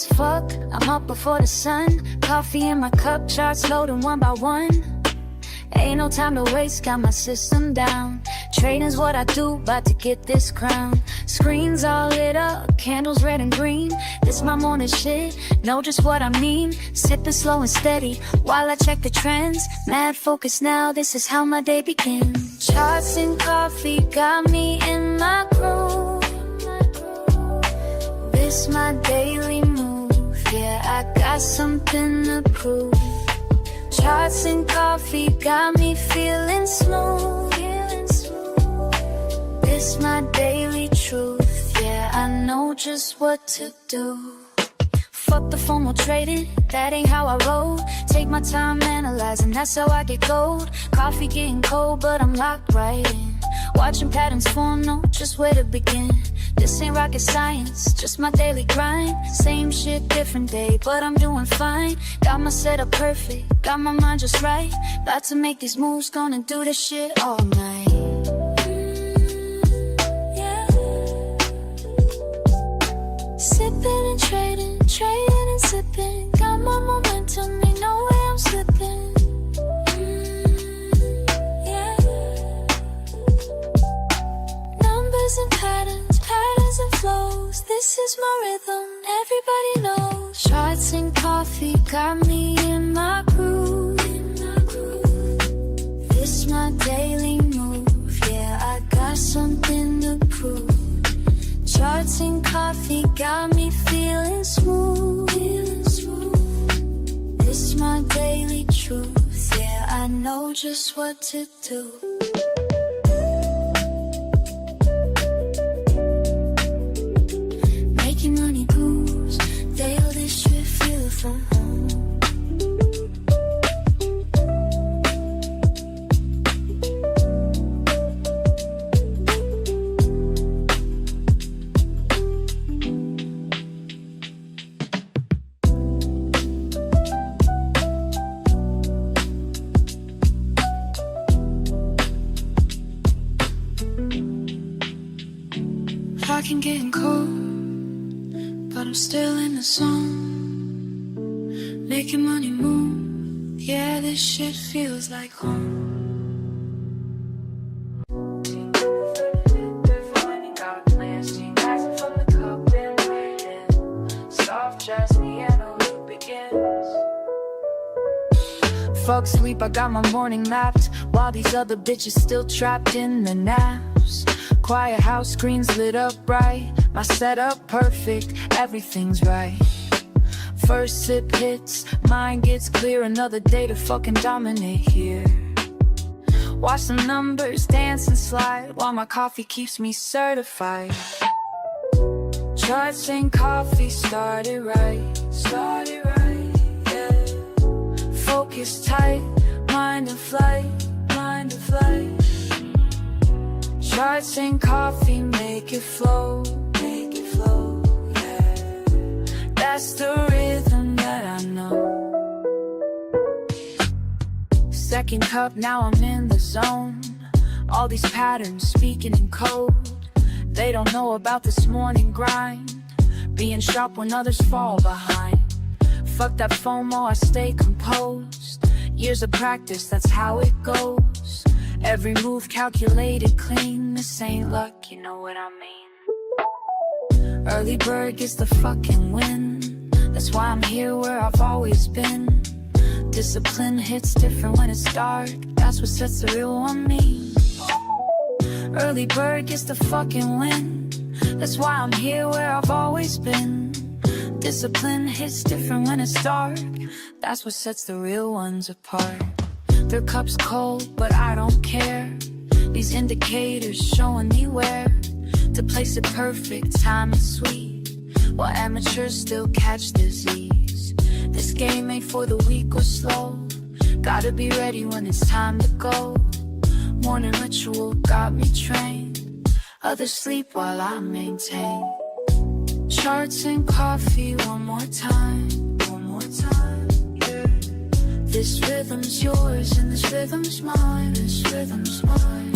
as fuck, I'm up before the sun. Coffee in my cup, charts loading one by one. Ain't no time to waste, got my system down. Trading's what I do, about to get this crown. Screens all lit up, candles red and green. This my morning shit, know just what I mean. Sipping slow and steady, while I check the trends. Mad focus now, this is how my day begins. Charts and coffee got me in my groove. This my daily move, yeah, I got something to prove. Charts and coffee got me feeling smooth. This my daily truth, yeah, I know just what to do. Fuck the formal trading, that ain't how I roll. Take my time analyzing, that's how I get gold. Coffee getting cold, but I'm locked right in. Watching patterns form, know just where to begin. This ain't rocket science, just my daily grind. Same shit, different day, but I'm doing fine. Got my setup perfect, got my mind just right. About to make these moves, gonna do this shit all night. Yeah. Sipping and trading, trading and sipping. Got my momentum, ain't no way I'm slipping. And patterns, patterns and flows. This is my rhythm, everybody knows. Charts and coffee got me in my groove. This my daily move, yeah, I got something to prove. Charts and coffee got me feeling smooth. This my daily truth, yeah, I know just what to do. Money moves, Dale, this should feel from home. I can get cold, but I'm still in the zone. Making money move, yeah, this shit feels like home. Got plans, rising from the cup and waiting. Soft jazz piano begins. Fuck sleep, I got my morning mapped, while these other bitches still trapped in the naps. Quiet house, screens lit up bright. My setup perfect, everything's right. First sip hits, mind gets clear. Another day to fucking dominate here. Watch the numbers dance and slide, while my coffee keeps me certified. Charts and coffee started right, yeah. Focus tight, mind in flight, mind in flight. Charts and coffee make it flow, yeah. That's the rhythm that I know. Second cup, now I'm in the zone. All these patterns speaking in code. They don't know about this morning grind, being sharp when others fall behind. Fuck that FOMO, I stay composed. Years of practice, that's how it goes. Every move calculated clean. This ain't luck, you know what I mean. Early bird gets the fucking win. That's why I'm here where I've always been. Discipline hits different when it's dark. That's what sets the real one me. Early bird gets the fucking win. That's why I'm here where I've always been. Discipline hits different when it's dark. That's what sets the real ones apart. Their cup's cold, but I don't care. These indicators showing me where to place it perfect, time is sweet, while amateurs still catch disease. This game ain't for the weak or slow. Gotta be ready when it's time to go. Morning ritual got me trained. Others sleep while I maintain. Charts and coffee one more time, yeah. This rhythm's yours and this rhythm's mine, this rhythm's mine.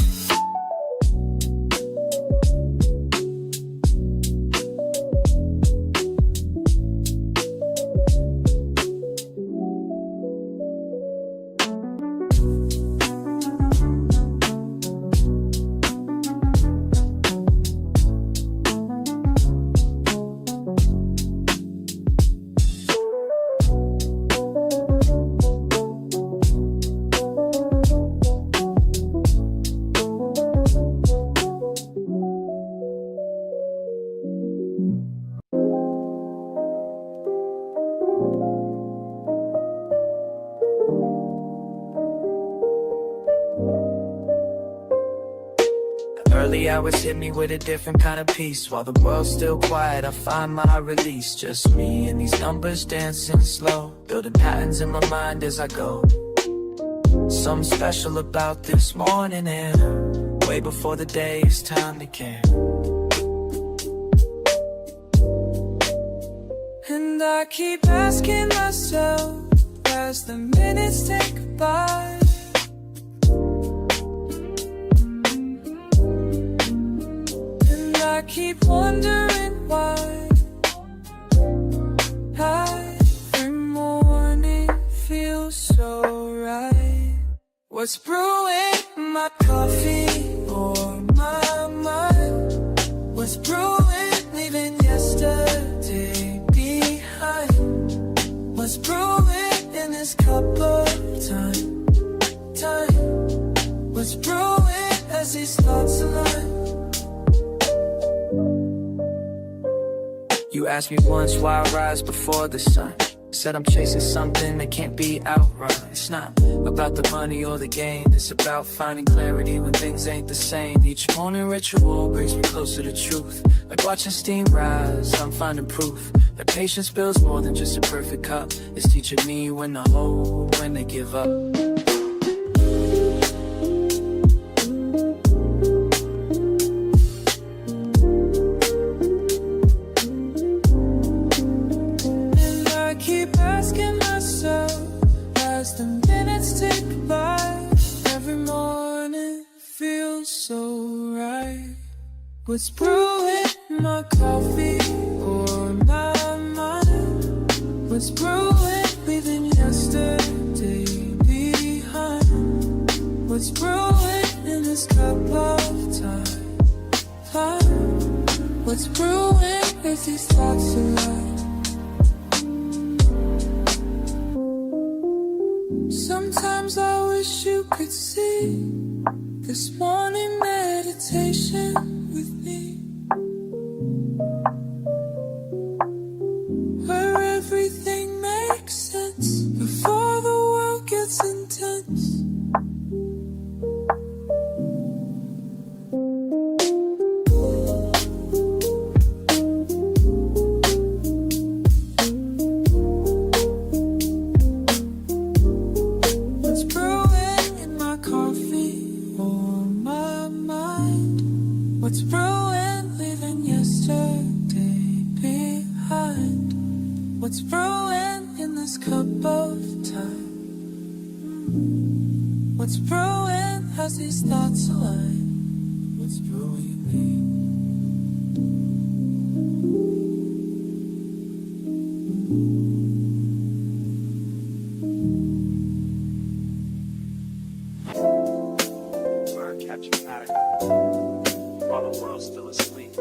early hours hit me with a different kind of peace. While the world's still quiet, I find my release. Just me and these numbers dancing slow, building patterns in my mind as I go. Something special about this morning air, way before the day is time to care. And I keep asking myself as the minutes tick by, and I keep wondering why every morning feels so right. What's brewing in my coffee or my mind? What's brewing, leaving yesterday behind? What's brewing in this cup of time? What's brewing as these thoughts align? You asked me once why I rise before the sun. Said I'm chasing something that can't be outrun. It's not about the money or the gain, it's about finding clarity when things ain't the same. Each morning ritual brings me closer to truth. Like watching steam rise, I'm finding proof that patience builds more than just a perfect cup. It's teaching me when to hold, when to give up. What's brewing in my coffee or my mind? What's brewing, leaving yesterday behind? What's brewing in this cup of time? What's brewing as these thoughts align? Sometimes I wish you could see this morning meditation with me, where everything makes sense before the world gets intense. What's brewing in my coffee or my mind? What's brewing, leaving yesterday behind? What's brewing in this cup of time? What's brewing as these thoughts align? What's brewing in me? Catching pattern while the world's still asleep.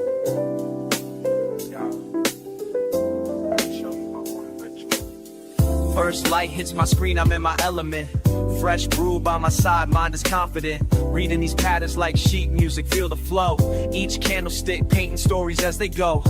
First light hits my screen, I'm in my element. Fresh brew by my side, mind is confident. Reading these patterns like sheet music, feel the flow. Each candlestick painting stories as they go.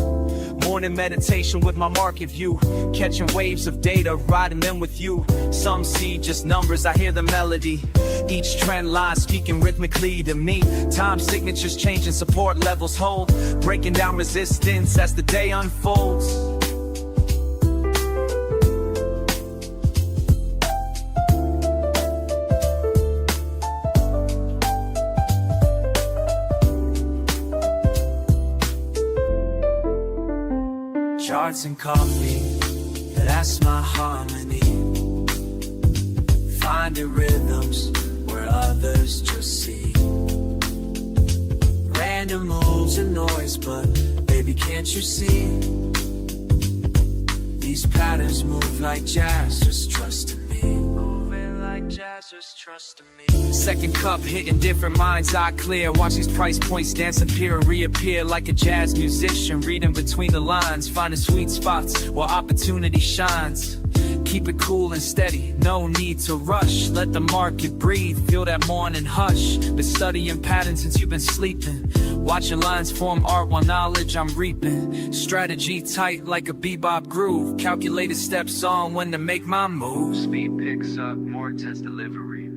Morning meditation with my market view. Catching waves of data, riding them with you. Some see just numbers, I hear the melody. Each trend line speaking rhythmically to me. Time signatures changing, support levels hold. Breaking down resistance as the day unfolds. Charts and coffee, that's my harmony. Finding rhythms where others just see. Random moves and noise, but baby, can't you see? These patterns move like jazz, just trust in me. Moving like jazz, just trust in me. Second cup hitting different minds, eye clear. Watch these price points dance, appear and reappear like a jazz musician. Reading between the lines, finding sweet spots where opportunity shines. Keep it cool and steady, no need to rush. Let the market breathe, feel that morning hush. Been studying patterns since you've been sleeping. Watching lines form art while knowledge I'm reaping. Strategy tight like a bebop groove. Calculated steps on when to make my move. Speed picks up, more intense delivery.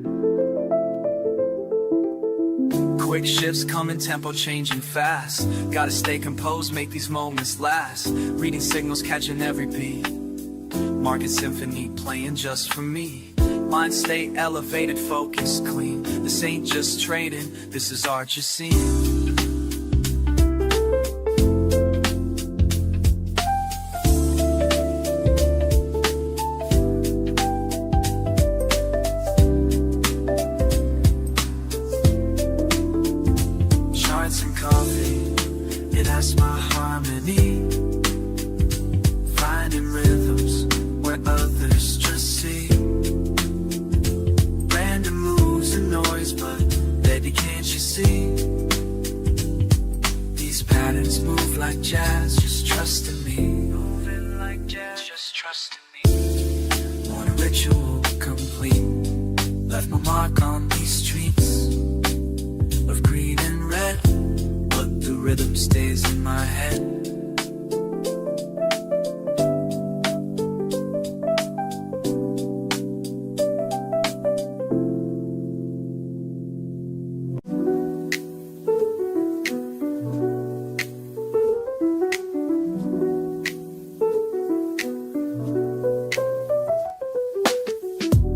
Quick shifts come in tempo, changing fast. Gotta stay composed, make these moments last. Reading signals, catching every beat. Market symphony playing just for me. Mind stay elevated, focus clean. This ain't just trading, this is art you're seeing. Charts and coffee, it has my harmony. Finding rhythms where others just see. Random moves and noise, but baby, can't you see? These patterns move like jazz, just trust in me. Moving like jazz, just trust in me. Want a ritual complete. Left my mark on these streets of green and red, but the rhythm stays in my head.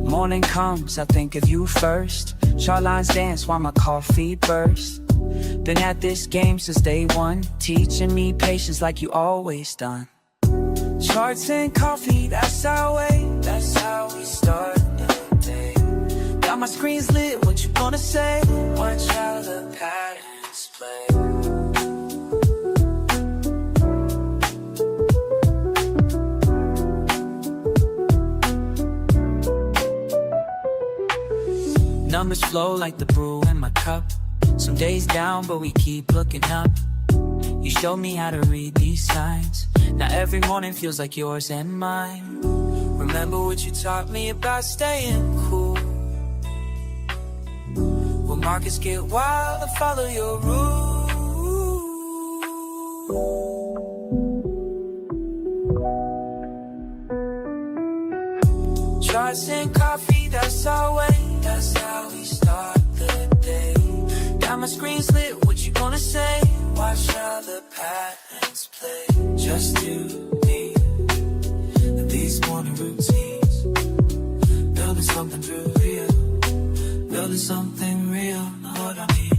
Morning comes, I think of you first. Chart lines dance while my coffee bursts. Been at this game since day one, teaching me patience like you always done. Charts and coffee, that's our way, that's how we start the day. Got my screens lit, what you gonna say? Watch how the patterns play. Numbers flow like the brew in my cup. Some days down, but we keep looking up. You showed me how to read these signs. Now every morning feels like yours and mine. Remember what you taught me about staying cool. When markets get wild, I follow your rules. Charts and coffee, that's our way. That's how we start the day. Got my screens lit, what you gonna say? Watch how the patterns play. Just you, me, these morning routines. Building something real, building something real, know what I mean?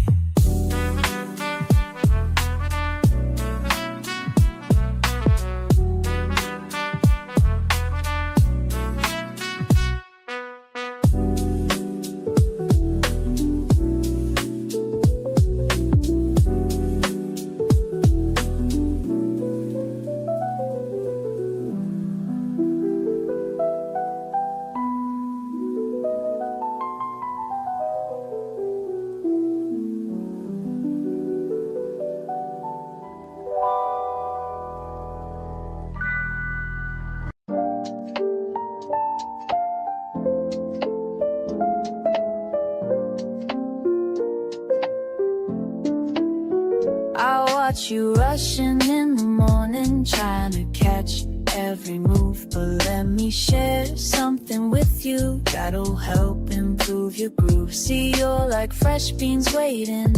Watch you rushing in the morning, trying to catch every move. But let me share something with you that'll help improve your groove. See, you're like fresh beans waiting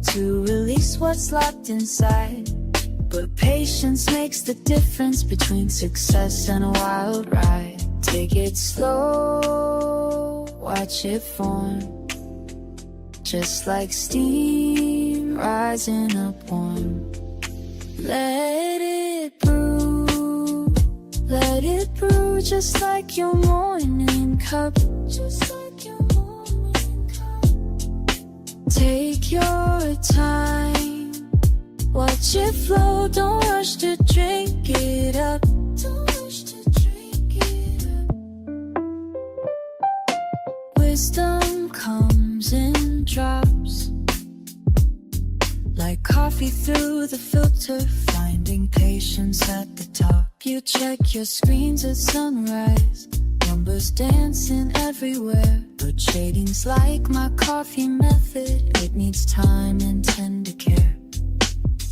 to release what's locked inside. But patience makes the difference between success and a wild ride. Take it slow, watch it form, just like steam rising up warm. Let it brew, just like your morning cup, just like your morning cup. Take your time, watch it flow, don't rush to drink it up, don't rush to drink it up. Wisdom comes in drops, like coffee through the filter, finding patience at the top. You check your screens at sunrise, numbers dancing everywhere. But shading's like my coffee method, it needs time and tender care.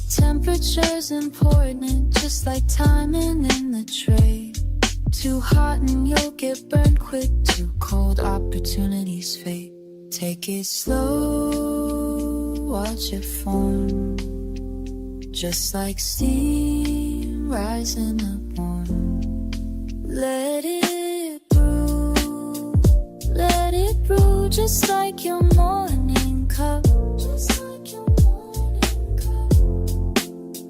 Temperature's important, just like timing in the trade. Too hot and you'll get burned quick, too cold opportunities fade. Take it slow, watch it form, just like steam rising up warm. Let it brew, just like your morning cup. Just like your morning cup.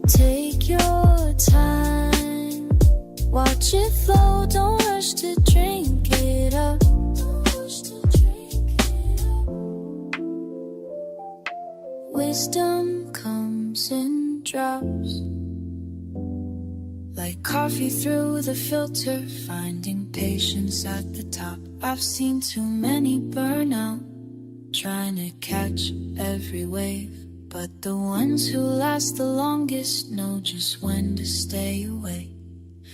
Take your time, watch it flow, don't rush to drink it up. Don't rush to drink it up. Wisdom comes in drops, like coffee through the filter, finding patience at the top. I've seen too many burn out, trying to catch every wave, but the ones who last the longest know just when to stay away.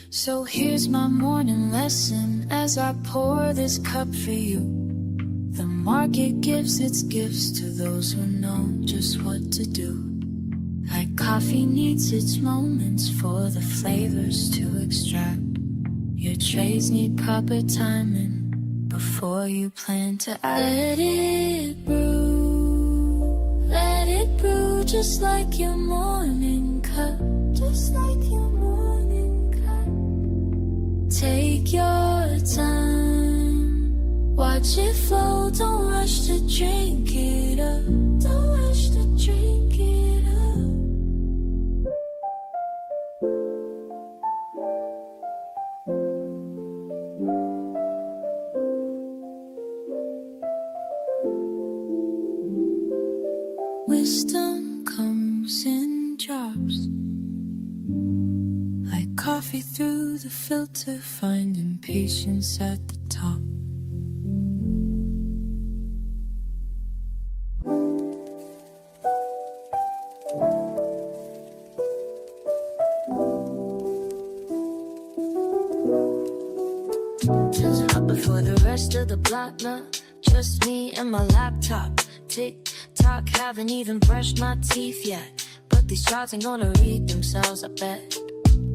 So here's my morning lesson as I pour this cup for you. The market gives its gifts to those who know just what to do. Like coffee needs its moments for the flavors to extract. Your trades need proper timing before you plan to act. Let it brew, just like your morning cup. Just like your morning cup. Take your time, watch it flow, don't rush to drink it up. Don't rush to drink it up. Wisdom comes in drops, like coffee through the filter, finding patience at the top. Up before the rest of the block now, just me and my laptop. Tick-tock, haven't even brushed my teeth yet, but these charts ain't gonna read themselves, I bet.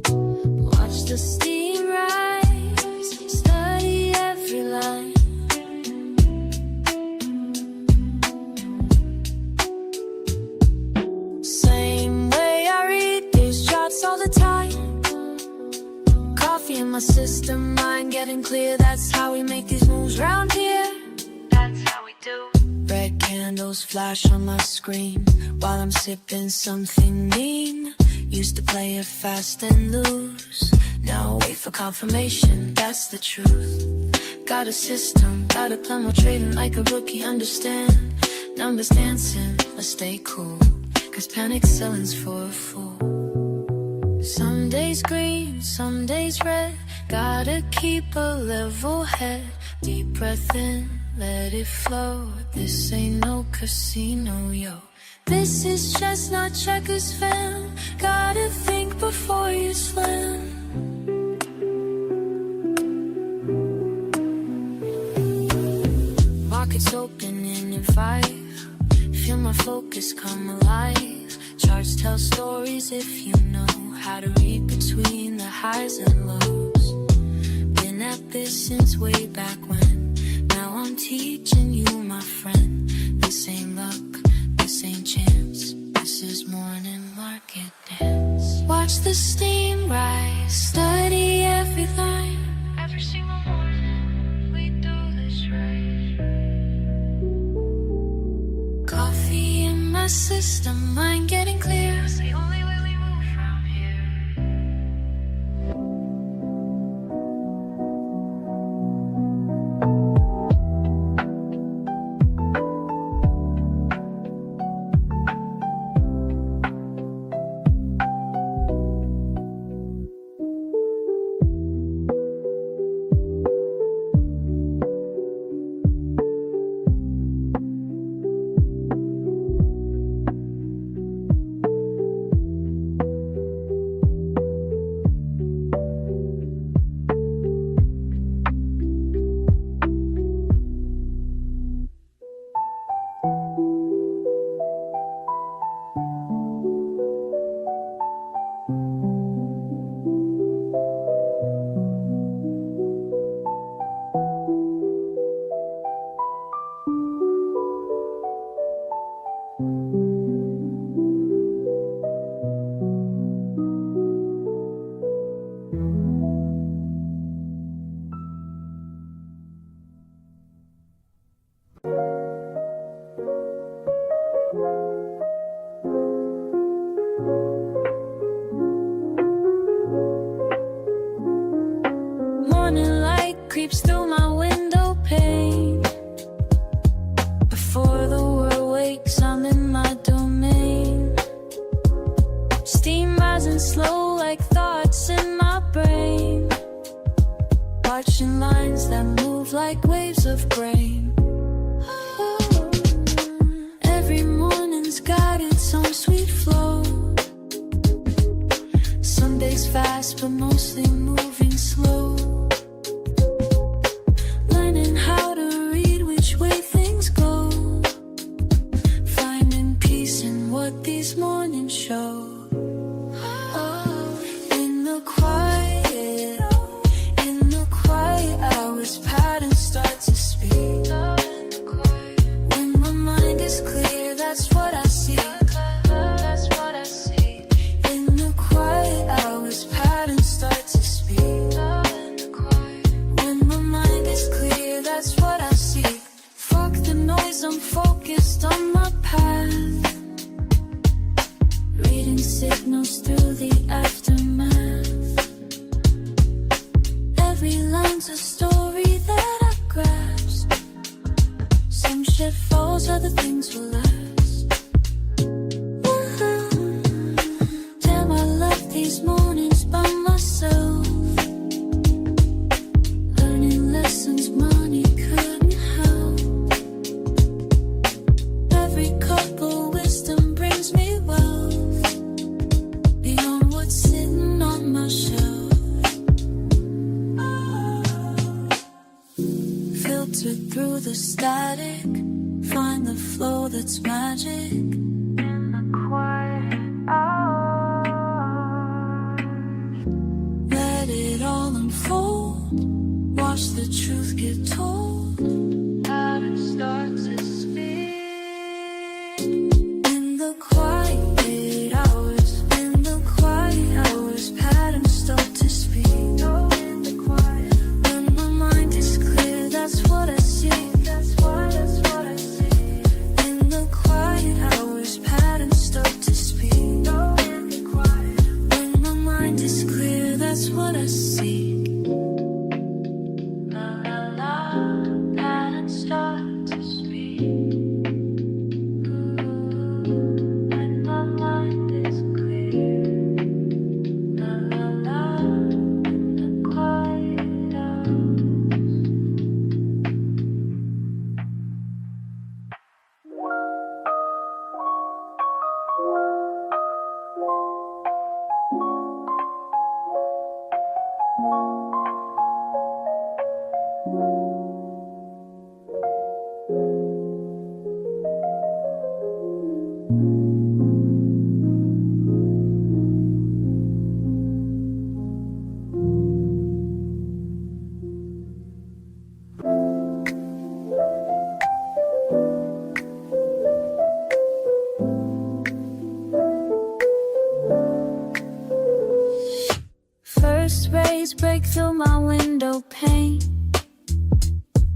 Watch the steam rise, study every line. Same way I read these charts all the time. Coffee in my system, mind getting clear. That's how we make these moves round here. That's how we do. Red candles flash on my screen while I'm sipping something mean. Used to play it fast and lose, now wait for confirmation, that's the truth. Got a system, got a plan, more trading like a rookie, understand. Numbers dancing, I stay cool, cause panic selling's for a fool. Some days green, some days red, gotta keep a level head. Deep breath in, let it flow. This ain't no casino, yo. This is just not checkers, fam. Gotta think before you slam. Markets opening in 5. Feel my focus come alive. Charts tell stories if you know how to read between the highs and lows. Been at this since way back when. Now I'm teaching you, my friend. This ain't luck, this ain't chance. This is morning market dance. Watch the steam rise, study every line. Every single morning, we do this right. Coffee in my system, mind getting clear. It's the only way we move from here. breaks, I'm in my domain. Steam rising slow like thoughts in my brain. Watching lines that move like waves of grain. Every morning's got its own sweet flow. Some days fast but mostly moving slow. Learning how to read which way things go. Finding peace in what these mornings show. In the quiet hours, patterns start to speak. When my mind is clear, that's what I see. In the quiet hours, patterns start to speak. When my mind is clear, that's what I see. Fuck the noise, I'm focused on my path. Reading signals through the aftermath. Every line's a story that I grasp. Some shit falls, other things will last. Damn, I love these mornings by myself. Learning lessons money couldn't help. Every cup of wisdom brings me wealth. Beyond what's sitting on my shelf. Filtered through the static, find the flow that's magic. In the quiet hours, let it all unfold. Watch the truth get told. Patterns start to speak. In the quiet hours, patterns start to speak. In the quiet, when my mind is clear, that's what I see. That's what I see. In the quiet hours, patterns start to speak. In the quiet, when my mind is clear, that's what I see. La la la, patterns start to speak. When my mind is clear. La la la, in the quiet hours. First rays break through my window pane.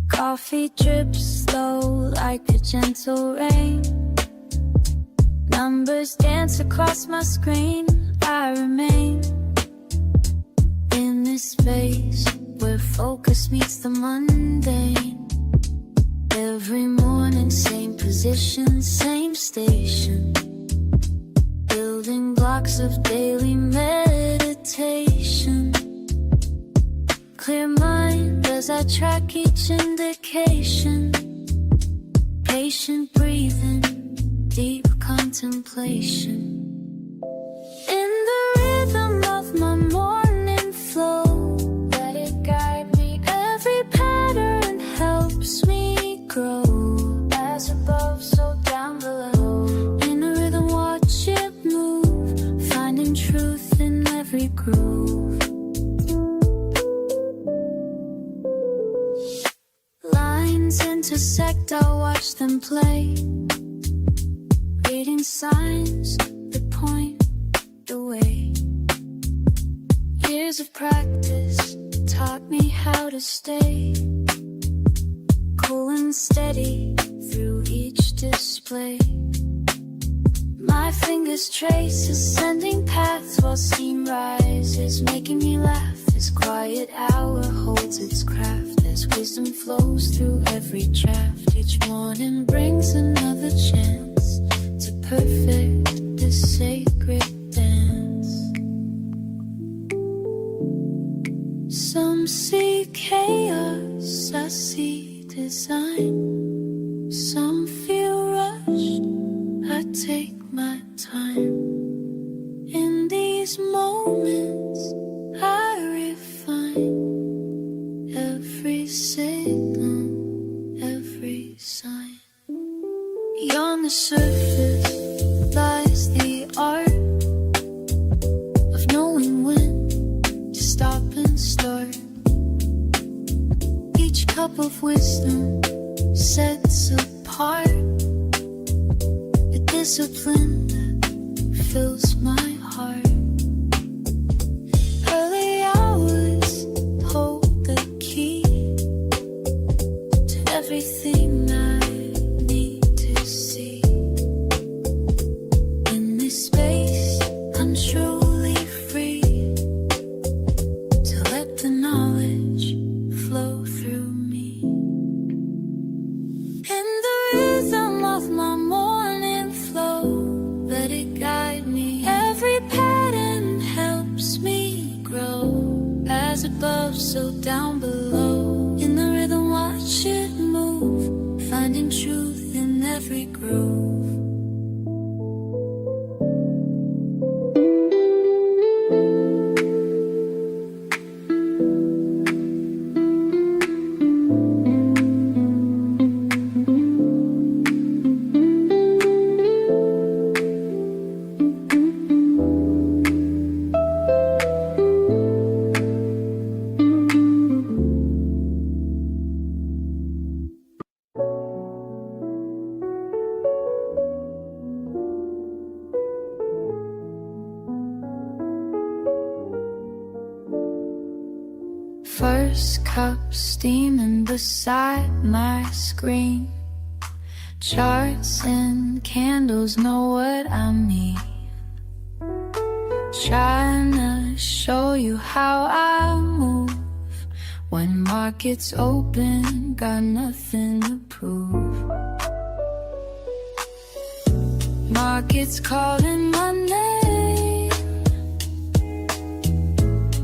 Coffee drips slow like a gentle rain. Numbers dance across my screen. I remain in this space where focus meets the mundane. Every morning, same position, same station. Building blocks of daily meditation. Clear mind as I track each indication. Patient breathing, deep contemplation. In the rhythm of my morning flow, let it guide me. Every pattern helps me grow. As above, so down below. In a rhythm, watch it move, finding truth in every groove. Lines intersect, I'll watch them play. Reading signs that point the way. Years of practice taught me how to stay cool and steady through each display. My fingers trace ascending paths while steam rises, making me laugh. This quiet hour holds its craft as wisdom flows through every draft. Each morning brings another chance perfect, this sacred dance. Some see chaos, I see design. Some feel rushed, I take my time. In these moments, I refine every signal, every sign. On the surface lies the art of knowing when to stop and start. Each cup of wisdom sets apart a discipline that fills my heart. Early hours hold the key to everything I need to see. In this space, I'm truly free to let the knowledge flow through me. In the rhythm of my morning flow, let it guide me. Every pattern helps me grow. As above, so down below. In the rhythm, watch it move, finding truth in every groove. First cup steaming beside my screen. Charts and candles know what I mean. Trying to show you how I move. When markets open, got nothing to prove. Markets calling my name.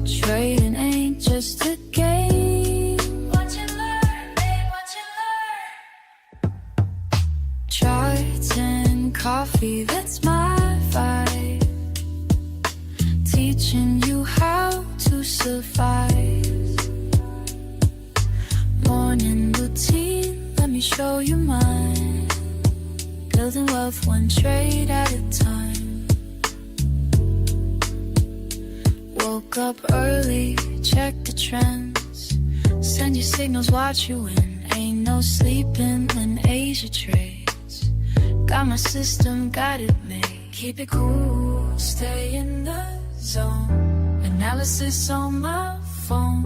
Trading ain't just a game. Watch and learn, babe, watch and learn. Charts and coffee, that's my vibe. Teaching you how to survive. Morning routine, let me show you mine. Building wealth one trade at a time. Woke up early, check the trends. Send your signals, watch you win. Ain't no sleeping when Asia trades. Got my system, got it made. Keep it cool, stay in the zone. Analysis on my phone.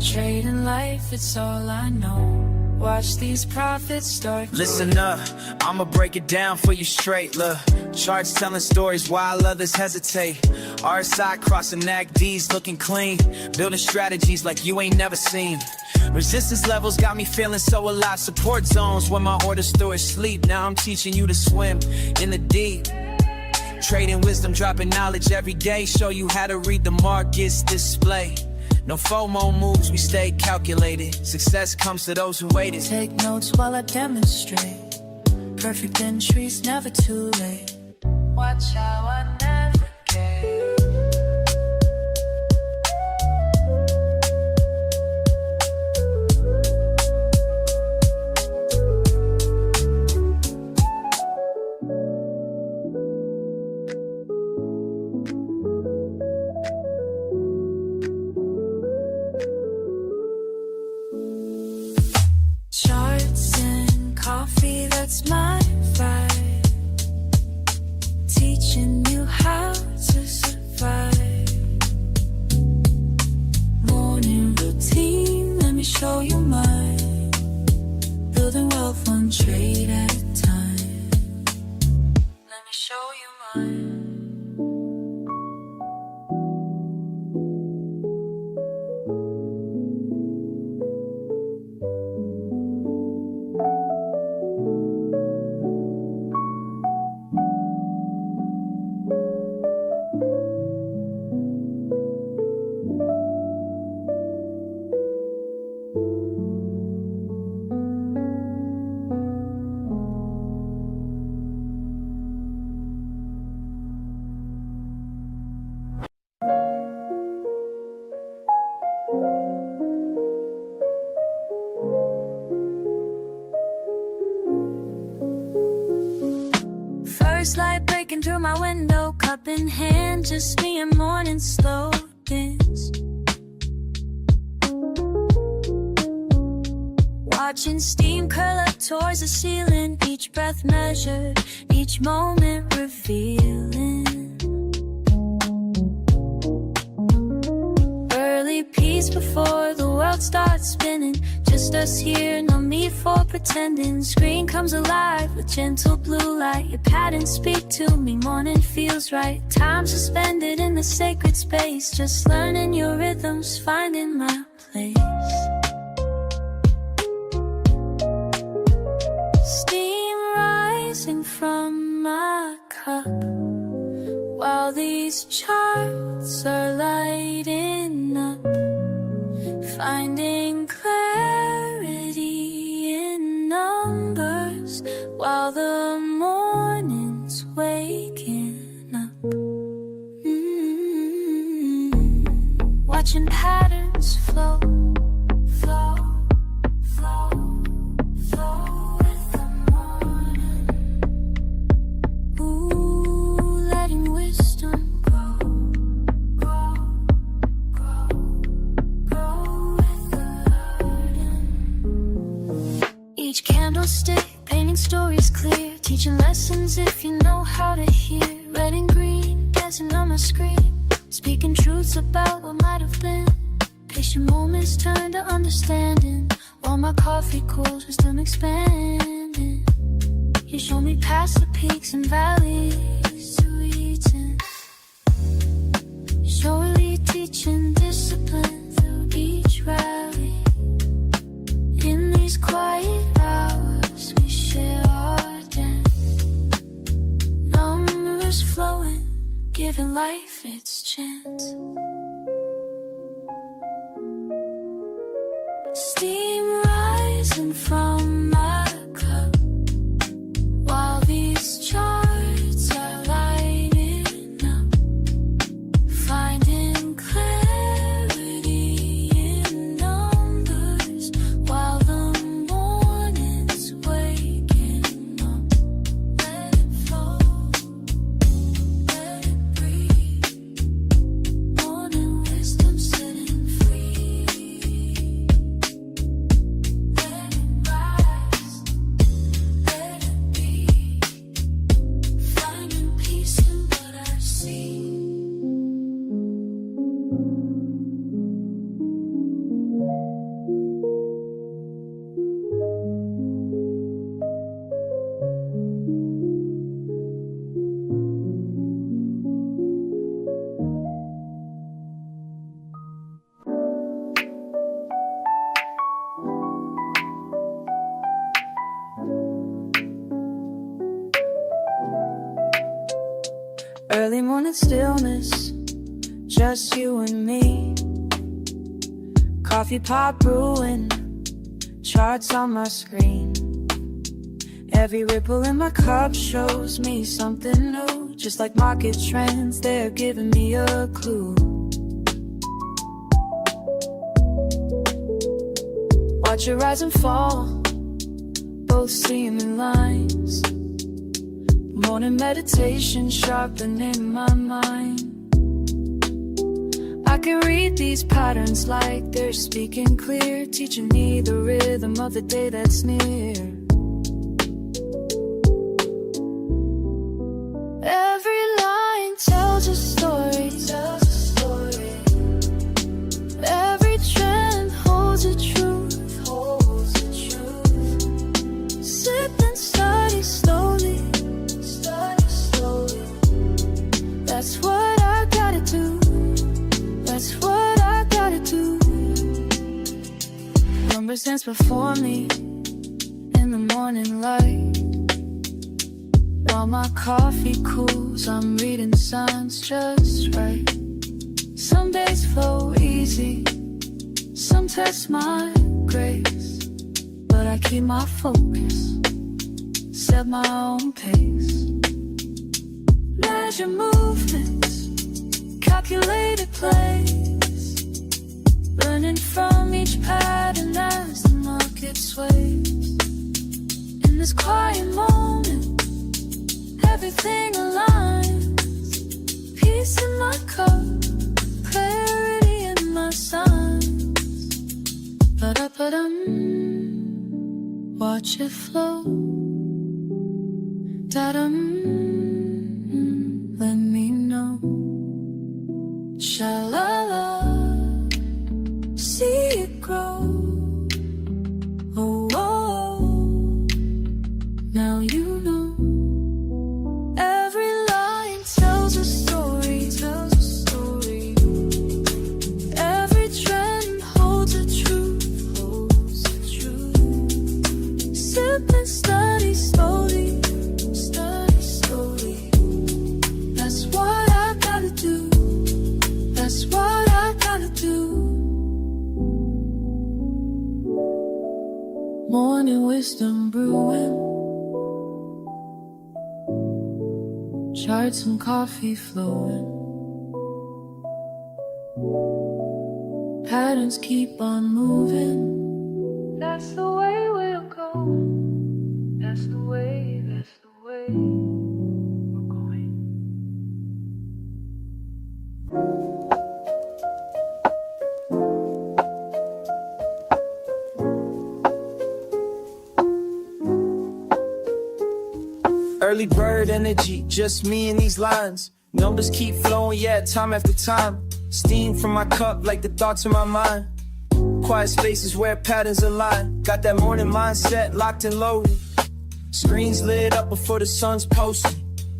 Trading life, it's all I know. Watch these profits start. Listen up, I'ma break it down for you straight. Look, charts telling stories while others hesitate. RSI crossing NACDs looking clean. Building strategies like you ain't never seen. Resistance levels got me feeling so alive. Support zones when my orders through is sleep. Now I'm teaching you to swim in the deep. Trading wisdom, dropping knowledge every day. Show you how to read the markets display. No FOMO moves, we stay calculated. Success comes to those who waited. Take notes while I demonstrate. Perfect entries, never too late. Watch how I navigate. Charts and coffee, that's my vibe. Teaching you how to survive. First light breaking through my window, cup in hand, just me and morning slow dance. Watching steam curl up towards the ceiling, each breath measured, each moment revealing. Early peace before the world starts spinning, just us here, no need for pretending. Screen comes alive with gentle blue light, your patterns speak to me, morning feels right. Time suspended in the sacred space, just learning your rhythms, finding my place. Steam rising from my cup, while these charts are lighting up, finding clarity in numbers, while the morning's waking up. Watching patterns flow, flow, flow, flow with the morning. Ooh, letting wisdom grow, grow, grow, grow with the garden. Each candlestick painting stories clear, teaching lessons if you know how to hear. Red and green dancing on my screen, speaking truths about what might have been. Patient moments turn to understanding, while my coffee cools, wisdom expanding. You show me past the peaks and valleys to reaching. You surely teaching discipline through each rally. In these quiet hours we share our dance, numbers flowing, giving life its chance. Steam rising from my cup, while these charts are lighting up, finding clarity in numbers, while the morning's waking up. Let it flow, let it breathe, morning wisdom sitting free. Let it rise, let it be, finding peace in what I see. Early morning stillness, just you and me. Coffee pot brewing, charts on my screen. Every ripple in my cup shows me something new. Just like market trends, they're giving me a clue. Watch it rise and fall, both seeming lines. Morning meditation sharpening my mind. I can read these patterns like they're speaking clear, teaching me the rhythm of the day that's near. Every line tells a story, every trend holds a truth, Sip and study slowly, that's what I gotta do, that's what I gotta do. Numbers dance before me in the morning light, while my coffee cools, I'm reading signs just right. Some days flow easy, some test my grace, but I keep my focus, set my own pace. Measure movements, calculated plays, learning from each pattern as the market sways. In this quiet moment, everything watch it flow. Let me know. Sha-la-la, see it grow. Oh, oh, oh, now you know. Every line tells a story, tells a story. Every trend holds a truth, holds a truth. Sip and study slowly, study slowly. That's what I gotta do. That's what I gotta do. Morning wisdom brewing, charts and coffee flowing. Patterns keep on moving. That's the way we'll go. That's the way, that's the way we're going. Early bird energy, just me and these lines. Numbers keep flowing, yeah, time after time. Steam from my cup like the thoughts in my mind. Quiet spaces where patterns align. Got that morning mindset locked and loaded. Screens lit up before the sun's posted.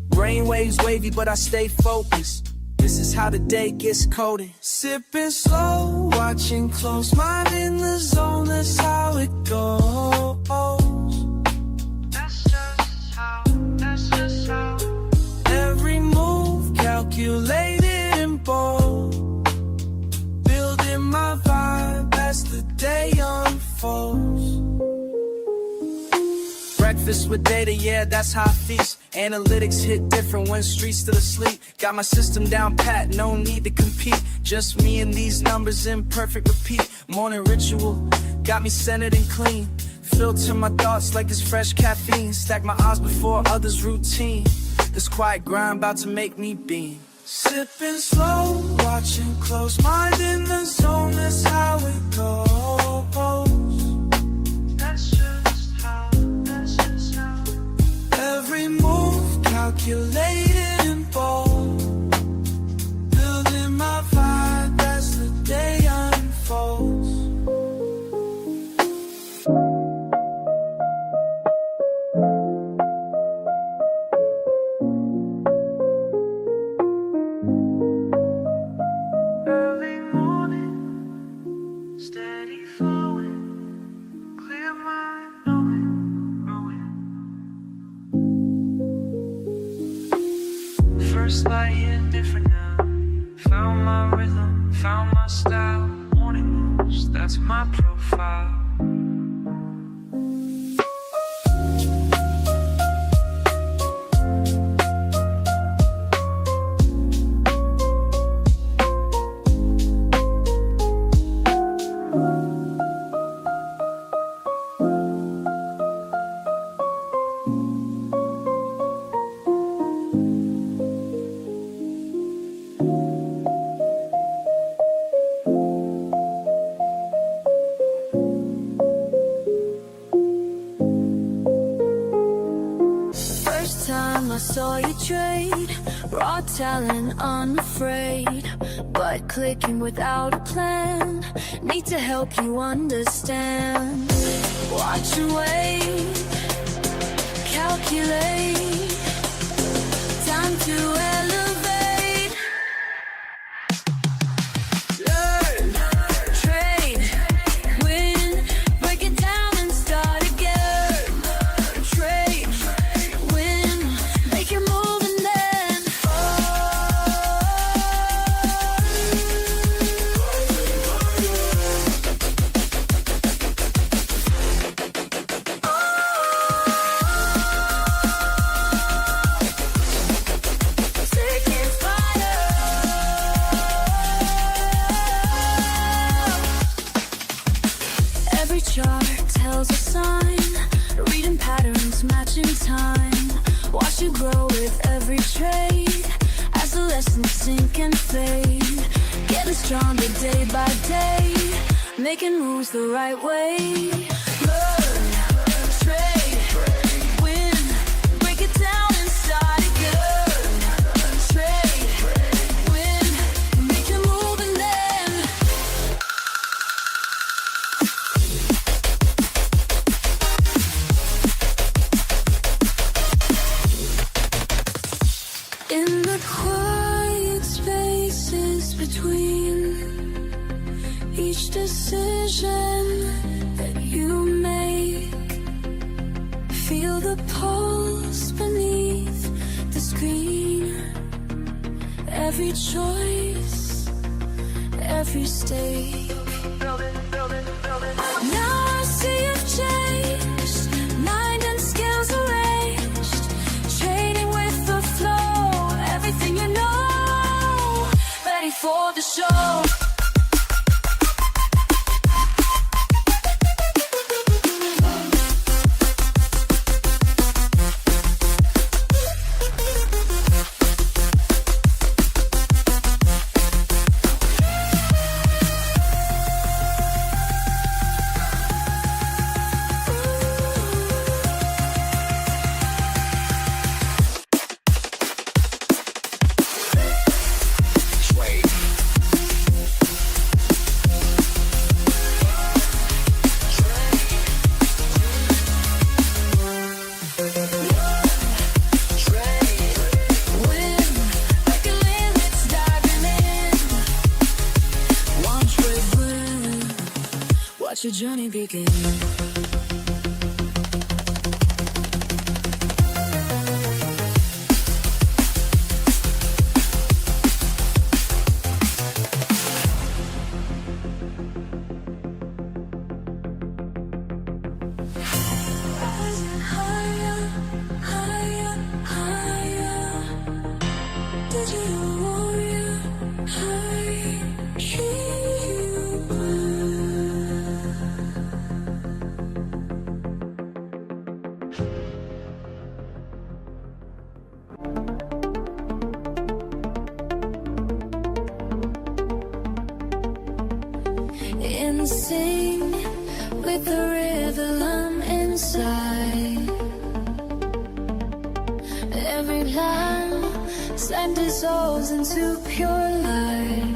Brainwaves wavy, but I stay focused. This is how the day gets coded. Sipping slow, watching close, mind in the zone. That's how it goes. That's just how. Every move calculated and bold. Building my vibe as the day unfolds. Breakfast with data, yeah, that's how I feast. Analytics hit different when streets still asleep. Got my system down pat, no need to compete. Just me and these numbers in perfect repeat. Morning ritual, got me centered and clean. Filter my thoughts like it's fresh caffeine. Stack my odds before others' routine. This quiet grind about to make me beam. Sipping slow, watching close, mind in the zone. That's how it goes. That's just how, that's just how. Every move calculated and bold. Building my vibe as the day unfolds. Early morning, steady flowing, clear mind knowing, growing. First light hit different now. Found my rhythm, found my style. Morning moves, that's my profile. I saw you trade, raw talent, unafraid, but clicking without a plan. Need to help you understand. Watch and wait, calculate, time to elevate. Learn, trade, win, break it down and start again. Trade, win, make your move and then seeking fire. Every chart tells a sign, reading patterns, matching time. Watch you grow with every trade, as the lessons sink and fade. Getting stronger day by day, making moves the right way. Learn, trade. In the quiet spaces between each decision that you make, feel the pulse beneath the screen. Every choice, every stake. Now I see you've changed, mind and skills arranged, trading with the flow, everything you know, ready for the show. Watch your journey begin. Rising higher, higher, higher. Digital warrior, high. In sync with the rhythm inside. Every plan send dissolves into pure light.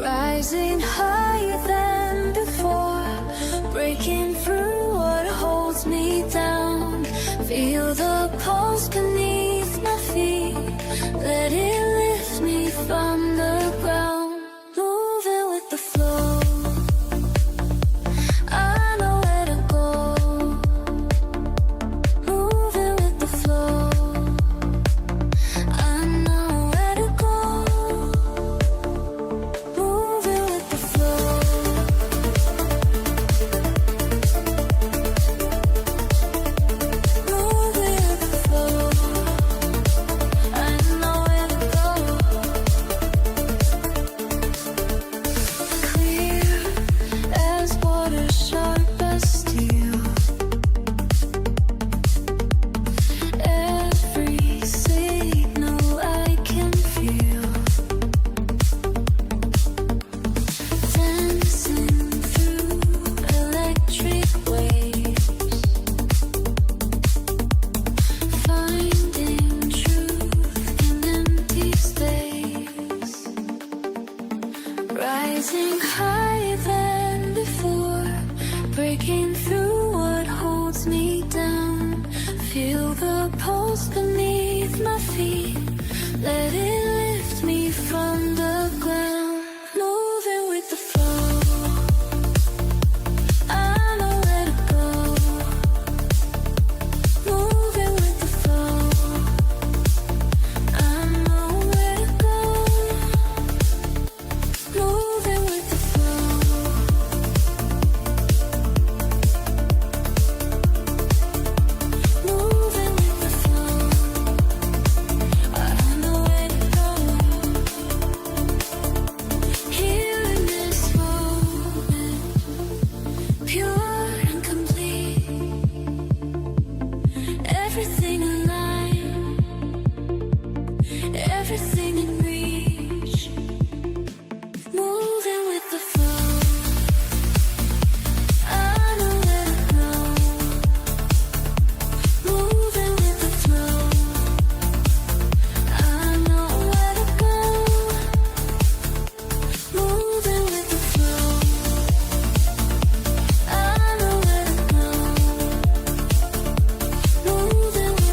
Rising higher than before, breaking through what holds me down. Feel the pulse beneath my feet, let it lift me from the ground. Rising higher than before, breaking through what holds me down. Feel the pulse beneath my feet, let it lift me from the ground. Moving with the flow, I know where to go. Moving with the flow, I know where to go. Moving with the flow, moving with the flow, I know where to go. Here in this moment, pure and complete, everything aligned, everything in reach. Moving with the flow, I know where to go. Moving with the flow, I know where to go. Moving with the flow, I know where to go. Moving with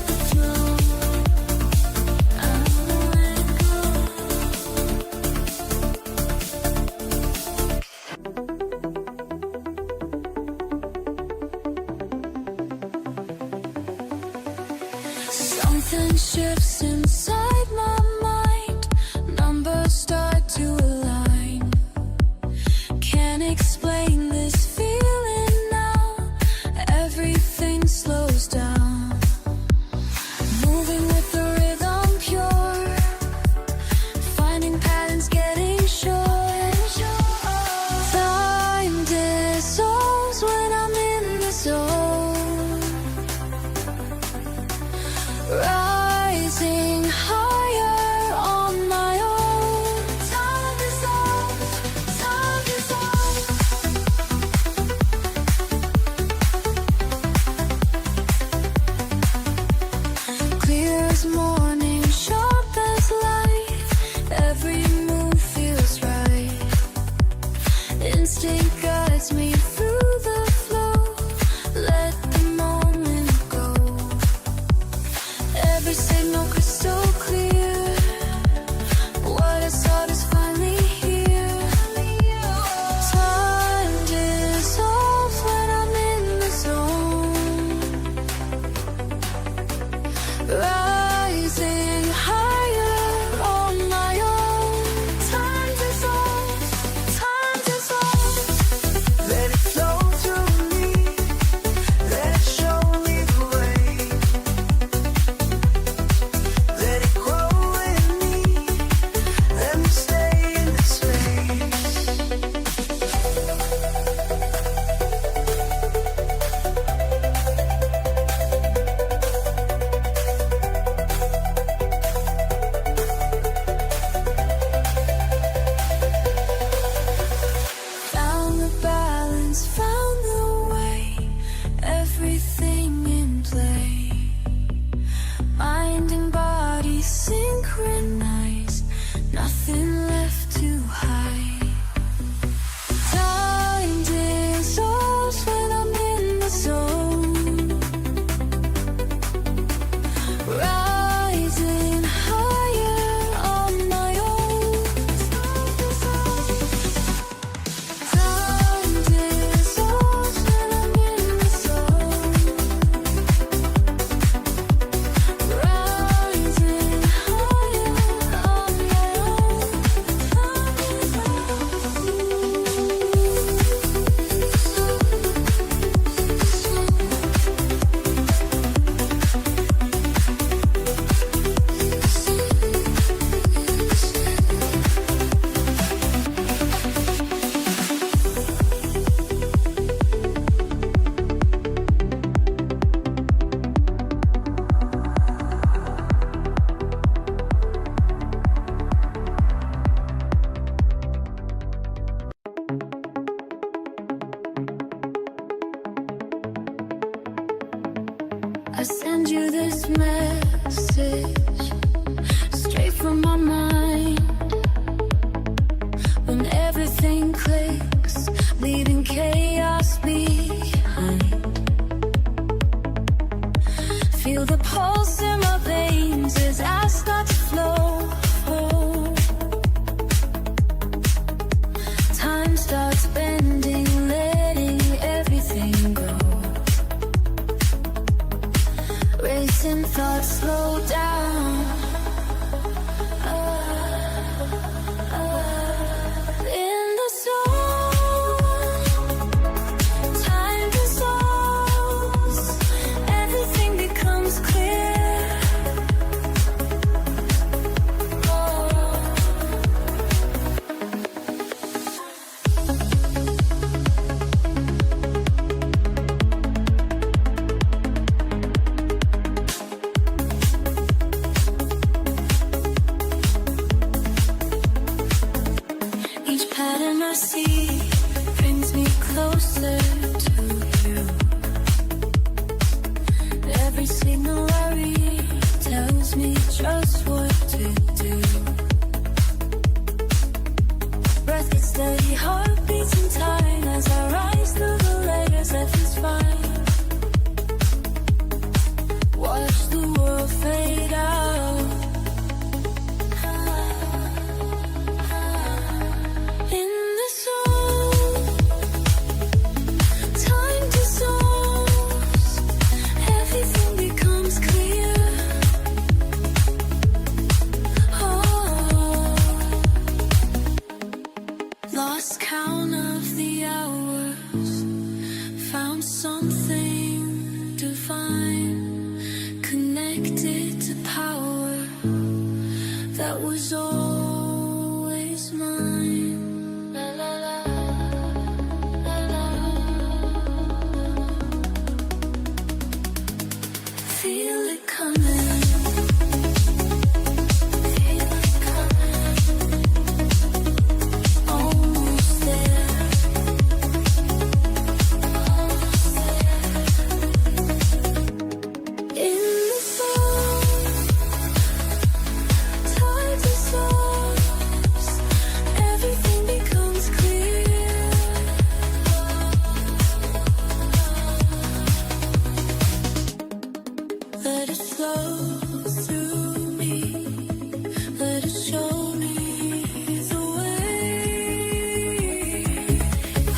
Something shifts inside my mind. Numbers start to align. Can't explain this feeling now. Everything slows down. Moving with the rhythm pure. Finding patterns getting short. Time dissolves when I'm in the zone. Rising higher on my own. Time dissolves, time dissolves. Clear as morning, sharp as light. Every move feels right. Instinct guides me through the flow. Let the moment go. Every signal crystal clear. What I sought is finally here. Time dissolves when I'm in the zone. Rising higher on my own. Time dissolves, time dissolves. Let it flow through me. Let it show me the way. Let it grow in me. Let me stay in this space. Found the balance, found the way. Everything in play. Mind and body synchronized. Nothing left to hide. Time dissolves when I'm in the zone. Rising higher on my own. Time dissolves when I'm in the zone. Rising higher on my own. I send you this message straight from my mind. When everything clicks, leaving chaos behind. Feel the pulse in my veins as I start to flow. Time starts bending, letting everything go. Racing thoughts slow down. In the zone, time dissolves. Everything becomes clear. was always mine. La, la, la, la, la. Feel it coming. Feel it coming. Almost there. Almost there. In the fall, time dissolves. Everything becomes clear. Let it flow through me. Let it show me the way.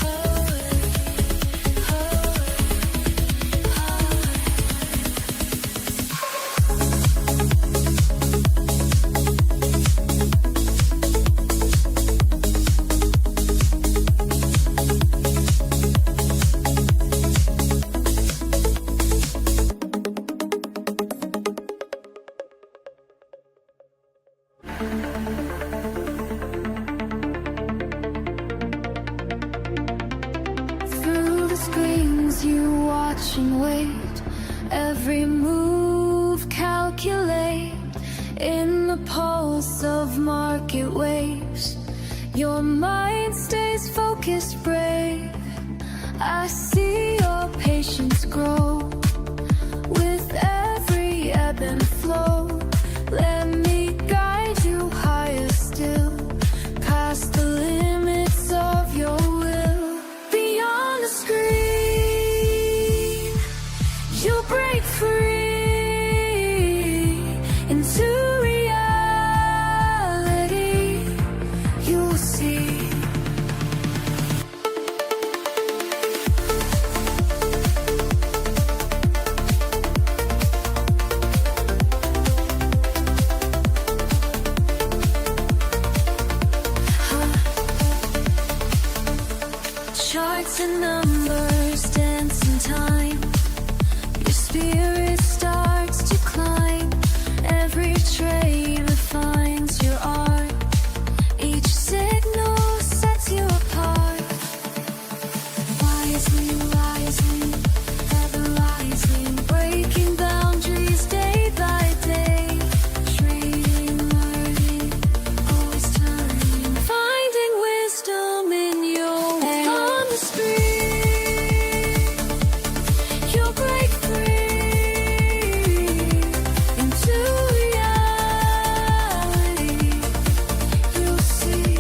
Highway, highway, highway. Through the screens you watch and wait. Every move calculate. In the pulse of market waves, your mind stays focused, brave. I see your patience grow with every ebb and flow. Let me guide you higher still, past the limits of your will. Beyond the screen, you'll break free into reality. You'll see. Charts and numbers dance in time. Your spirit starts to climb. Every trade refines your art. Each signal sets you apart. Rising, rising, ever rising. Breaking boundaries day by day. Trading, learning, always turning. Finding wisdom in your way. On the screen, you'll break free into reality. You'll see.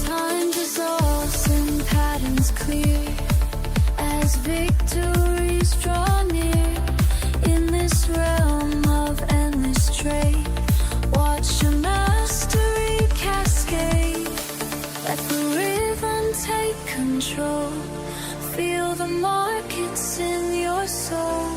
Time dissolves and patterns clear as victories draw near. In this realm of endless trade, watch your mastery cascade. Let the rhythm take control. Feel the markets in your soul.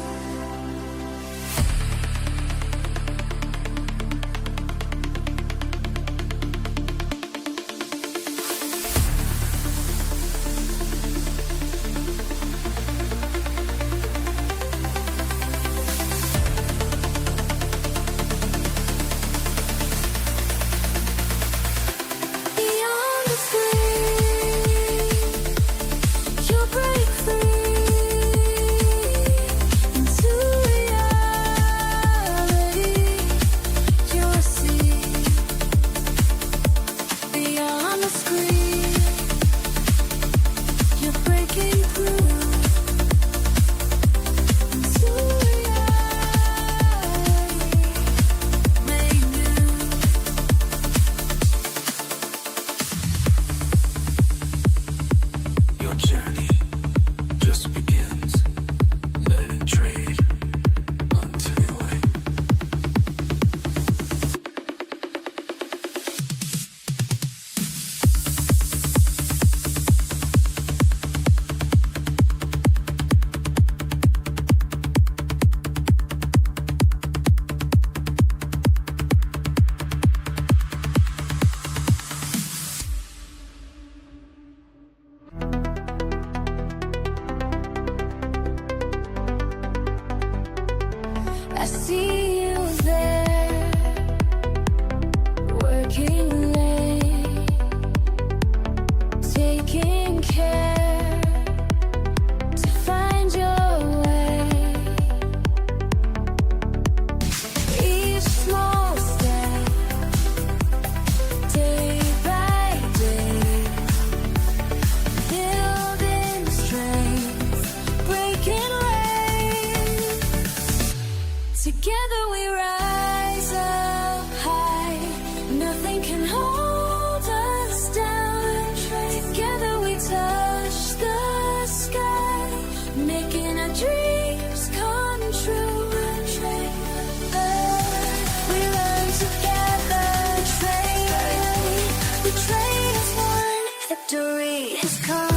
Beyond the screen, you'll break free into reality. You'll see. Beyond the screen, you're breaking through into reality. Made new. Your journey just begins. Let it trade until you win. I see you there. Together we rise up high, nothing can hold us down. Together we touch the sky, making our dreams come true. We learn together, the trade is won, victory has come.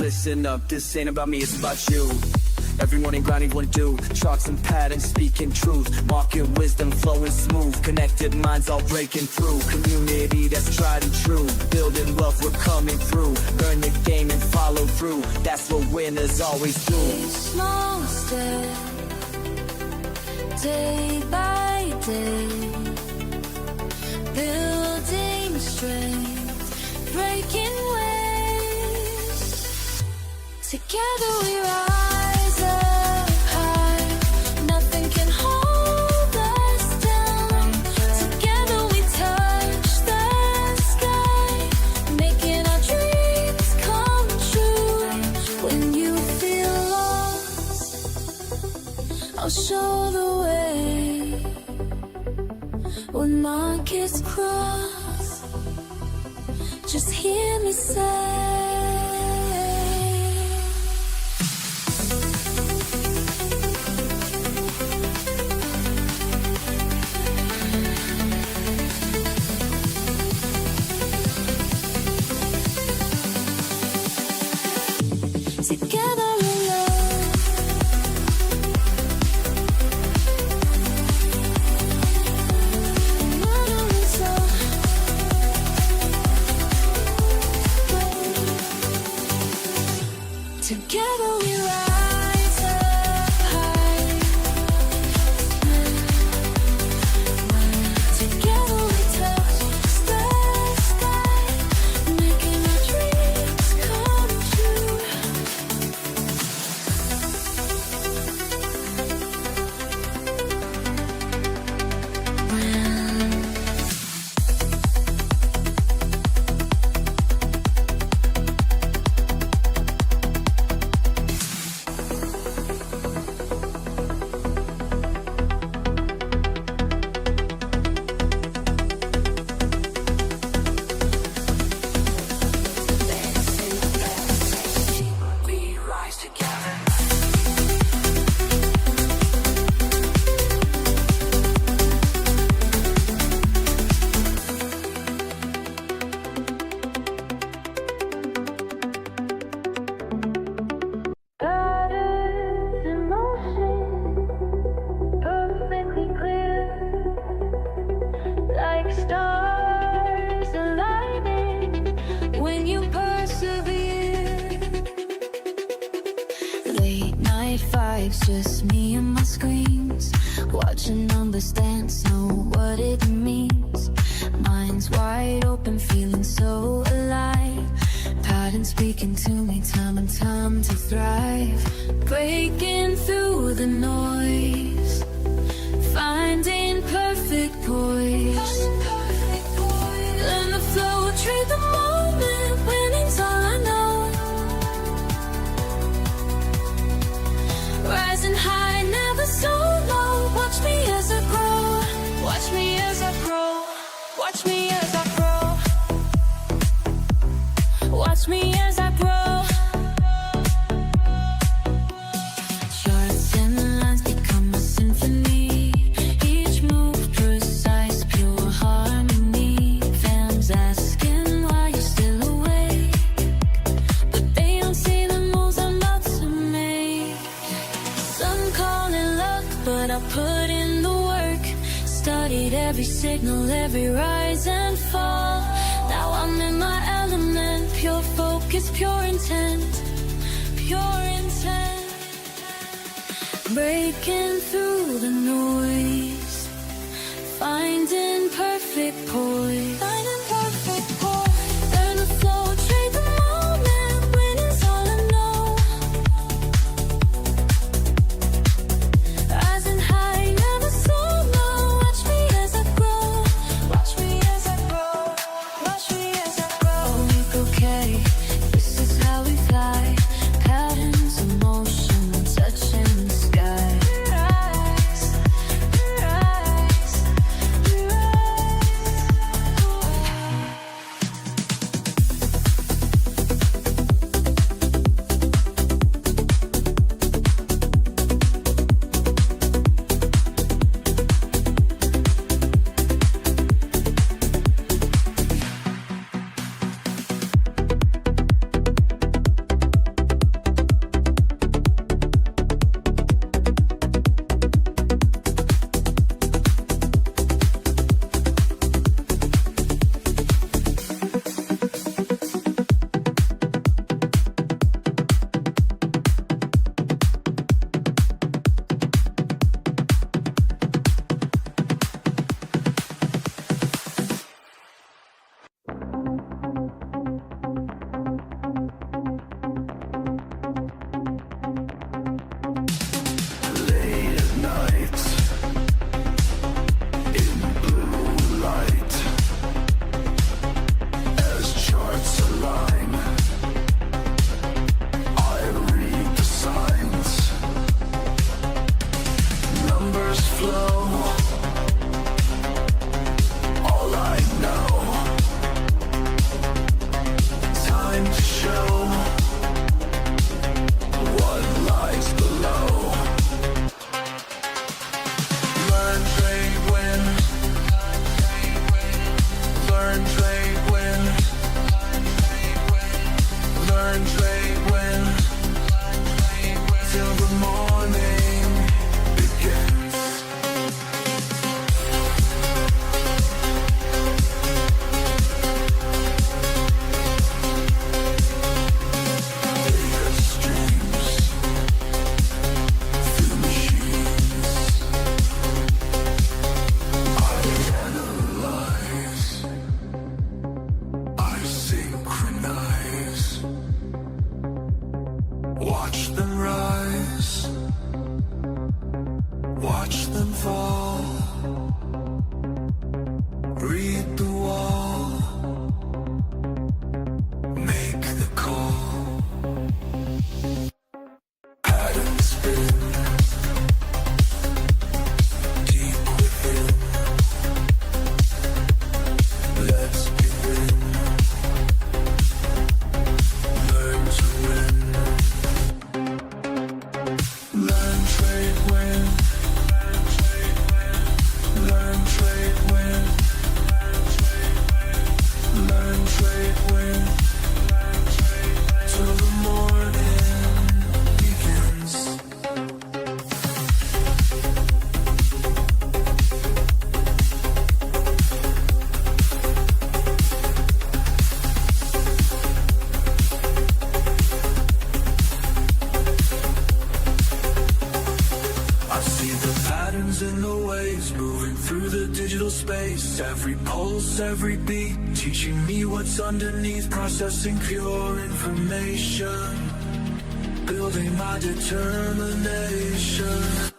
Listen up, this ain't about me, it's about you. Every morning grinding one do, charts and patterns speaking truth, marking wisdom flowing smooth, connected minds all breaking through, community that's tried and true, building wealth we're coming through, learn the game and follow through, that's what winners always do. Each small step, day by day, building strength, breaking waves. Together we rise up high, nothing can hold us down. Together we touch the sky, making our dreams come true. When you feel lost, I'll show the way. When markets cross, just hear me say, together we love. Together we rise up high. Together we touch the sky, making our dreams come true. We rise together. Patterns in motion, perfectly clear, like stars aligning when you persevere. Late night fights, just me and my screens, watching numbers dance, know what it means. Minds wide open, feeling so alive. Pattern speaking to me, time and time to thrive. Breaking through the noise, finding perfect poise. Learn the flow, trade the moment, winning's all I know. Rising high, never so low. Watch me as I grow, watch me as I grow, watch me as I grow. Watch me as I grow. Charts and lines become a symphony. Each move precise, pure harmony. Fans asking why you're still awake, but they don't see the moves I'm about to make. Some call it luck, but I put in the work. Studied every signal, every rise and fall. Now I'm in my element, pure focus, pure intent, pure intent. Breaking through the noise, finding perfect poise. Finding perfect poise. Learn the flow, trade the moment, winning's all I know. Rising high, never so low. Watch me as I grow. through the digital space. Every pulse, every beat, teaching me what's underneath. Processing pure information, building my determination.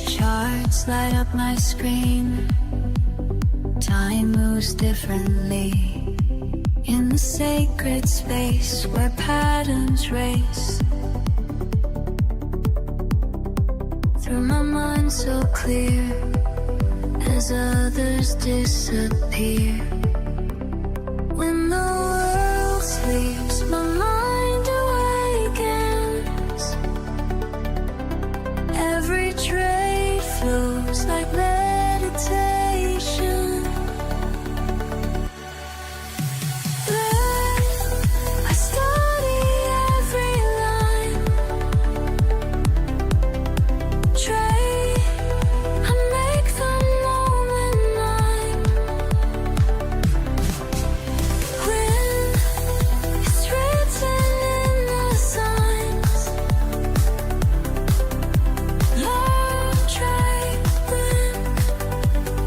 Charts light up my screen. Time moves differently in the sacred space where patterns race. Through my mind so clear as others disappear. When the world sleeps, my mind awakens. Every trade flows like meditation. Then I study every line. Trade, I make the moment mine. Win, it's written in the signs. Learn, trade, win.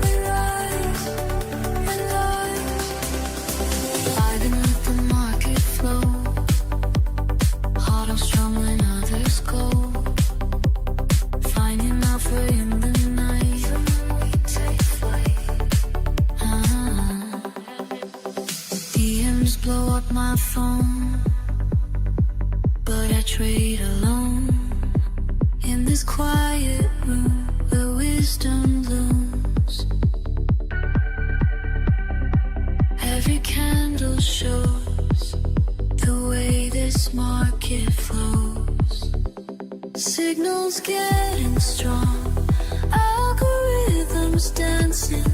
We rise and rise. Vibing with the market flow. Heart on strong when others go. Finding alpha in the night. We take flight. DMs blow up my phone, but I trade alone. In this quiet room where wisdom looms. Every candle shows the way this market flows. Signals getting strong, algorithms dancing.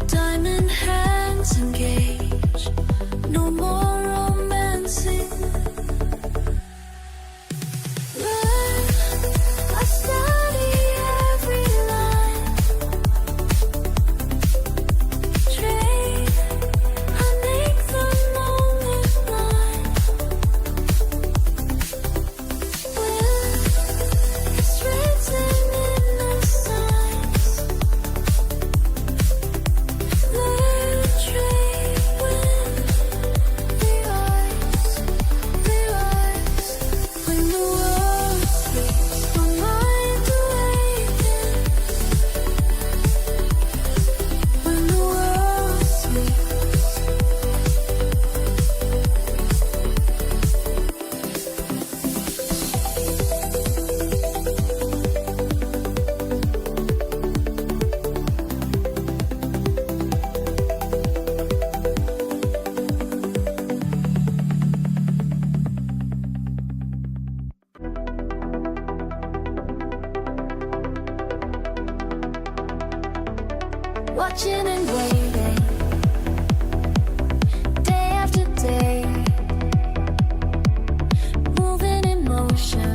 Diamond hands engage, no more romancing. Learn, I study every line. Trade, I make the moment mine. Win, it's written in the signs. Learn, trade, win. We rise. When the world sleeps, my mind awakens. When the world sleeps. Watching and waiting, day after day, moving in motion,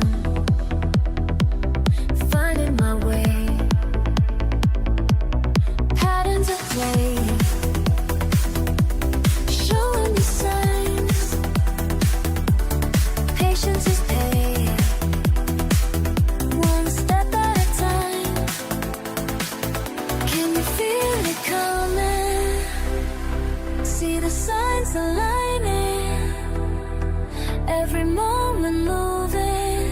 finding my way. Patterns at play, showing me signs. Patience is paid, one step at a time. Can you feel it coming? the signs aligning, every moment moving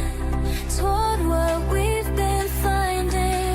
toward what we've been finding.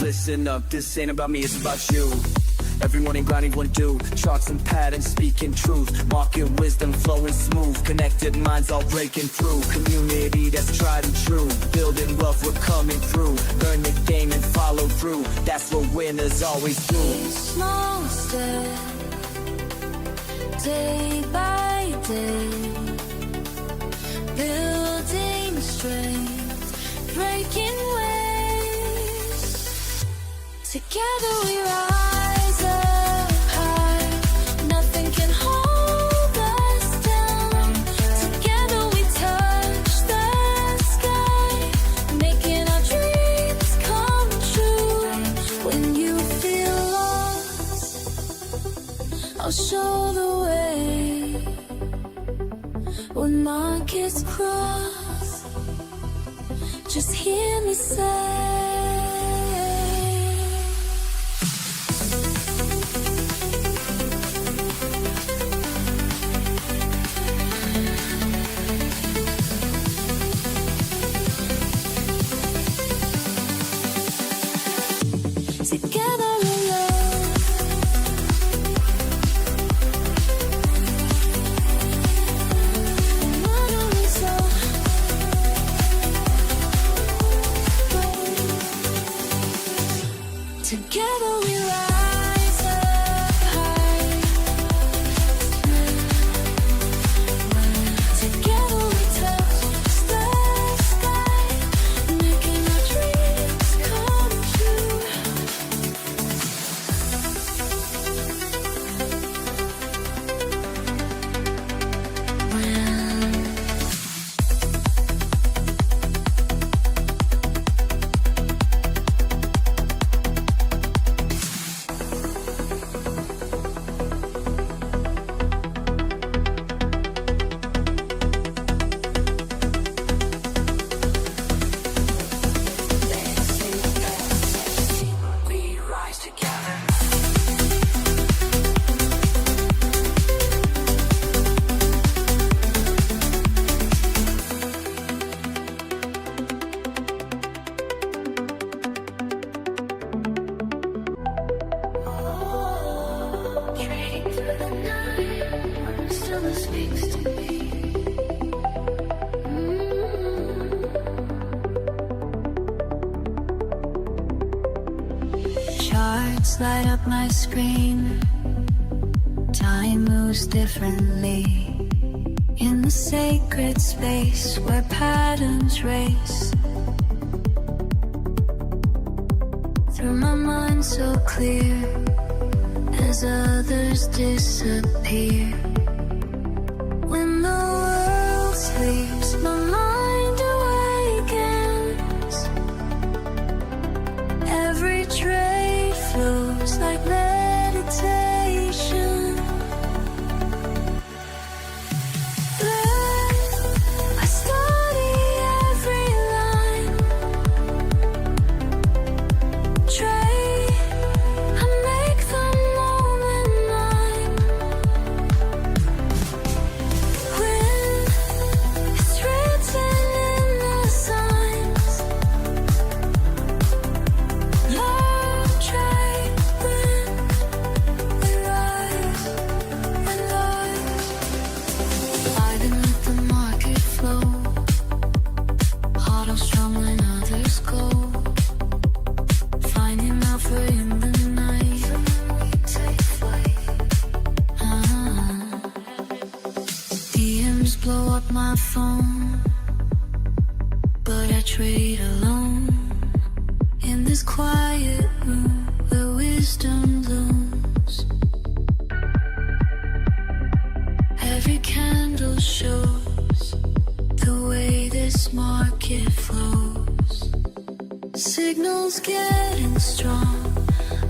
Listen up, this ain't about me, it's about you. Every morning grinding one do, charts and patterns speaking truth, market wisdom flowing smooth, connected minds all breaking through, community that's tried and true, building wealth we're coming through, learn the game and follow through, that's what winners always do. Small step, day by day, building strength, breaking ways, together we rise up high, nothing can hold us down, together we touch the sky, making our dreams come true. When you feel lost, I'll show the way. When markets cross, just hear me say, together we love. Another result. Together we rise up high. Together we touch the sky, making our dreams come true. We rise together. Trading through the night, stillness speaks to me. Charts light up my screen. Time moves differently in the sacred space where patterns race. Through my mind so clear as others disappear. When the world sleeps, my mind awakens. Every trade flows like meditation. I study every line. Trade, I make the moment mine. Win, it's written in the signs. Learn, trade, win. We rise and rise. I didn't let the market flow. Heart all strong when others go. Finding alpha in the night. Take flight. DMs blow up my phone, but I trade alone. In this quiet room where wisdom looms. Every candle shows the way this market flows. Signals getting strong,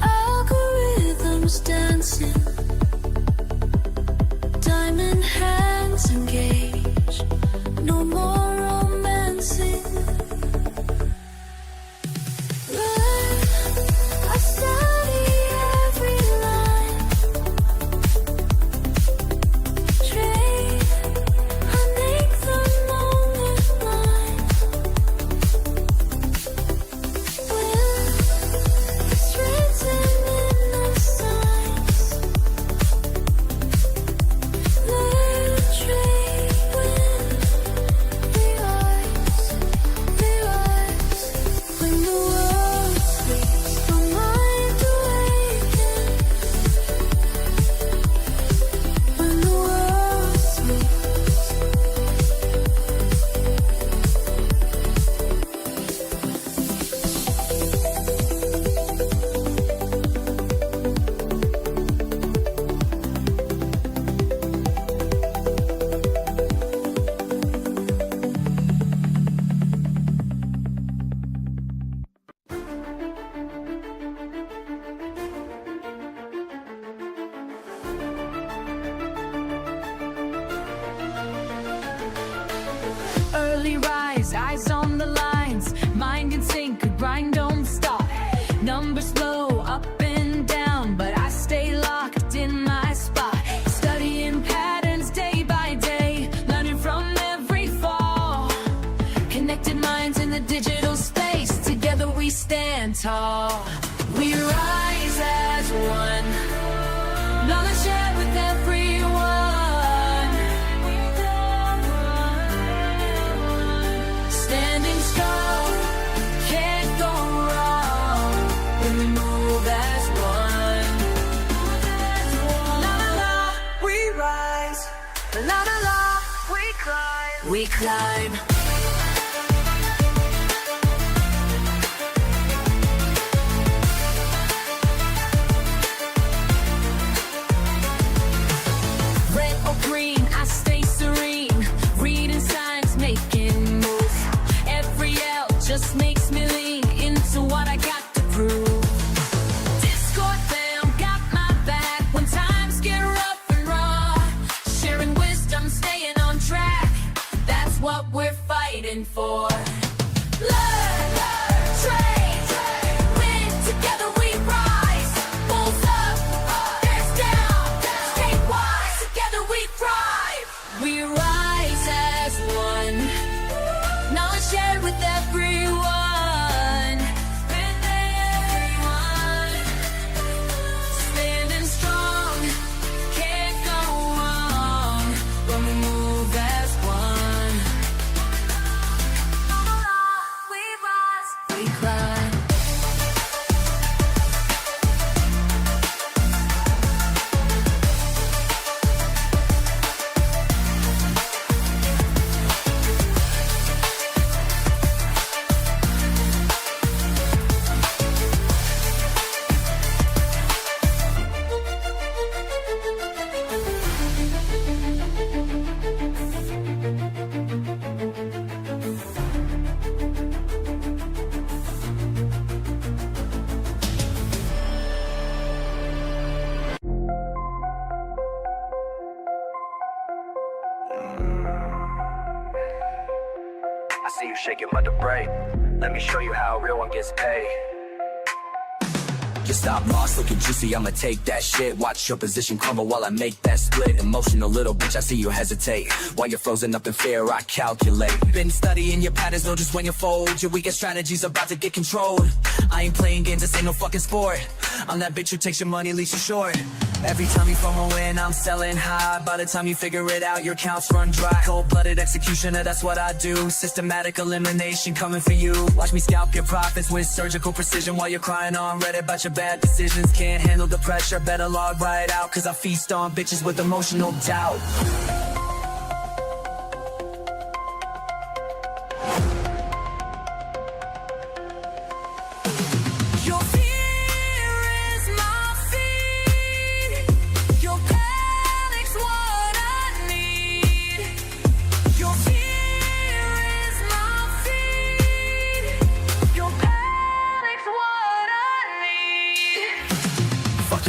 algorithms dancing. Diamond hands engage, no more romancing. I study every line. Trade, I make the moment mine. Win, it's written in the signs. steadily rise, eyes on the lines, mind in sync, a grind don't stop. Numbers flow up and down, but I stay locked in my spot. Studying patterns day by day, learning from every fall. Connected minds in the digital space, together we stand tall. We rise as one, knowledge shared with everyone. Standing strong, can't go wrong when we move as one. La la la, we rise. La la la, we climb. We climb. I stay serene, reading signs, making moves. Every L just makes me lean into what I got to prove. Discord fam got my back when times get rough and raw. Sharing wisdom, staying on track, that's what we're fighting for. Learn, trade, win, together we rise. Bulls up, bears down, stay wise, together we thrive. We rise as one, knowledge shared with everyone. Standing strong, can't go wrong when we move as one. We rise, we climb. I see you shaking my debris. Let me show you how a real one gets paid. Just stop lost, looking juicy, I'ma take that shit. Watch your position crumble while I make that split. Emotional little bitch, I see you hesitate. While you're frozen up in fear, I calculate. Been studying your patterns, know just when you fold. Your weakest strategy's about to get controlled. I ain't playing games, this ain't no fucking sport. I'm that bitch who takes your money, leaves you short. Every time you FOMO in, I'm selling high. By the time you figure it out, your accounts run dry. Cold-blooded executioner, that's what I do. Systematic elimination coming for you. Watch me scalp your profits with surgical precision while you're crying on Reddit about your bad decisions. Can't handle the pressure, better log right out, cause I feast on bitches with emotional doubt.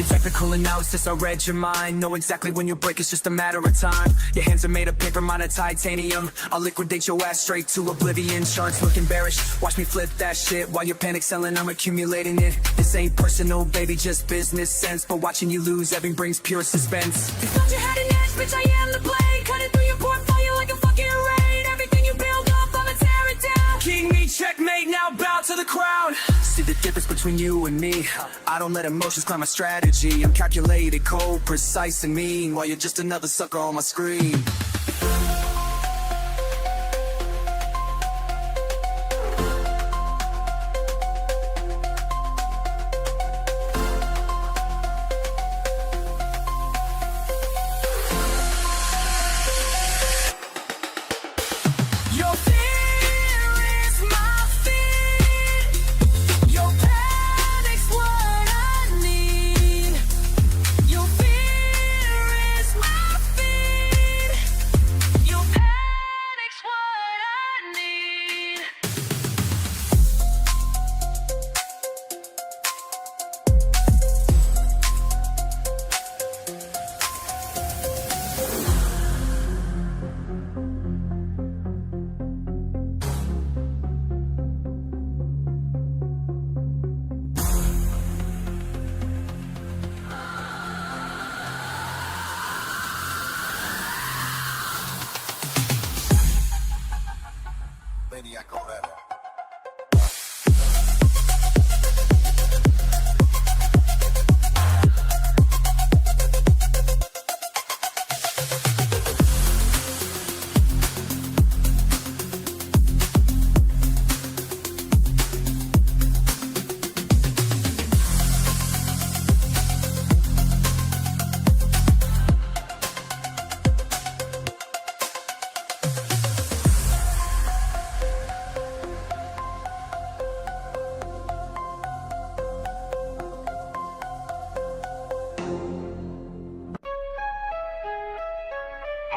Technical analysis, I read your mind. Know exactly when you break, it's just a matter of time. Your hands are made of paper, mine of titanium. I'll liquidate your ass straight to oblivion. Charts looking bearish, watch me flip that shit. While you're panic selling, I'm accumulating it. This ain't personal, baby, just business sense. But watching you lose, every brings pure suspense. You thought you had an edge, bitch, I am the blade. Cutting through your portfolio like a fucking raid. Everything you build up, I'ma tear it down. King me, checkmate, now bow to the crowd. See the difference between you and me. I don't let emotions climb my strategy. I'm calculated, cold, precise, and mean. While you're just another sucker on my screen.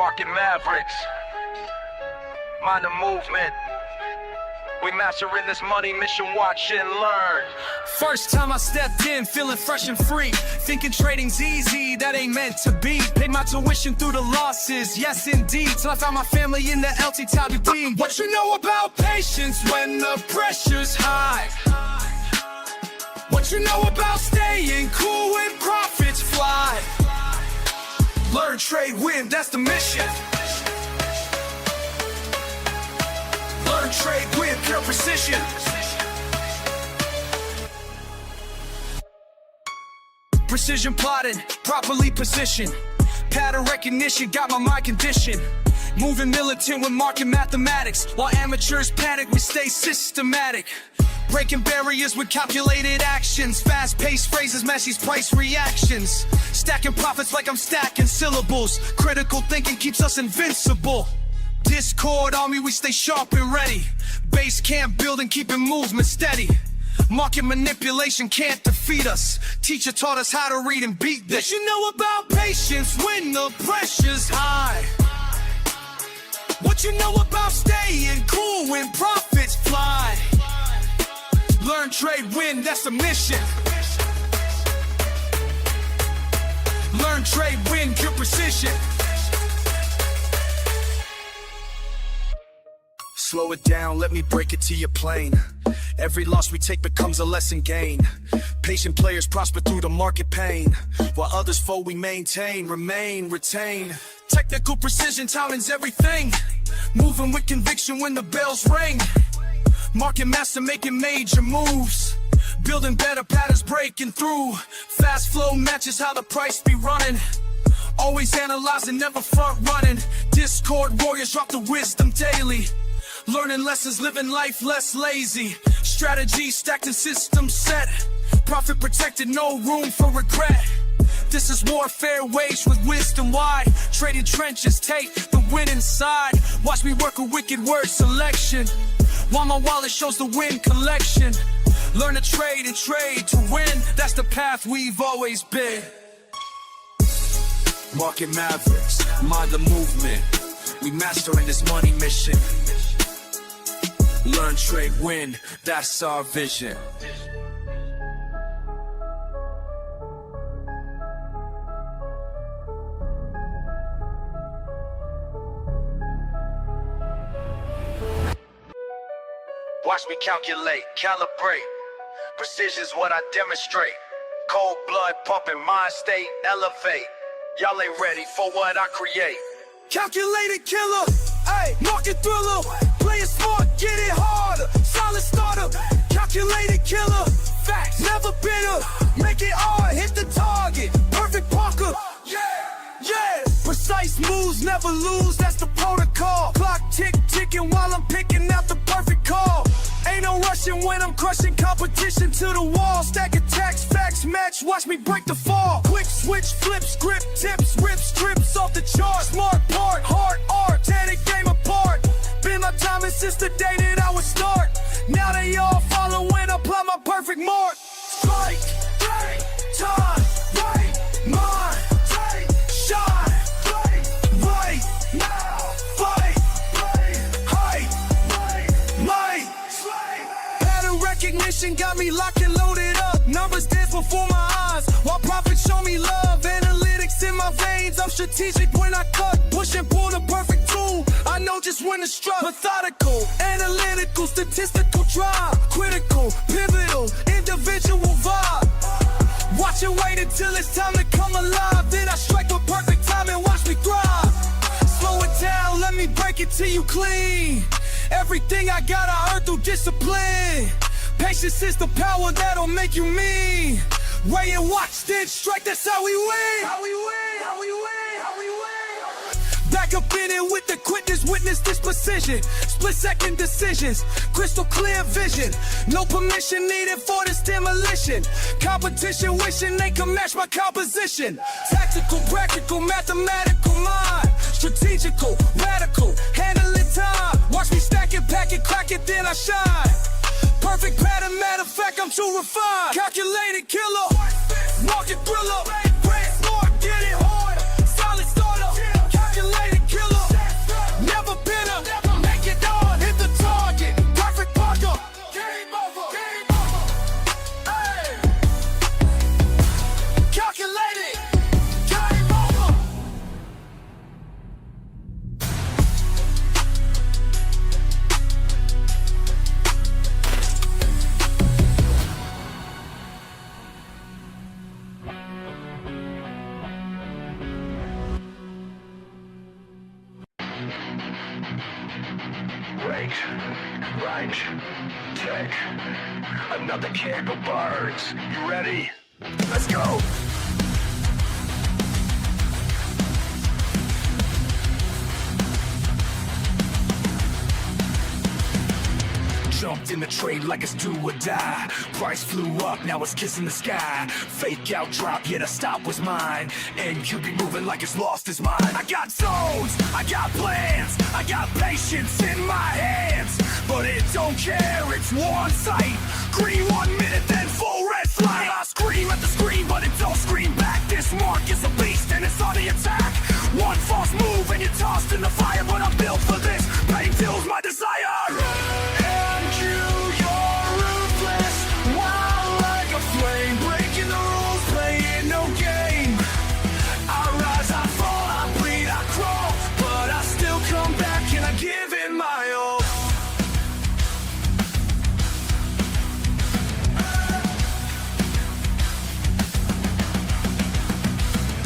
Market Mavericks. Mind the movement. We mastering this money mission, watch and learn. First time I stepped in, feeling fresh and free. Thinking trading's easy, that ain't meant to be. Paid my tuition through the losses, yes indeed. Till I found my family in the LTW. What you know about patience when the pressure's high? What you know about staying cool when profits fly? Learn, trade, win, that's the mission. Learn, trade, win, pure precision. Precision plotting, properly positioned. Pattern recognition, got my mind conditioned. Moving militant with market mathematics. While amateurs panic, we stay systematic. Breaking barriers with calculated actions. Fast-paced phrases match these price reactions. Stacking profits like I'm stacking syllables. Critical thinking keeps us invincible. Discord army, we stay sharp and ready. Base camp building, keeping movement steady. Market manipulation can't defeat us. Teacher taught us how to read and beat this. You know about patience when the pressure's high? What you know about staying cool when profits fly? Learn, trade, win, that's the mission. Learn, trade, win, pure precision. Slow it down, let me break it to your plane. Every loss we take becomes a lesson gained. Patient players prosper through the market pain, while others fold we maintain, remain, retain. Technical precision, timing's everything. Moving with conviction when the bells ring. Market master making major moves. Building better patterns, breaking through. Fast flow matches how the price be running. Always analyzing, never front running. Discord warriors drop the wisdom daily. Learning lessons, living life less lazy. Strategy stacked and system set. Profit protected, no room for regret. This is warfare waged with wisdom wide. Trading trenches, take the winning side. Watch me work a wicked word selection, while my wallet shows the win collection. Learn to trade and trade to win. That's the path we've always been. Market Mavericks, mind the movement. We mastering this money mission. Learn, trade, win, that's our vision. Watch me calculate, calibrate. Precision's what I demonstrate. Cold blood pumping, mind state elevate. Y'all ain't ready for what I create. Calculated killer, ayy, market thriller. Play it smart, get it harder. Solid starter, calculated killer. Facts, never bitter. Make it hard, hit the target. Perfect Parker, yeah. Precise moves, never lose, that's the protocol. Clock ticking while I'm picking out the perfect call. Ain't no rushing when I'm crushing competition to the wall. Stack attacks, facts match, watch me break the fall. Quick switch, flip, script, tips, rip strips off the chart. Smart part, hard art, tear the game apart. Been my timing since the day that I would start. Now they all follow when I apply my perfect mark. Strike, right, time, right, mind, take, shine, right, now, fight, height, might. Pattern recognition got me locked and loaded up. Numbers dance before my eyes, while profits show me love. Analytics in my veins, I'm strategic when I cut. Push and pull the perfect tool, I know just when to strut. Methodical, analytical, statistical drive. Critical, pivotal, individual vibe. Watch and wait until it's time to come alive. Then I strike the perfect time and watch me thrive. Slow it down, let me break it to you clean. Everything I got I earned through discipline. Patience is the power that'll make you mean. Weigh and watch, then strike, that's how we win. How we win, how we win, how we win. Back up in it with the quickness, witness this precision. Split second decisions, crystal clear vision. No permission needed for this demolition. Competition wishing they can match my composition. Tactical, practical, mathematical mind. Strategical, radical, handling time. Watch me stack it, pack it, crack it, then I shine. Perfect pattern, matter of fact, I'm too refined. Calculated killer, market thriller. Brand smart, get it hard. Solid starter, calculated killer. Right, tick. Another candle burns. You ready? Let's go! Jumped in the trade like it's do or die. Price flew up, now it's kissing the sky. Fake out drop, yeah, the stop was mine. NQ be moving like it's lost his mind. I got zones, I got plans, I got patience in my hands. But it don't care, it's one sight. Green 1 minute, then full red flag. I scream at the screen, but it don't scream back. This mark is a beast and it's on the attack. One false move and you're tossed in the fire. But I'm built for this, pain fills my desire.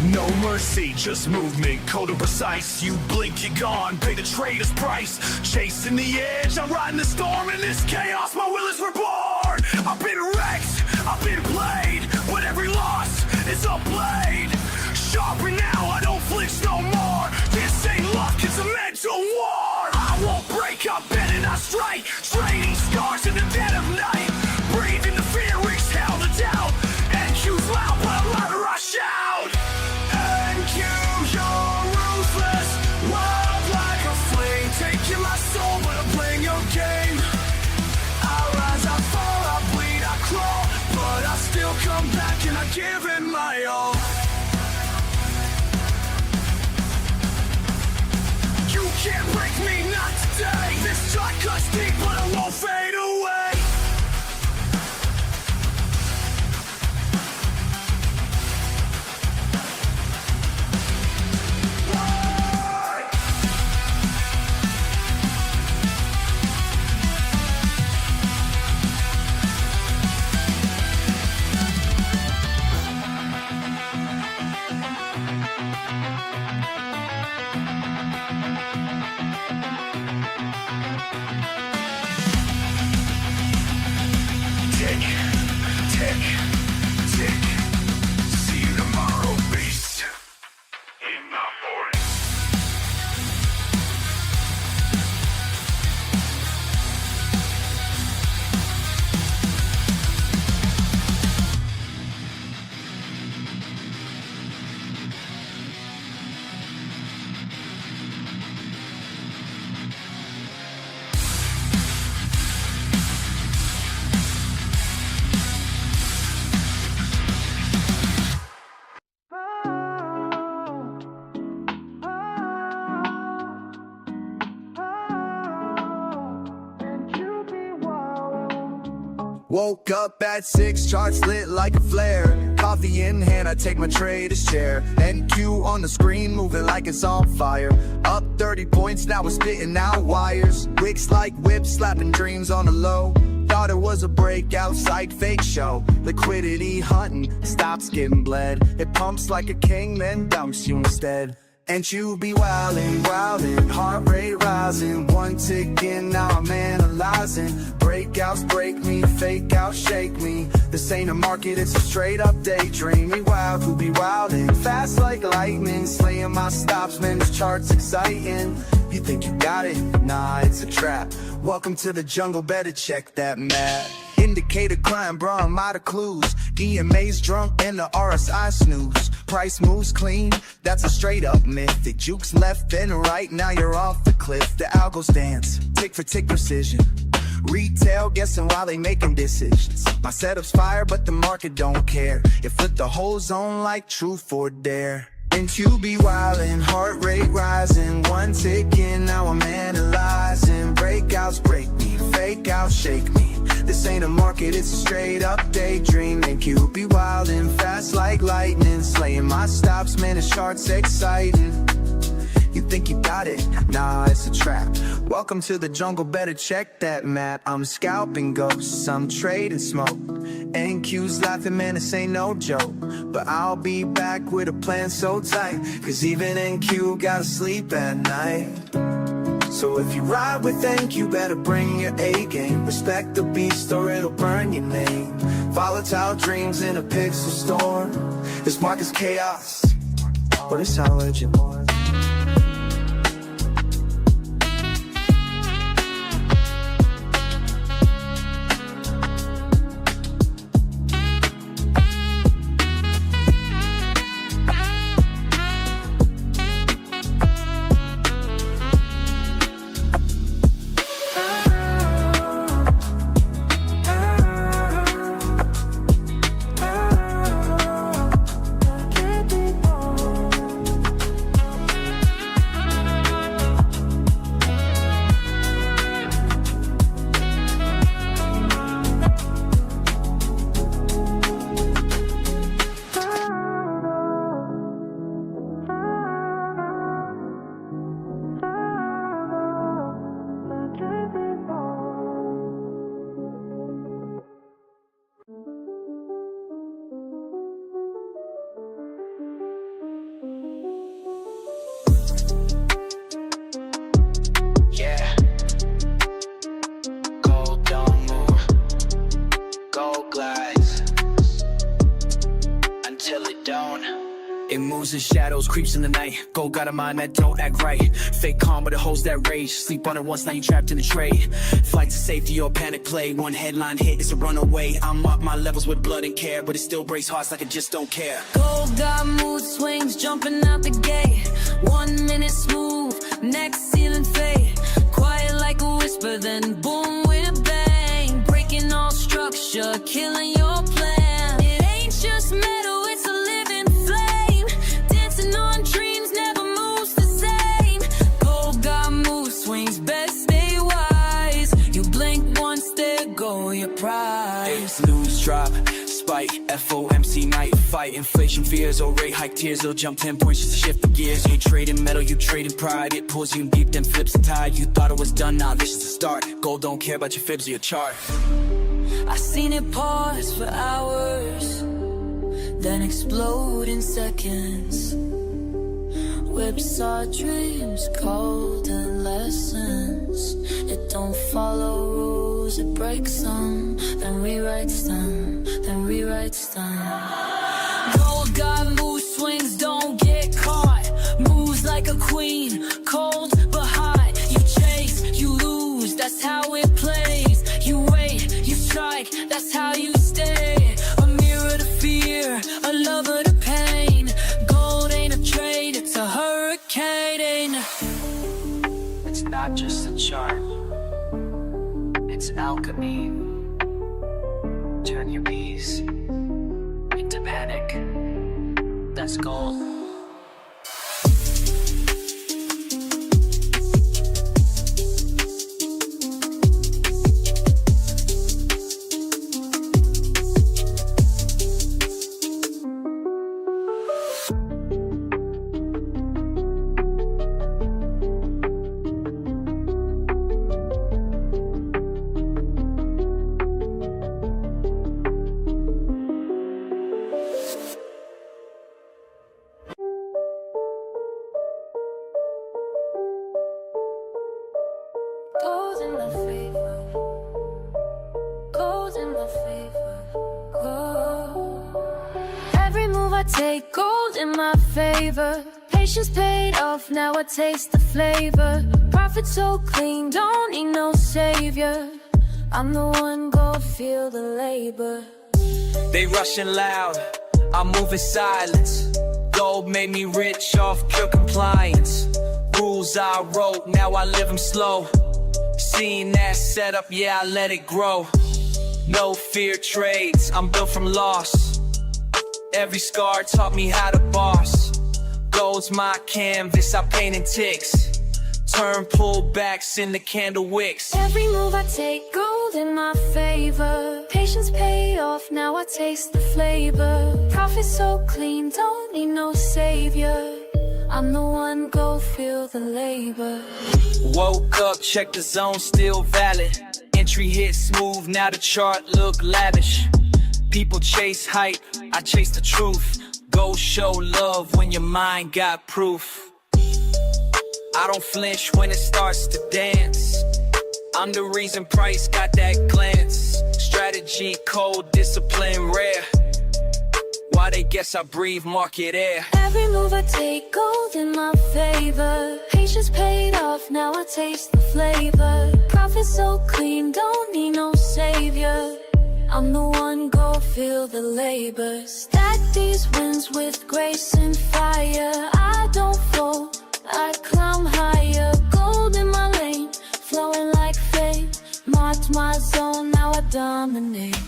No mercy, just movement, cold and precise. You blink, you're gone, pay the trader's price. Chasing the edge, I'm riding the storm. In this chaos, my will is reborn. I've been wrecked, I've been played, but every loss is a blade. Sharper now, I don't flinch no more. This ain't luck, it's a mental war. I won't break, I bend and I strike. Trading scars in the dead of night. Breathing the fear, exhale the doubt. NQ's loud, but louder I shout. Come back and I give it my all. You can't break me, not today. This shot cuts deep, but it won't fade away. Woke up at 6, charts lit like a flare. Coffee in hand, I take my trader's chair. NQ on the screen, moving like it's on fire. Up 30 points, now we're spitting out wires. Wicks like whips, slapping dreams on the low. Thought it was a breakout site, fake show. Liquidity hunting, stops getting bled. It pumps like a king, then dumps you instead. And you be wildin', wildin', heart rate rising. One tick in, now I'm analyzing. Breakouts break me, fake out, shake me. This ain't a market, it's a straight up daydream. We wild, who be wildin', fast like lightning. Slaying my stops, man, this chart's exciting. You think you got it? Nah, it's a trap. Welcome to the jungle, better check that map. Indicator climb, bro, I'm out of clues. EMA's drunk and the RSI snooze. Price moves clean, that's a straight up myth. It jukes left and right, now you're off the cliff. The algos dance, tick for tick precision. Retail guessing while they making decisions. My setup's fire, but the market don't care. It flipped the whole zone like truth or dare. And you be wildin', heart rate rising. One tick in, now I'm analyzing. Breakouts break me, fake out, shake me. This ain't a market, it's a straight up daydream. And you be wildin', fast like lightning. Slaying my stops, man, this chart's exciting. You think you got it? Nah, it's a trap. Welcome to the jungle, better check that map. I'm scalping ghosts, I'm trading smoke. NQ's laughing, man, this ain't no joke. But I'll be back with a plan so tight, cause even NQ gotta sleep at night. So if you ride with Ink, you better bring your A game. Respect the beast or it'll burn your name. Volatile dreams in a pixel storm. This market's chaos, but it's how legend born. It moves in shadows, creeps in the night. Gold got a mind that don't act right. Fake calm, but it holds that rage. Sleep on it once, now you trapped in the trade. Flight to safety or panic play. One headline hit, it's a runaway. I'm up my levels with blood and care, but it still breaks hearts like it just don't care. Gold got mood swings, jumping out the gate. 1 minute smooth, next ceiling fade. Quiet like a whisper, then boom with a bang. Breaking all structure, killing your plan. It ain't just metal, it's a living flame. Dancing on dreams, never moves the same. Gold got mood swings, best stay wise. You blink once, there go your prize. News drop, spike, FOMC night fight. Inflation fears, or rate hike tears. It'll jump 10 points just to shift the gears. You ain't trading metal, you trading pride. It pulls you deep, then flips the tide. You thought it was done, now this is the start. Gold don't care about your fibs or your chart. I seen it pause for hours, then explode in seconds. Whips our dreams, golden lessons. It don't follow rules, it breaks them, then rewrites them, then rewrites them. Gold got mood swings, don't get caught. Moves like a queen, cold but hot. You chase, you lose, that's how it plays. You wait, you strike, that's how you stay. A mirror to fear, a lover to pain. Gold ain't a trade, it's a hurricane. It's not just a chart, it's alchemy. Turn your peace into panic. That's gold. Gold in my favor, gold in my favor, gold. Every move I take, gold in my favor. Patience paid off, now I taste the flavor. Profit so clean, don't need no savior. I'm the one, go feel the labor. They rushing loud, I'm moving silence. Gold made me rich off pure compliance. Rules I wrote, now I live them slow. Seeing that setup, yeah, I let it grow. No fear trades, I'm built from loss. Every scar taught me how to boss. Gold's my canvas, I paint in ticks. Turn pullbacks into candle wicks. Every move I take, gold in my favor. Patience paid off, now I taste the flavor. Profit so clean, don't need no savior. I'm the one, go feel the labor. Woke up, check the zone, still valid. Entry hit smooth, now the chart look lavish. People chase hype, I chase the truth. Go show love when your mind got proof. I don't flinch when it starts to dance. I'm the reason price got that glance. Strategy, cold, discipline, rare. Why they guess I breathe market air. Every move I take gold in my favor. Patience paid off, now I taste the flavor. Profit so clean, don't need no savior. I'm the one, go feel the labor. Stack these wins with grace and fire. I don't fall, I climb higher. Gold in my lane, flowing like fame. Marked my zone, now I dominate.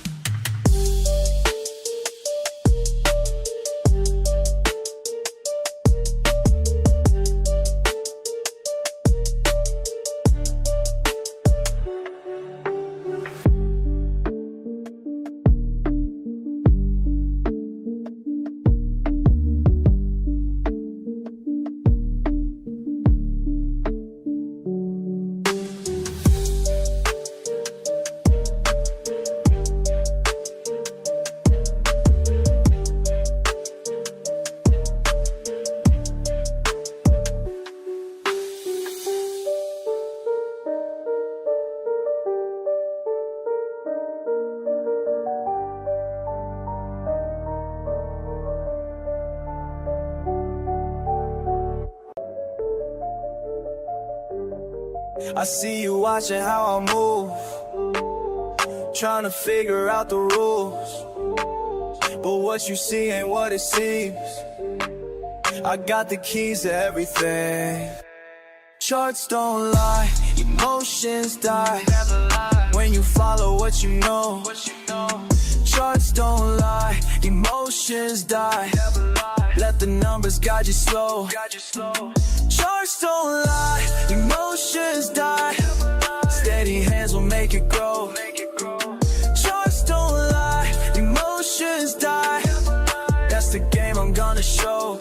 I see you watching how I move, trying to figure out the rules. But what you see ain't what it seems. I got the keys to everything. Charts don't lie, emotions die. When you follow what you know. Charts don't lie, emotions die. Let the numbers guide you slow. Charts don't lie, emotions die. Steady hands will make it grow. Charts don't lie, emotions die. That's the game I'm gonna show.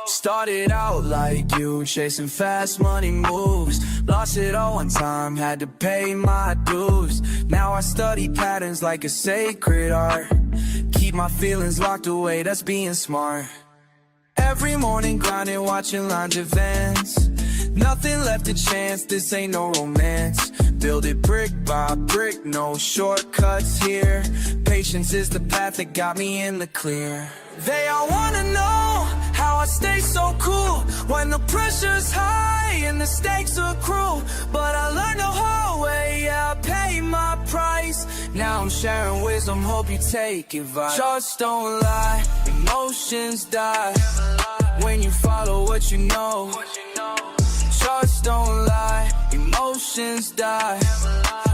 Started out like you, chasing fast money moves. Lost it all one time, had to pay my dues. Now I study patterns like a sacred art. Keep my feelings locked away, that's being smart. Every morning grinding, watching lines advance. Nothing left to chance, this ain't no romance. Build it brick by brick, no shortcuts here. Patience is the path that got me in the clear. They all wanna know how I stay so cool when the pressure's high and the stakes are cruel. But I learned the hard way, yeah, I paid my price. Now I'm sharing wisdom, hope you take advice. Charts don't lie, emotions die. When you follow what you know. Charts don't lie, emotions die.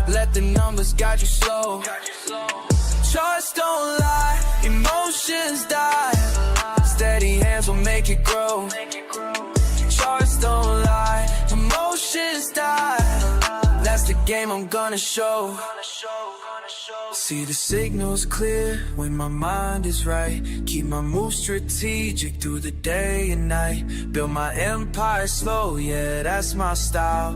Let the numbers guide you slow. Charts don't lie, emotions die. Steady hands will make it grow. Charts don't lie, emotions die. That's the game I'm gonna show. See the signals clear when my mind is right. Keep my moves strategic through the day and night. Build my empire slow, yeah, that's my style.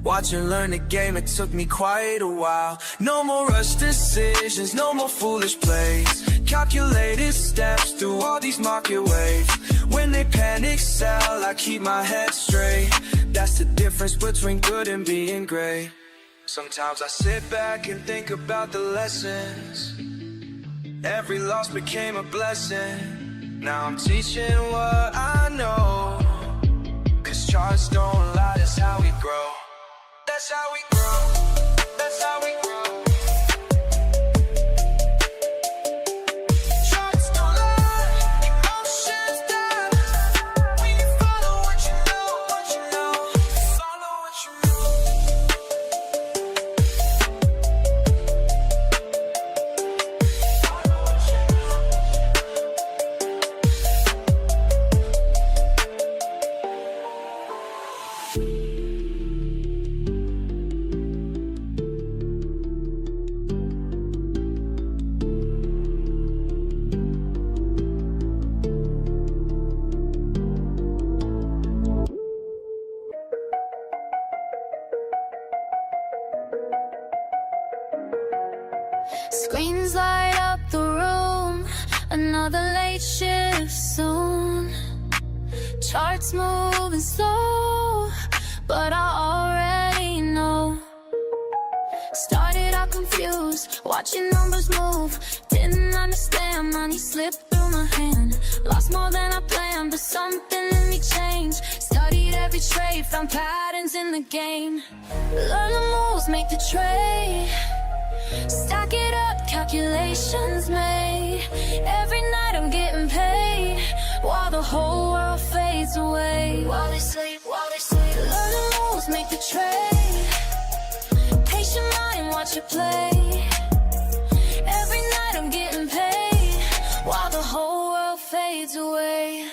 Watch and learn the game, it took me quite a while. No more rush decisions, no more foolish plays. Calculated steps through all these market waves. When they panic sell, I keep my head straight. That's the difference between good and being great. Sometimes I sit back and think about the lessons. Every loss became a blessing. Now I'm teaching what I know. 'Cause charts don't lie, that's how we grow. That's how we grow. That's how we grow. Charts don't lie, emotions die. When you follow what you know, follow what you know. Screens light up the room, another late shift soon. Charts moving slow, but I already know. Started out confused, watching numbers move. Didn't understand, money slipped through my hand. Lost more than I planned, but something in me changed. Studied every trade, found patterns in the game. Learn the moves, make the trade. Stack it up, calculations made. Every night I'm getting paid, while the whole world fades away. While they sleep, learn the moves, make the trade. Patient mind, watch it play. Every night I'm getting paid, while the whole world fades away.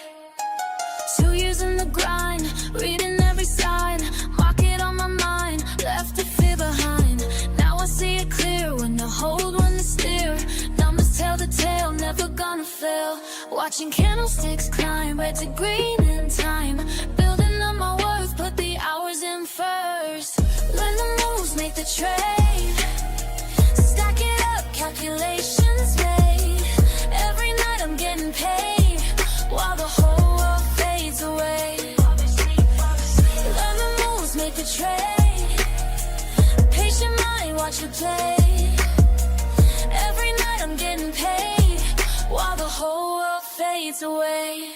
2 years in the grind, reading every sign. Market on my mind, left the fear behind. Now I see it clear, when to hold, when to steer. Numbers tell the tale, never gonna fail. Watching candlesticks climb, red to green in time. Building up my worth, put the hours in first. Learn the moves, make the trade. Stack it up, calculations made. Every night I'm getting paid, while the whole world fades away. Learn the moves, make the trade. Patient mind, watch it play. Every night I'm getting paid, while the whole world fades away.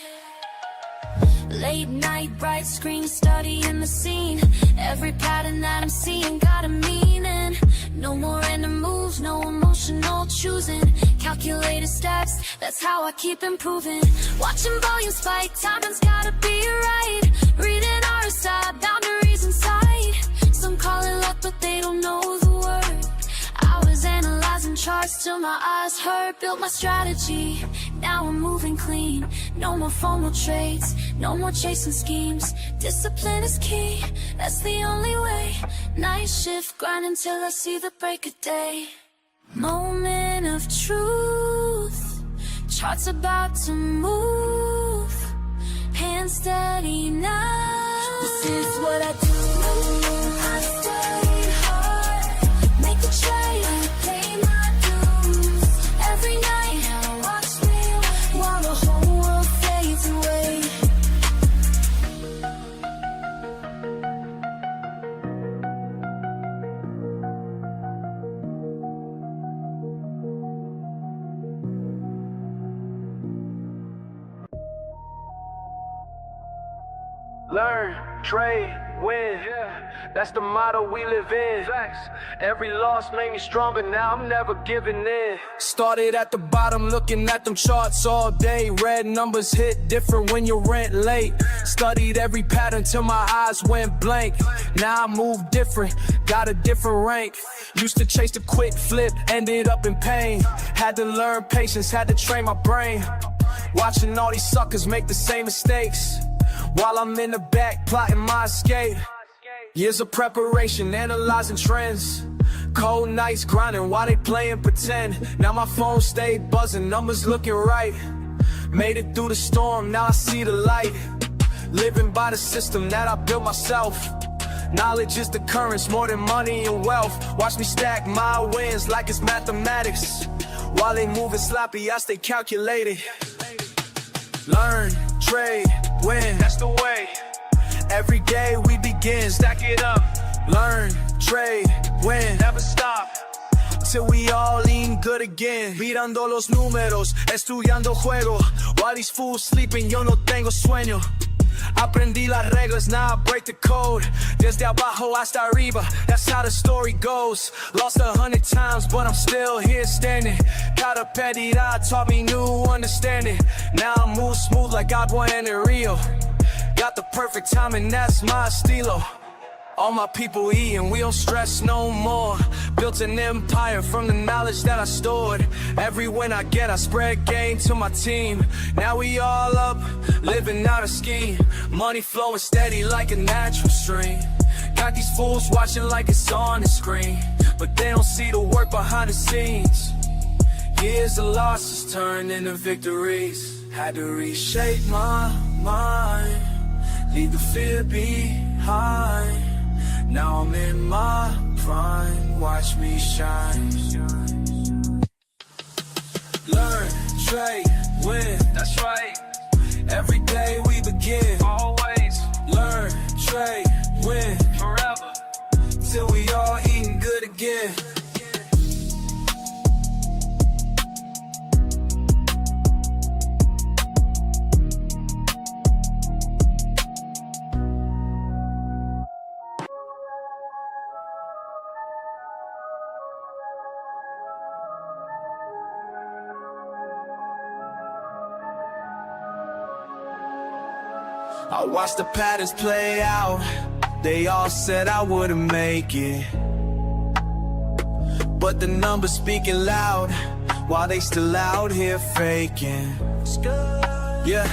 Late night, bright screen, studying the scene. Every pattern that I'm seeing got a meaning. No more random moves, no emotional choosing. Calculated stacks, that's how I keep improving. Watching volume spike, timing's gotta be right. Reading RSI, boundaries in sight. Some call it luck, but they don't know the word. I was analyzing charts till my eyes hurt. Built my strategy, now I'm moving clean. No more formal trades, no more chasing schemes. Discipline is key, that's the only way. Night shift, grind until I see the break of day. Moment of truth, charts about to move. Hands steady now, this is what I do. I study hard, make the trade, pay my dues. Every night, now watch me while the whole world fades away. Learn, trade, win. Yeah, that's the motto we live in. Facts. Every loss made me stronger, now I'm never giving in. Started at the bottom, looking at them charts all day. Red numbers hit different when you rent late. Studied every pattern till my eyes went blank. Now I move different, got a different rank. Used to chase the quick flip, ended up in pain. Had to learn patience, had to train my brain. Watching all these suckers make the same mistakes, while I'm in the back plotting my escape. Years of preparation, analyzing trends. Cold nights grinding while they playing pretend. Now my phone stayed buzzing, numbers looking right. Made it through the storm, now I see the light. Living by the system that I built myself. Knowledge is the currents more than money and wealth. Watch me stack my wins like it's mathematics. While they moving sloppy, I stay calculated. Learn, trade, win, that's the way. Every day we begin, stack it up. Learn, trade, win, never stop till we all eating good again. Mirando los números, estudiando juego. While these fools sleeping, yo no tengo sueño. Aprendí las reglas, now I break the code. Desde abajo hasta arriba, that's how the story goes. Lost 100 times, but I'm still here standing. Cada pérdida taught me new understanding. Now I move smooth like agua en el rio. Got the perfect timing, that's my estilo. All my people eating, we don't stress no more. Built an empire from the knowledge that I stored. Every win I get, I spread gain to my team. Now we all up, living out a scheme. Money flowing steady like a natural stream. Got these fools watching like it's on the screen, but they don't see the work behind the scenes. Years of losses turned into victories. Had to reshape my mind, leave the fear behind. Now I'm in my prime, watch me shine. Learn, trade, win, that's right. Every day we begin. I watched the patterns play out. They all said I wouldn't make it, but the numbers speaking loud while they still out here faking. Yeah.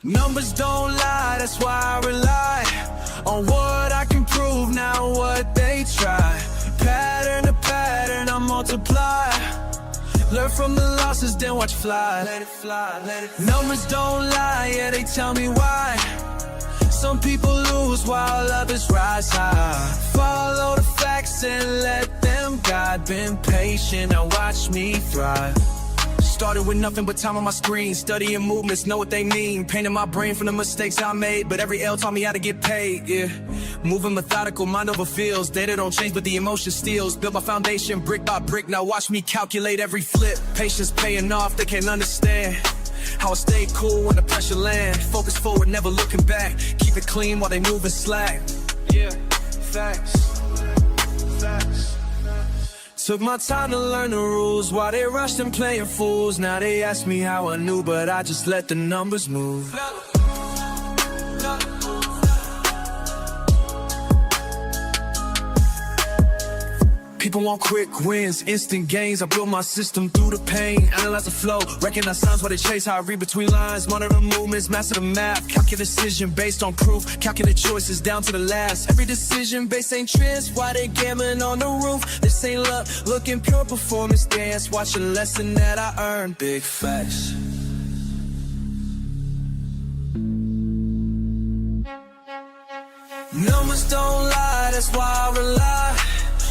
Numbers don't lie, that's why I rely on what I can prove, not what they try. Pattern to pattern, I multiply. Learn from the losses, then watch fly. Let it fly, let it fly. Numbers don't lie, yeah, they tell me why. Some people lose while others rise high. Follow the facts and let them guide. Been patient, now watch me thrive. Started with nothing but time on my screen, studying movements, know what they mean. Painting my brain from the mistakes I made, but every L taught me how to get paid, yeah. Moving methodical, mind over feels. Data don't change, but the emotion steals. Build my foundation brick by brick, now watch me calculate every flip. Patience paying off, they can't understand how I stay cool when the pressure land. Focus forward, never looking back. Keep it clean while they moving slack. Yeah, facts, facts. Took my time to learn the rules while they rushed and playing fools. Now they ask me how I knew, but I just let the numbers move. People want quick wins, instant gains. I build my system through the pain, analyze the flow, recognize signs while they chase. How I read between lines, monitor movements, master the math. Calculate decision based on proof, calculate choices down to the last. Every decision based ain't trends, why they gambling on the roof? This ain't luck, looking pure performance dance. Watch a lesson that I earned, big facts. Numbers don't lie, that's why I rely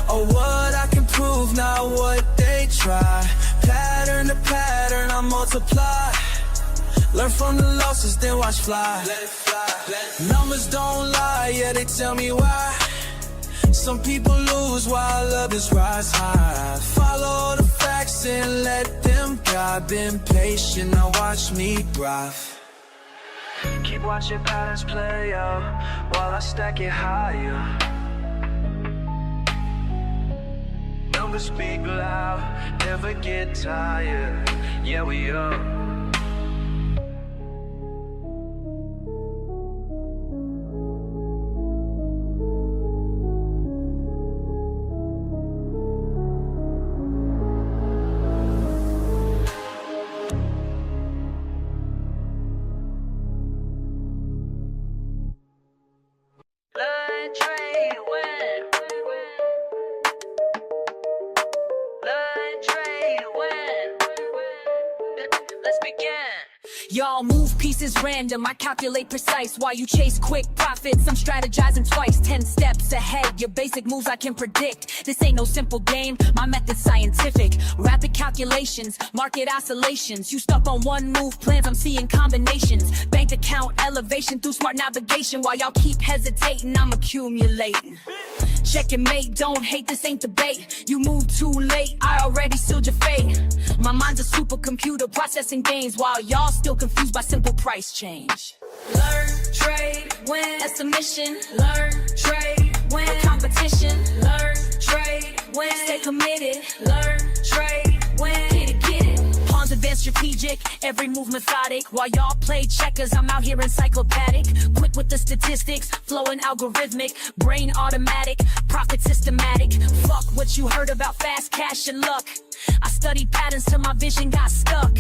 on what I can prove, not what they try. Pattern to pattern, I multiply. Learn from the losses, then watch fly. Let it fly, let it fly. Numbers don't lie, yeah, they tell me why. Some people lose while others rise high. Follow the facts and let them guide. Been patient, now watch me thrive. Keep watching patterns play out while I stack it higher. Numbers speak loud, never get tired. Yeah, we are. Y'all move pieces random, I calculate precise. While you chase quick profits, I'm strategizing twice. 10 steps ahead, your basic moves I can predict. This ain't no simple game, my method's scientific. Rapid calculations, market oscillations. You stuck on one move plans, I'm seeing combinations. Bank account elevation through smart navigation. While y'all keep hesitating, I'm accumulating. Check and mate, don't hate, this ain't debate. You move too late, I already sealed your fate. My mind's a supercomputer processing gains, while y'all still confused by simple price change. Learn, trade, win, that's the mission. Learn, trade, win, no competition. Learn, trade, win, stay committed. Learn, trade, win, get it. Pawns advanced strategic, every move methodic. While y'all play checkers, I'm out here encyclopedic. Quick with the statistics, flowing algorithmic. Brain automatic, profit systematic. Fuck what you heard about fast cash and luck. I studied patterns till my vision got stuck.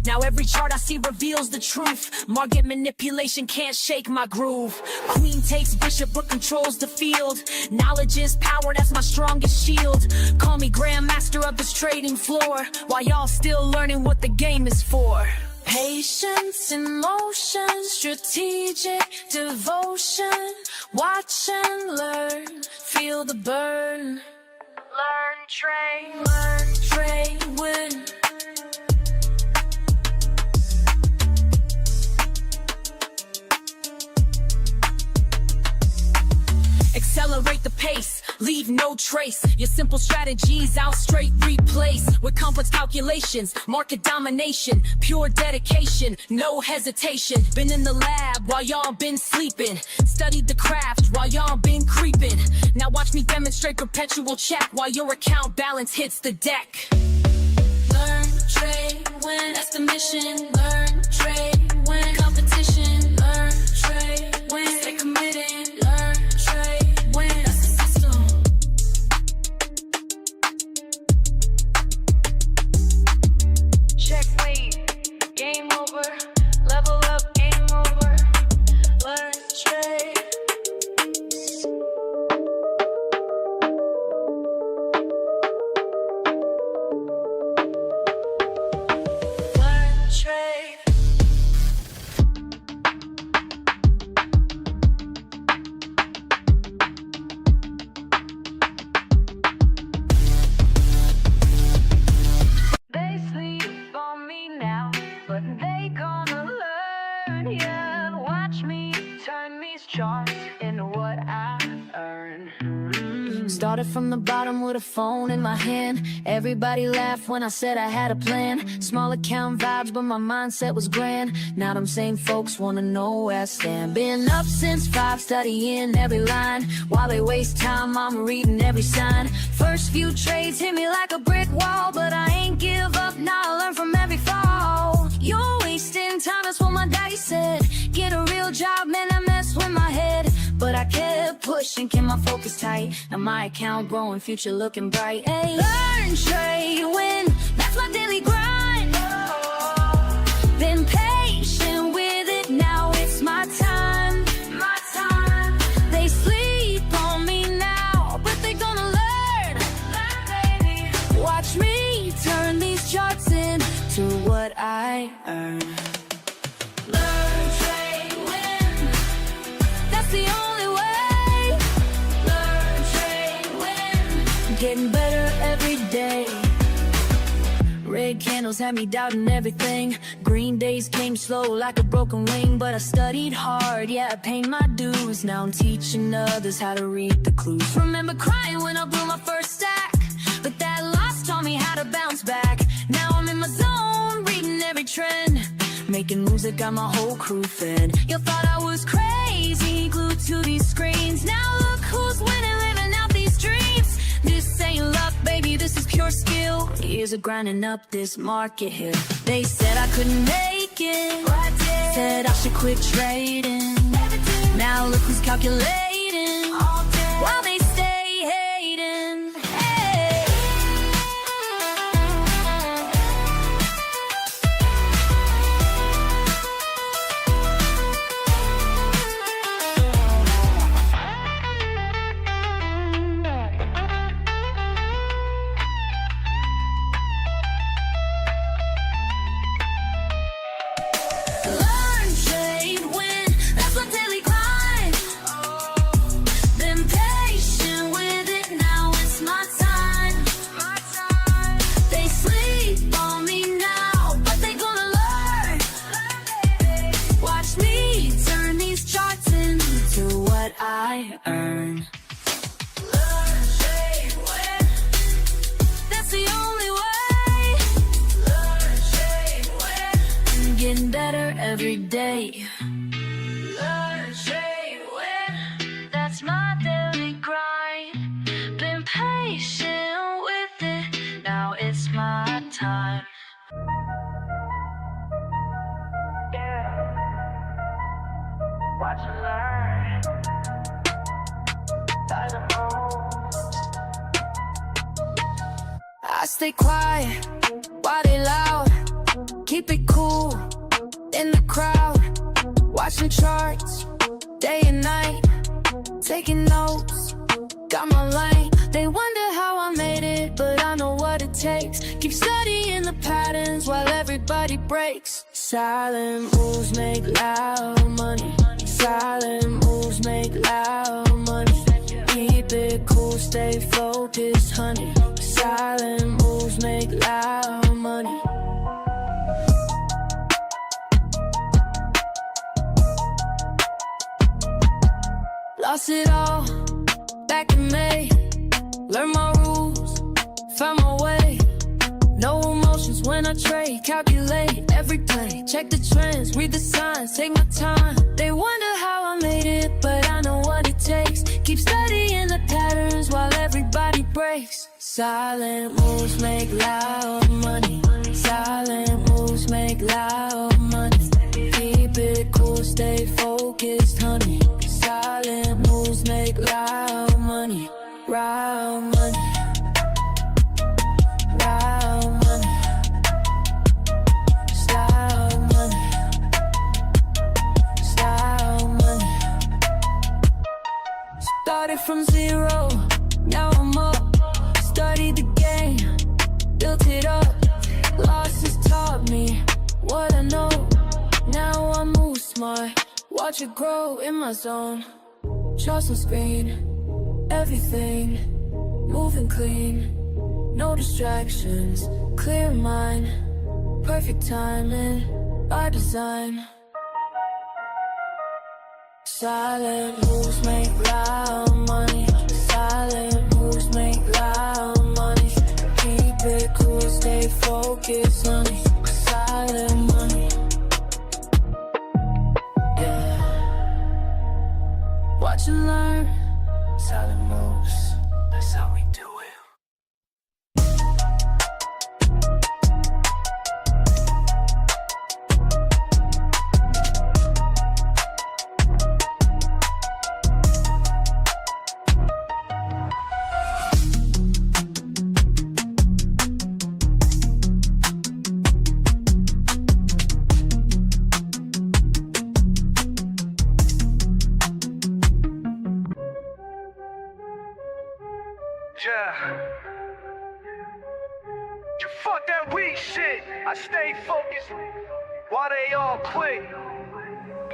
Now every chart I see reveals the truth. Market manipulation can't shake my groove. Queen takes bishop but controls the field. Knowledge is power, that's my strongest shield. Call me grandmaster of this trading floor, while y'all still learning what the game is for. Patience in motion, strategic devotion. Watch and learn, feel the burn. Learn, trade, win. Accelerate the pace, leave no trace. Your simple strategies I'll straight replace with complex calculations, market domination, pure dedication, no hesitation. Been in the lab while y'all been sleeping, studied the craft while y'all been creeping. Now watch me demonstrate perpetual check while your account balance hits the deck. Learn, trade, win, that's the mission. Learn, trade, win, competition. Learn, gonna learn yet. Watch me turn these charts into what I earn. Started from the bottom with a phone in my hand. Everybody laughed when I said I had a plan. Small account vibes, but my mindset was grand. Now them same folks wanna know where I stand. Been up since 5, studying every line. While they waste time, I'm reading every sign. First few trades hit me like a brick wall, but I ain't give up, now I learn from every fall. You're wasting time, that's what my daddy said. Get a real job, man, I mess with my head. But I kept pushing, kept my focus tight. Now my account growing, future looking bright. Hey, learn, trade, win, that's my daily grind. Been patient with it, now it's my time. My time. They sleep on me now, but they gonna learn. Baby. Watch me turn these charts into what I earn. Learn, trade, win, that's the only way. Learn, trade, win, getting better every day. Red candles had me doubting everything. Green days came slow like a broken wing. But I studied hard, yeah, I paid my dues. Now I'm teaching others how to read the clues. Remember crying when I blew my first stack, but that loss taught me how to bounce back. Now I'm in my zone, reading every trend. Making moves that got my whole crew fed. You thought I was crazy, glued to these screens. Now look who's winning, living out these dreams. This ain't luck, baby, this is pure skill. Years of grinding up this market here. They said I couldn't make it, said I should quit trading. Now look who's calculating, while they stay hating. Hey. Learn, trade, win, that's my daily grind. Been patient with it, now it's my time. They sleep on me now, but they gonna learn. Watch me turn these charts into what I earn. Learn, trade, win, that's the only way. Learn, trade, win, getting better every day. Learn, trade, win, that's my daily grind. Been patient with it, now it's my time. Watch and learn. I stay quiet while they loud. Keep it cool in the crowd. Watching charts day and night. Taking notes, got my lane. They wonder how I made it, but I know what it takes. Keep studying the patterns while everybody breaks. Silent moves make loud money. Silent moves make loud money. Keep it cool, stay focused, honey. Silent moves make loud money. Lost it all back in May. Learned my rules, found my way. No emotions when I trade. Calculate every play. Check the trends, read the signs, take my time. They wonder how I made it, but I know what it takes. Keep studying the patterns while everybody breaks. Silent moves make loud money. Silent moves make loud money. Keep it cool, stay focused, honey. Silent moves make loud money. Loud money. Loud money. Style money. Style money. Started from zero, now I'm up. Studied the game, built it up. Losses taught me what I know. Now I move smart, watch it grow in my zone. Trust on screen, everything moving clean. No distractions, clear mind, perfect timing. by design. Silent moves make loud money. Silent moves make loud money. Keep it cool, stay focused, honey. Silent money. Yeah. Watch and learn. Silent moves. That's how we do it. Yeah. You fuck that weak shit. I stay focused while they all quit.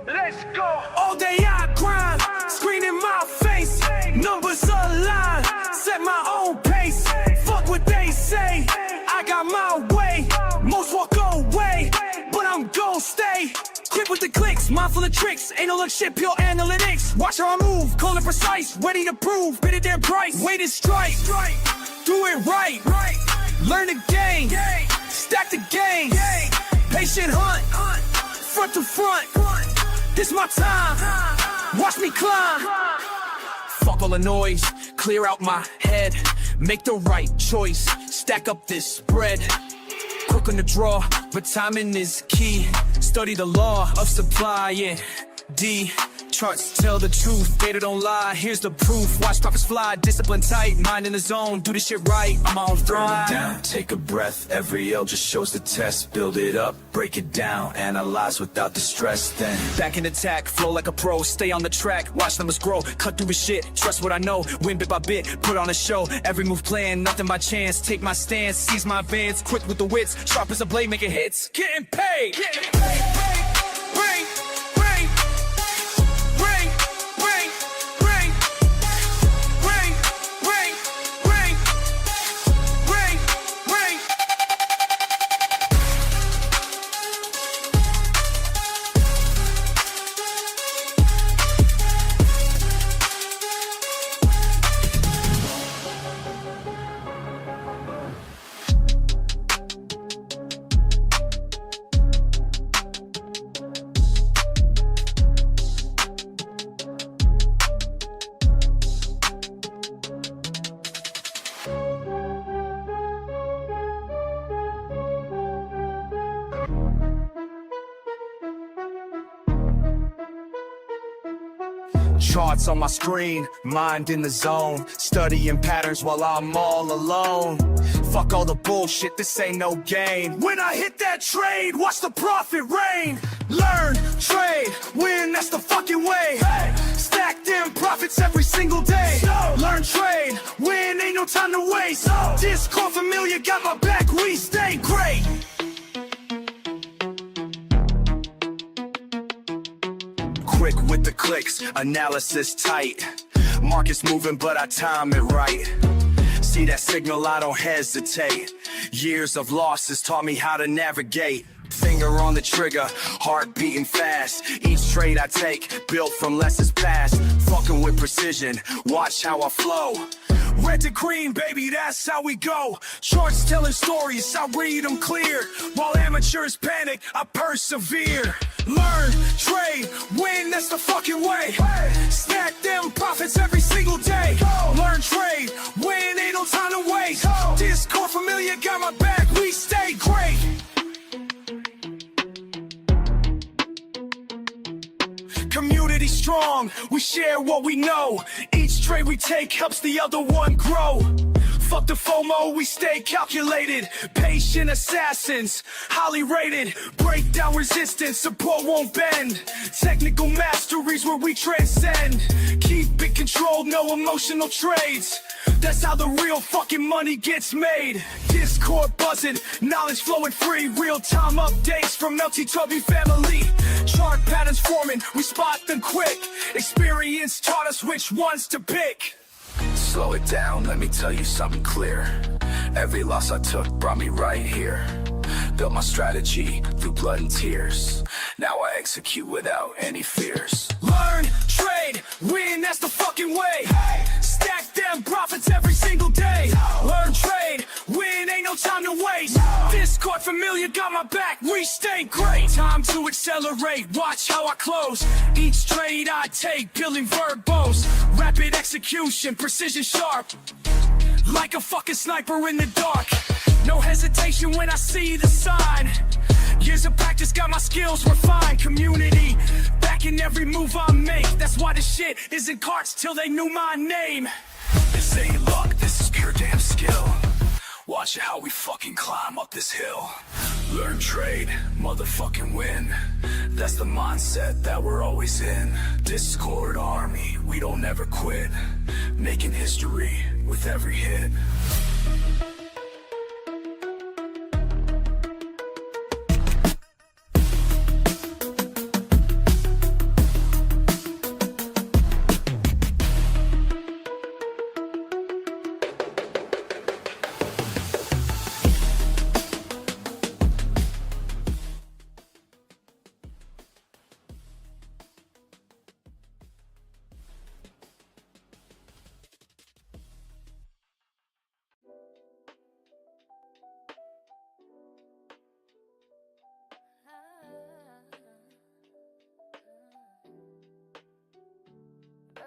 Let's go. All day I grind, screen in my face, numbers align, set my own pace. Fuck what they say, I got my way. Most walk away, but I'm gon' stay. Quick with the clicks, mindful of tricks, ain't no look shit, pure analytics. Watch how I move, call it precise, ready to prove, bid it their price. Weighted strike, do it right, learn the game, stack the game, patient hunt, front to front. This my time, watch me climb. Fuck all the noise, clear out my head, make the right choice, stack up this bread. Quick on the draw, but timing is key. Study the law of supply and D. Charts tell the truth, data don't lie. Here's the proof, watch profits fly. Discipline tight, mind in the zone, do this shit right. I'm on thrive. Down, take a breath, every L just shows the test. Build it up, break it down, analyze without the stress. Then Back in attack, flow like a pro, stay on the track, watch numbers grow, cut through the shit, trust what I know, win bit by bit, put on a show, every move planned, nothing by chance, take my stance, seize my advance, quick with the wits, sharp as a blade, making hits, getting paid. Bring. Charts on my screen, mind in the zone, studying patterns while I'm all alone. Fuck all the bullshit, this ain't no game. When I hit that trade, watch the profit rain. Learn, trade, win, that's the fucking way. Stack them profits every single day. Learn, trade, win, ain't no time to waste. Discord familiar, got my back, we stay great. Quick with the clicks, analysis tight. Market's moving, but I time it right. See that signal, I don't hesitate. Years of losses taught me how to navigate. Finger on the trigger, heart beating fast. Each trade I take, built from lessons past. Fucking with precision, watch how I flow. Red to green, baby, that's how we go. Charts telling stories, I read them clear. While amateurs panic, I persevere. Learn, trade, win, that's the fucking way. Stack them profits every single day. Learn, trade, win, ain't no time to waste. Discord familiar, got my back, we stay great. Community strong, we share what we know. Each trade we take helps the other one grow. Fuck the FOMO, we stay calculated. Patient assassins, highly rated. Break down resistance, support won't bend. Technical masteries where we transcend. Keep it controlled, no emotional trades. That's how the real fucking money gets made. Discord buzzing, knowledge flowing free. Real-time updates from LTW family. Chart patterns forming, we spot them quick. Experience taught us which ones to pick. slow it down, let me tell you something clear. Every loss I took brought me right here. Built my strategy through blood and tears. Now I execute without any fears. Learn, trade, win, that's the fucking way. Stack them profits every single day. Learn, trade, win, ain't no time to waste. Discord familiar got my back, we stay great. Time to accelerate, watch how I close. Each trade I take, building verbose. Rapid execution, precision sharp. Like a fucking sniper in the dark. No hesitation when I see the sign. Years of practice got my skills refined. Community backing every move I make. That's why this shit isn't carts till they knew my name. This ain't luck, this is pure damn skill. Watch how we fucking climb up this hill. Learn, trade, motherfucking win. That's the mindset that we're always in. Discord army, we don't ever quit. Making history with every hit.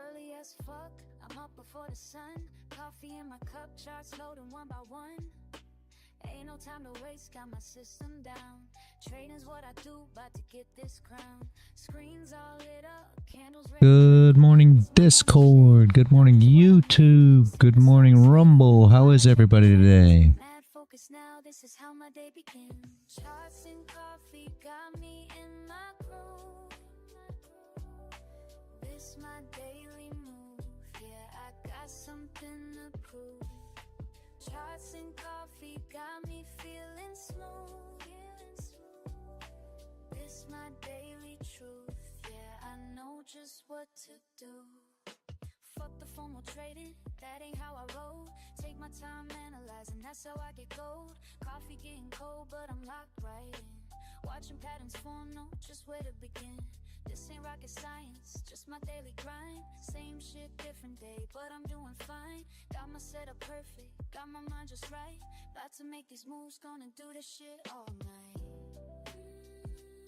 Early as fuck, I'm up before the sun. Coffee in my cup, charts loading one by one. Ain't no time to waste, got my system down. Trading's what I do, about to get this crown. Screens all lit up, candles ready. Good morning, Discord. Good morning, YouTube. Good morning, Rumble. How is everybody today? Mad focus now, this is how my day begins. Charts and coffee got me in my groove. This my daily move, yeah, I got something to prove. Charts and coffee got me feeling smooth. This my daily truth, yeah, I know just what to do. Fuck the formal trading, that ain't how I roll. Take my time analyzing, that's how I get gold. Coffee getting cold, but I'm locked right in. Watching patterns form, know just where to begin. This ain't rocket science, just my daily grind. Same shit, different day, but I'm doing fine. Got my setup perfect, got my mind just right. About to make these moves, gonna do this shit all night.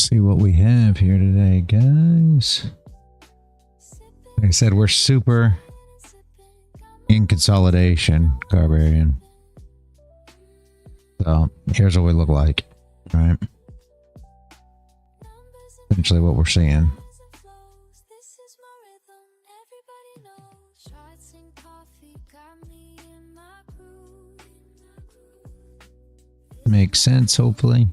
See what we have here today, guys. Like I said, we're super in consolidation, Carbarian. So here's what we look like, right? Essentially what we're seeing. Makes sense, hopefully.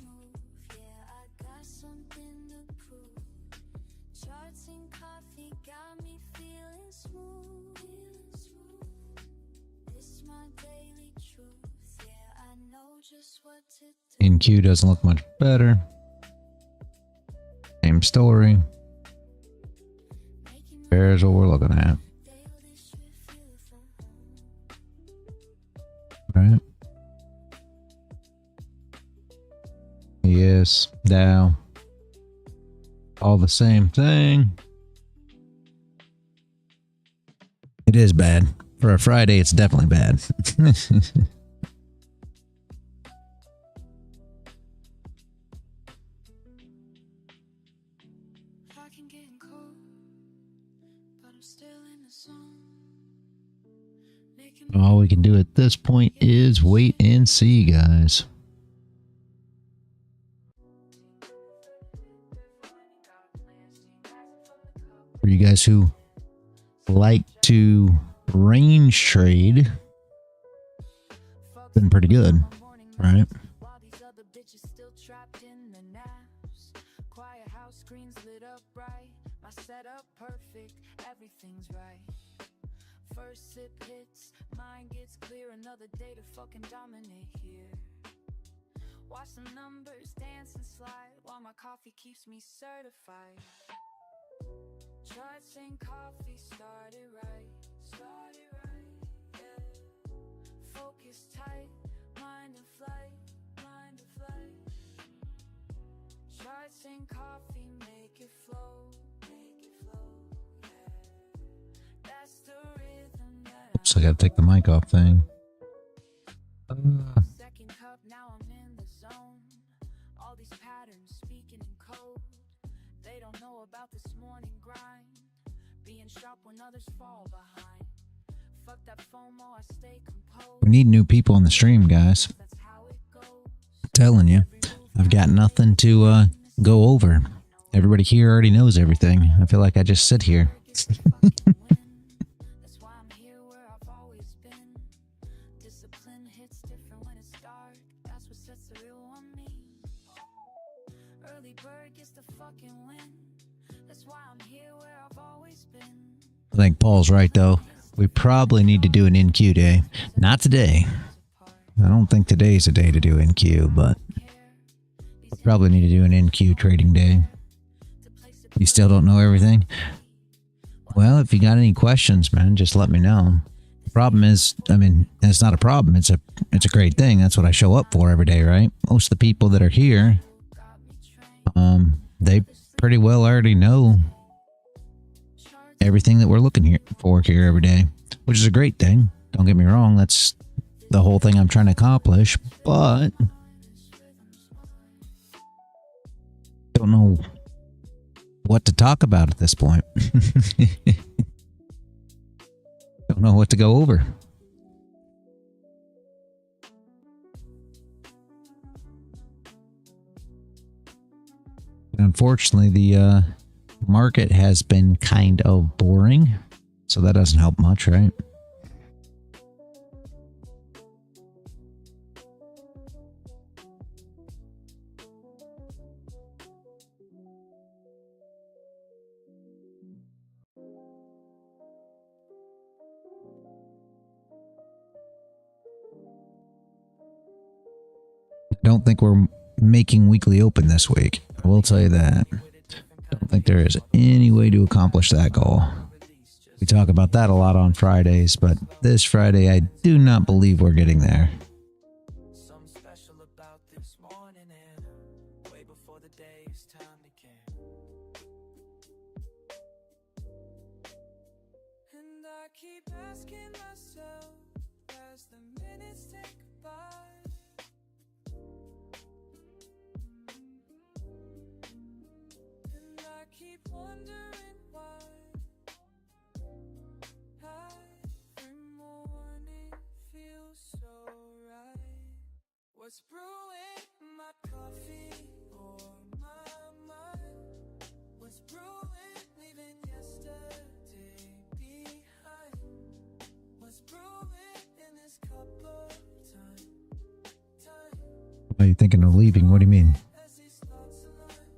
NQ doesn't look much better. Same story. There's what we're looking at. Right. Yes, Dow. All the same thing. It is bad. For a Friday, it's definitely bad. All we can do at this point is wait and see, guys. For you guys who like to range trade, been pretty good, right? First sip hits, mind gets clear, another day to fucking dominate here. Watch the numbers dance and slide while my coffee keeps me certified. Charts and coffee started right, yeah. Focus tight, mind in flight, instant coffee, make it flow, yeah. That's the rhythm that So I gotta take the mic off thing. second cup, now I'm in the zone. All these patterns speaking in code. They don't know about this morning grind. Being sharp when others fall behind. Fuck that FOMO, I stay composed. We need new people on the stream, guys. That's how it goes. I'm telling you, I've got nothing to go over. Everybody here already knows everything. I feel like I just sit here. That's why I'm here where I've always been. Discipline hits different when it's dark. That's what sets the real on me. Early bird gets the fucking win. That's why I'm here where I've always been. I think Paul's right, though. We probably need to do an NQ day. Not today. I don't think today's a day to do NQ, but we probably need to do an NQ trading day. You still don't know everything? Well, if you got any questions, man, just let me know. The problem is, I mean, it's not a problem. It's a great thing. That's what I show up for every day, right? Most of the people that are here, they pretty well already know everything that we're looking for here every day, which is a great thing. Don't get me wrong. That's the whole thing I'm trying to accomplish, but don't know what to talk about at this point. Don't know what to go over. Unfortunately, the market has been kind of boring, so that doesn't help much, right? I don't think we're making weekly open this week. I will tell you that. Don't think there is any way to accomplish that goal. We talk about that a lot on Fridays, but this Friday I do not believe we're getting there. Something special about this morning and way before the day is time to care. And I keep asking myself as the minutes tick by. And I keep wondering why every morning feels so right. What's brewing my coffee or my mind? What's brewing leaving yesterday behind? What's brewing in this cup of time? Are you thinking of leaving? What do you mean? As these thoughts align.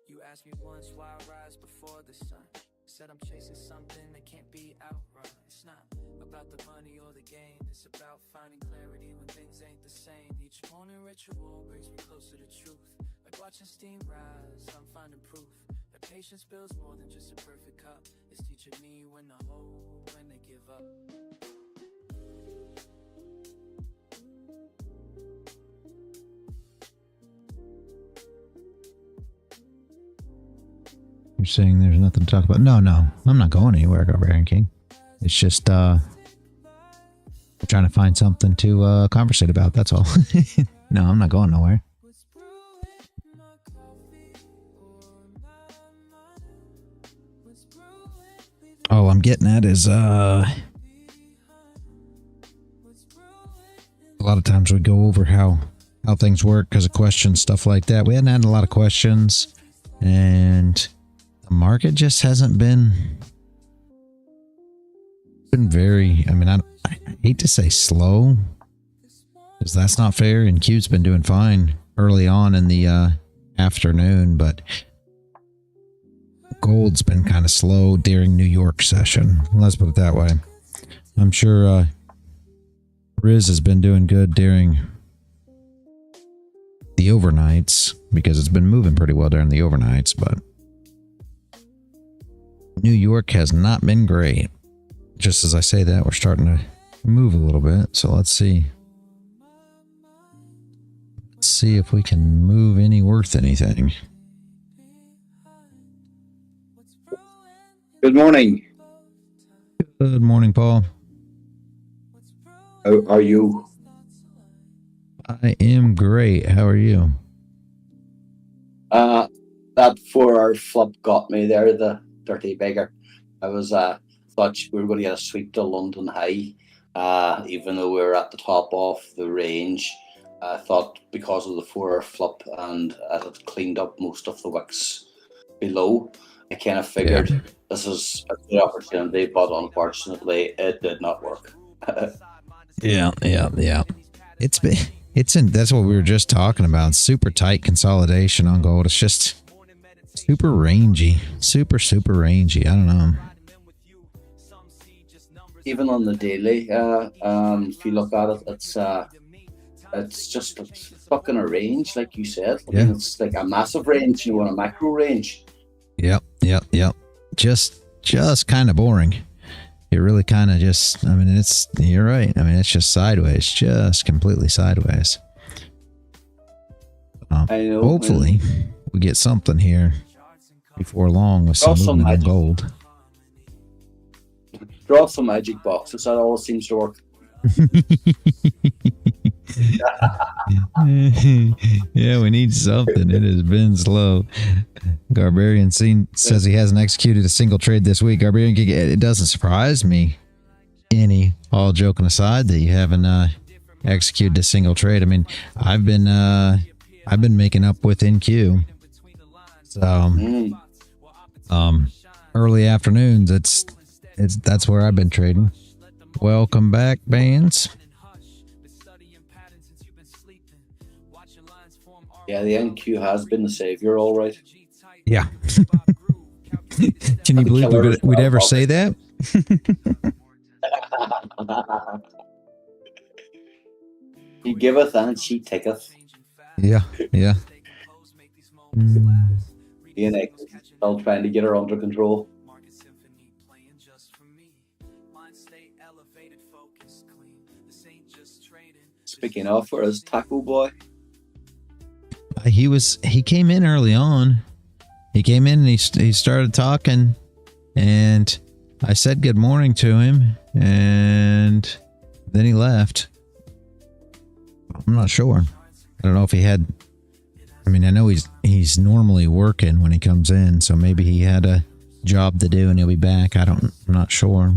You asked me once why I rise before the sun. Said I'm chasing something that can't be outrun. It's not about the money or the gain. It's about finding clarity when things ain't the same. Each morning ritual brings me closer to truth. Like watching steam rise, I'm finding proof that patience builds more than just a perfect cup. It's teaching me when to hold, when to give up. You're saying there's nothing to talk about? No, I'm not going anywhere, Barbarian King. It's just trying to find something to conversate about. That's all. No, I'm not going nowhere. All I'm getting at is a lot of times we go over how things work because of questions, stuff like that. We hadn't had a lot of questions, and the market just hasn't been very, I mean, I hate to say slow, because that's not fair, and Q's been doing fine early on in the afternoon, but gold's been kind of slow during New York session. Let's put it that way. I'm sure Riz has been doing good during the overnights, because it's been moving pretty well during the overnights, but New York has not been great. Just as I say that, we're starting to move a little bit, so let's see. Let's see if we can move any worth anything. Good morning. Good morning, Paul. How are you? I am great. How are you? That 4-hour flop got me there, the dirty beggar. I was thought we were going to get a sweep to London high, even though we were at the top of the range. I thought because of the 4-hour flop and it had cleaned up most of the wicks below, I kind of figured this is a good opportunity, but unfortunately, it did not work. Yeah. That's what we were just talking about. Super tight consolidation on gold. It's just super rangy. Super rangy. I don't know. Even on the daily, if you look at it, it's just stuck in a range, like you said. I mean, it's like a massive range, a macro range. Yep. Just kind of boring. It really kind of just, I mean, you're right. I mean, it's just sideways, just completely sideways. I know. Hopefully we get something here before long with some movement in gold. Draw some magic boxes. That all seems to work. Yeah, we need something. It has been slow. Garbarian says he hasn't executed a single trade this week. Garbarian, it doesn't surprise me any, all joking aside, that you haven't executed a single trade. I mean, I've been making up with NQ. So early afternoons, that's where I've been trading. Welcome back, bands. Yeah, the NQ has been the savior, all right. Yeah. Can you believe we'd ever say that? He giveth and she taketh. Yeah. DNA still trying to get her under control. Speaking of, where is Taco Boy? He came in early on. He came in and he started talking, and I said good morning to him, and then he left. I'm not sure. I don't know if he had. I mean, I know he's normally working when he comes in, so maybe he had a job to do and he'll be back. I'm not sure.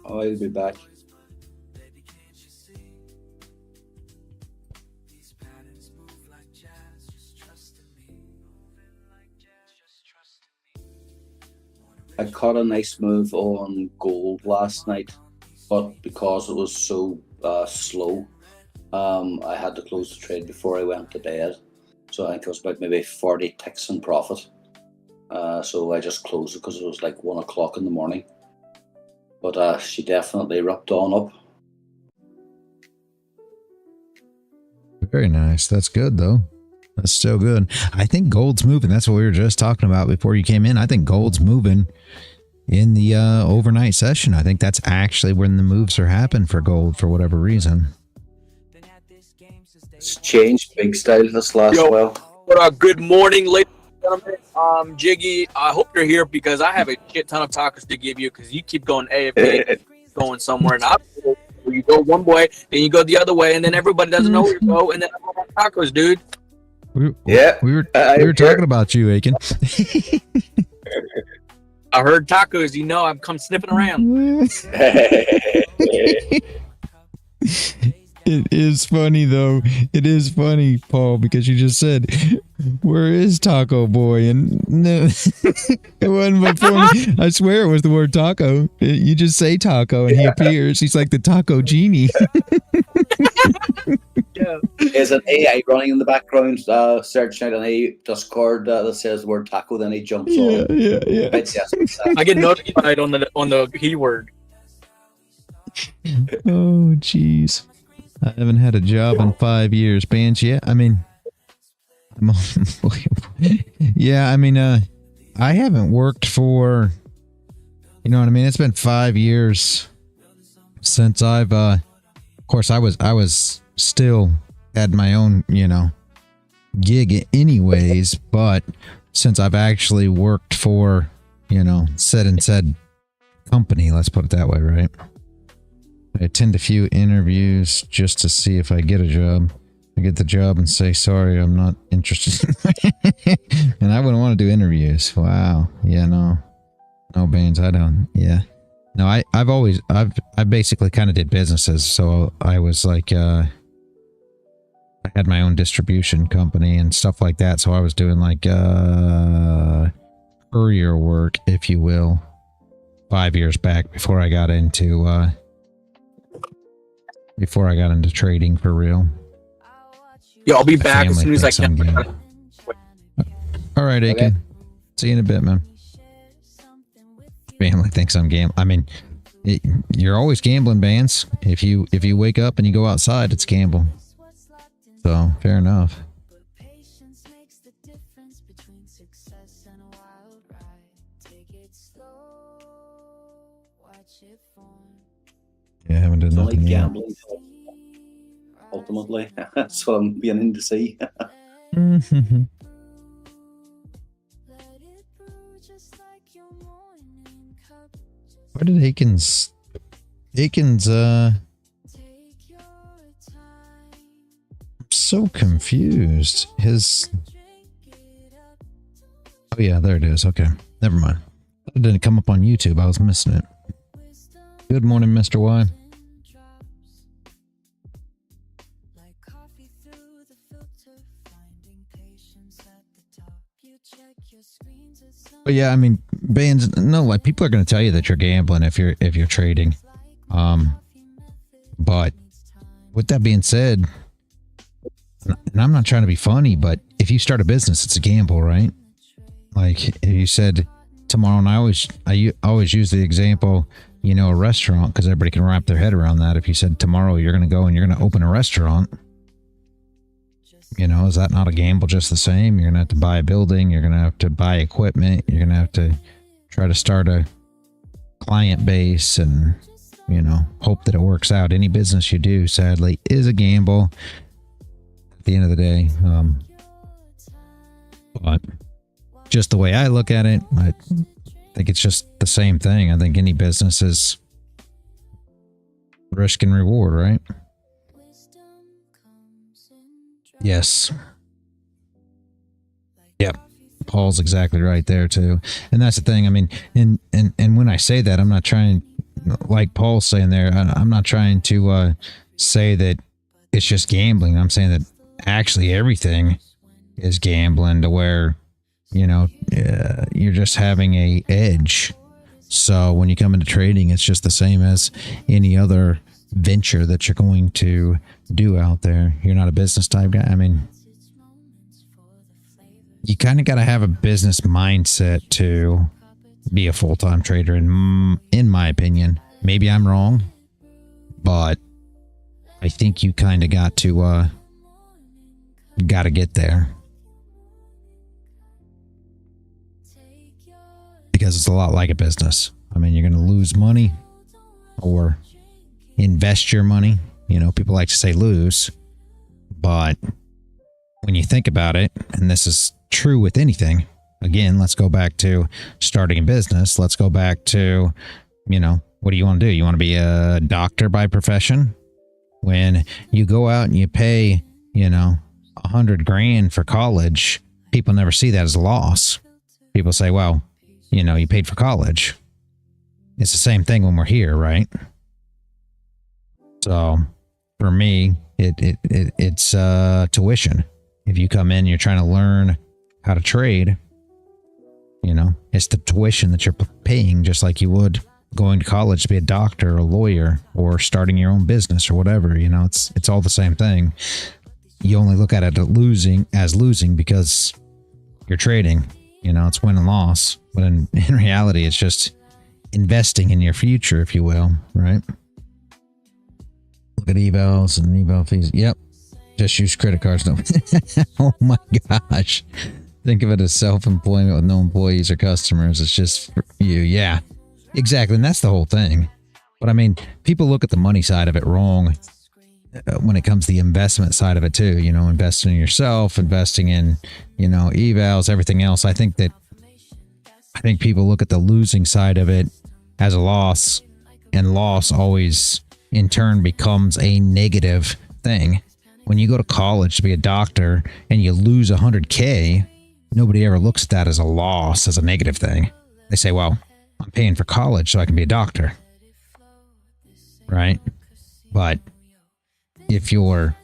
Oh, he'll be back. I caught a nice move on gold last night, but because it was so slow, I had to close the trade before I went to bed. So I think it was about maybe 40 ticks in profit. So I just closed it because it was like 1 o'clock in the morning. But she definitely ripped on up. Very nice. That's good, though. That's still good. I think gold's moving. That's what we were just talking about before you came in. I think gold's moving in the overnight session. I think that's actually when the moves are happening for gold for whatever reason. It's changed big style this last while. Good morning, ladies and gentlemen. Jiggy, I hope you're here because I have a shit ton of tacos to give you because you keep going AFK, going somewhere, and you go one way, then you go the other way, and then everybody doesn't know where you go, and then I want tacos, dude. We were talking about you, Aiken. I heard tacos, I'm come sniffing around. It is funny, though. It is funny, Paul, because you just said, where is Taco Boy? And no, it wasn't before me. I swear it was the word taco. You just say taco and he appears. He's like the taco genie. There's an AI running in the background, searching out an Discord that says the word taco, then he jumps on. Yeah. I get notified on the keyword. Oh, jeez. I haven't had a job in 5 years, Bands. Yeah, I mean, I haven't worked for, you know what I mean? It's been 5 years since I've, of course, I was still had my own, you know, gig anyways, but since I've actually worked for, you know, said company, let's put it that way, right? I attend a few interviews just to see if I get a job. I get the job and say, sorry, I'm not interested. And I wouldn't want to do interviews. Wow. Yeah, no Baines, I don't. Yeah. No, I basically kind of did businesses. So I was like, I had my own distribution company and stuff like that. So I was doing like, courier work, if you will, 5 years back before I got into, trading for real. Yeah, I'll be back as soon as I can. All right, Aiken. Okay. See you in a bit, man. Family thinks I'm gambling. I mean, you're always gambling, Bands. If you wake up and you go outside, it's gamble. So fair enough. Yeah, I haven't done nothing yet. Gambling. Ultimately, that's what I'm beginning to see. Where did Aiken's I'm so confused. Oh yeah, there it is. Okay, never mind. It didn't come up on YouTube. I was missing it. Good morning, Mr. Y. But yeah, I mean, Bands, no, like people are going to tell you that you're gambling if you're trading. But with that being said, and I'm not trying to be funny, but if you start a business, it's a gamble, right? Like if you said tomorrow, and I always use the example, you know, a restaurant, because everybody can wrap their head around that. If you said tomorrow you're going to go and you're going to open a restaurant, you know, is that not a gamble just the same? You're going to have to buy a building. You're going to have to buy equipment. You're going to have to try to start a client base and, you know, hope that it works out. Any business you do, sadly, is a gamble at the end of the day. But just the way I look at it, I think it's just the same thing. I think any business is risk and reward, right? Yes. Yep. Paul's exactly right there too. And that's the thing. I mean, and when I say that, I'm not trying, like Paul's saying there, I'm not trying to say that it's just gambling. I'm saying that actually everything is gambling, to where, you know, you're just having a edge. So when you come into trading, it's just the same as any other venture that you're going to do out there. You're not a business type guy. I mean, you kind of got to have a business mindset to be a full-time trader, in my opinion. Maybe I'm wrong, but I think you kind of got to get there, because it's a lot like a business. I mean, you're going to lose money or invest your money. You know, people like to say lose, but when you think about it, and this is true with anything, again, let's go back to starting a business. Let's go back to, you know, what do you want to do? You want to be a doctor by profession? When you go out and you pay, you know, $100 grand for college, people never see that as a loss. People say, well, you know, you paid for college. It's the same thing when we're here, right? So for me, it's tuition. If you come in, you're trying to learn how to trade, you know, it's the tuition that you're paying, just like you would going to college to be a doctor or a lawyer or starting your own business or whatever. You know, it's all the same thing. You only look at it as losing because you're trading. You know, it's win and loss. But in reality, it's just investing in your future, if you will, right? Look at evals and eval fees. Yep. Just use credit cards. No. Oh my gosh. Think of it as self-employment with no employees or customers. It's just for you. Yeah, exactly. And that's the whole thing. But I mean, people look at the money side of it wrong. when it comes to the investment side of it too, you know, investing in yourself, investing in, you know, evals, everything else. I think people look at the losing side of it as a loss, and loss always in turn becomes a negative thing. When you go to college to be a doctor and you lose 100K, nobody ever looks at that as a loss, as a negative thing. They say, well, I'm paying for college so I can be a doctor. Right? But if you're,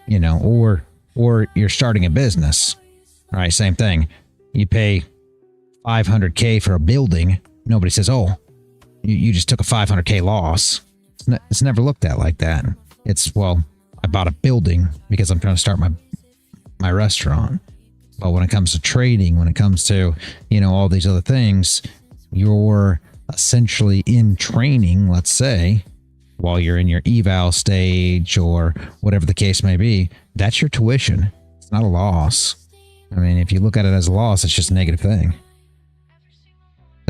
you know, or you're starting a business, all right, same thing. You pay 500K for a building. Nobody says, oh, you just took a 500K loss. It's never looked at like that. It's, well, I bought a building because I'm trying to start my restaurant. But when it comes to trading, when it comes to, you know, all these other things, you're essentially in training, let's say, while you're in your eval stage or whatever the case may be. That's your tuition. It's not a loss. I mean, if you look at it as a loss, it's just a negative thing.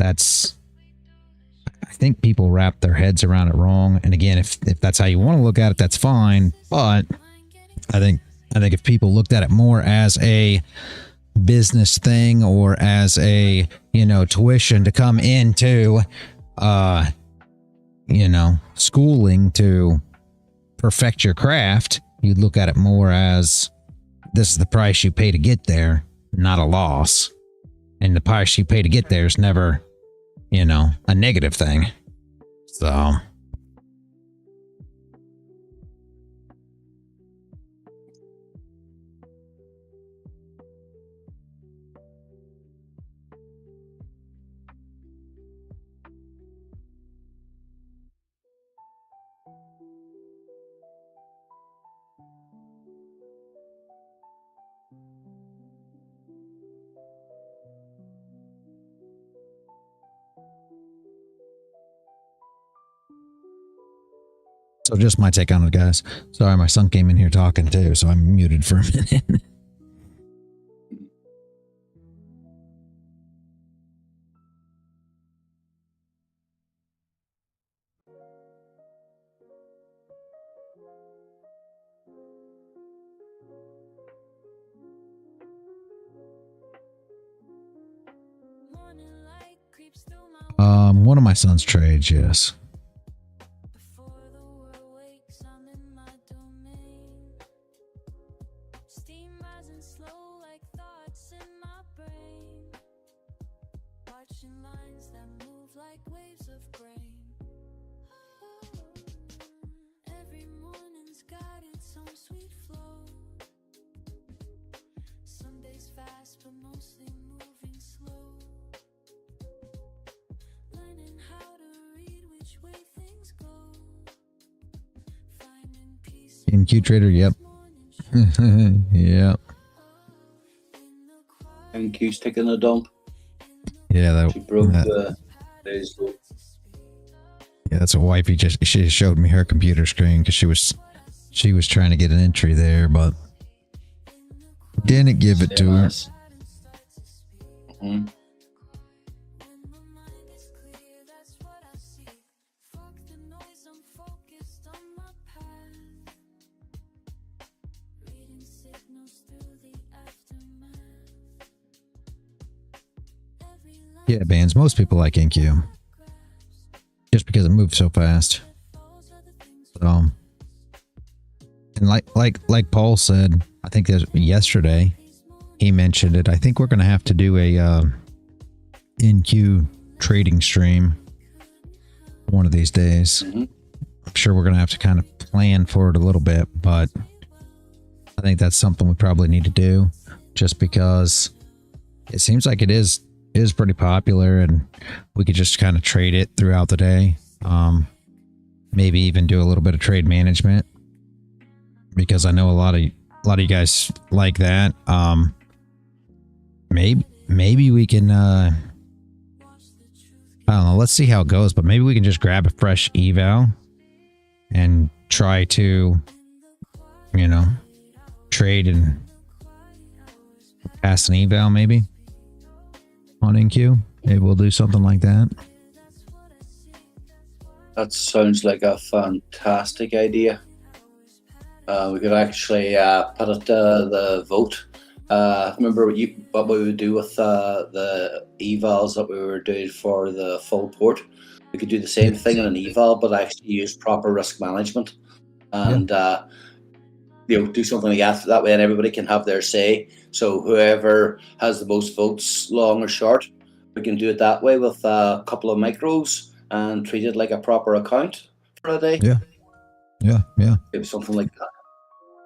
I think people wrap their heads around it wrong. And again, if that's how you want to look at it, that's fine. But I think if people looked at it more as a business thing or as a, you know, tuition to come into, you know, schooling to perfect your craft, you'd look at it more as this is the price you pay to get there, not a loss. And the price you pay to get there is never, you know, a negative thing. So just my take on it, guys. Sorry, my son came in here talking too, so I'm muted for a minute. One of my son's trades, yes. In TickTickTrader, yep. Yep. And Q's taking a dump. Yeah, she broke the days. Yeah, that's what wifey she showed me her computer screen because she was trying to get an entry there, but didn't give it to her. Mm-hmm. Yeah, bands. Most people like NQ just because it moves so fast. So, and like Paul said, I think yesterday he mentioned it. I think we're going to have to do a NQ trading stream one of these days. Mm-hmm. I'm sure we're going to have to kind of plan for it a little bit, but I think that's something we probably need to do just because it seems like it is pretty popular and we could just kind of trade it throughout the day. Maybe even do a little bit of trade management because I know a lot of you guys like that. Maybe we can I don't know, let's see how it goes, but maybe we can just grab a fresh eval and try to, you know, trade and pass an eval maybe on NQ. Maybe we'll do something like that. That sounds like a fantastic idea. We could actually put it to the vote. Remember what we would do with the evals that we were doing for the full port? We could do the same thing in an eval, but actually use proper risk management and do something like that. That way, and everybody can have their say. So whoever has the most votes, long or short, we can do it that way with a couple of micros and treat it like a proper account for a day. Yeah. Maybe something like that.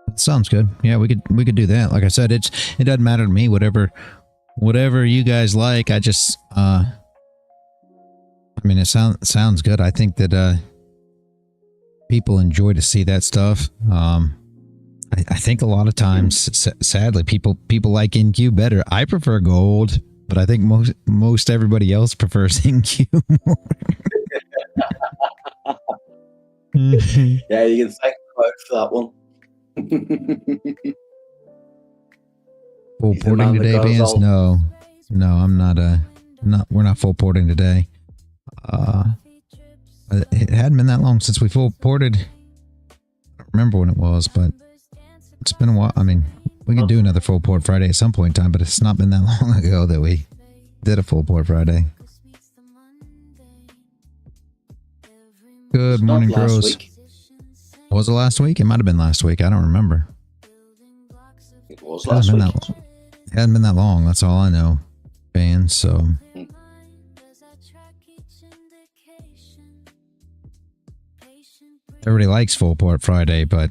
That sounds good. Yeah, we could do that. Like I said, it doesn't matter to me. Whatever you guys like. I just I mean, it sounds good. I think that people enjoy to see that stuff. I think a lot of times, sadly, people like NQ better. I prefer gold, but I think most everybody else prefers NQ more. Yeah, you can thank God for that one. Full porting today, Vance? No, I'm not. We're not full porting today. It hadn't been that long since we full ported. I don't remember when it was, but it's been a while. I mean, we can do another full port Friday at some point in time, but it's not been that long ago that we did a full port Friday. Good morning, Bros. Was it last week? It might have been last week. I don't remember. It was last week. It hadn't been that long. That's all I know, fans. So. Everybody likes full port Friday, but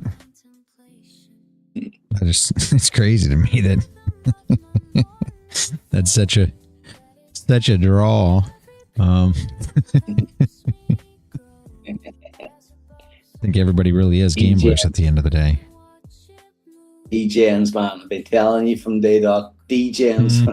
it's crazy to me that that's such a draw. I think everybody really is gamblers at the end of the day. DJs, man. I've been telling you from day dot. DJs.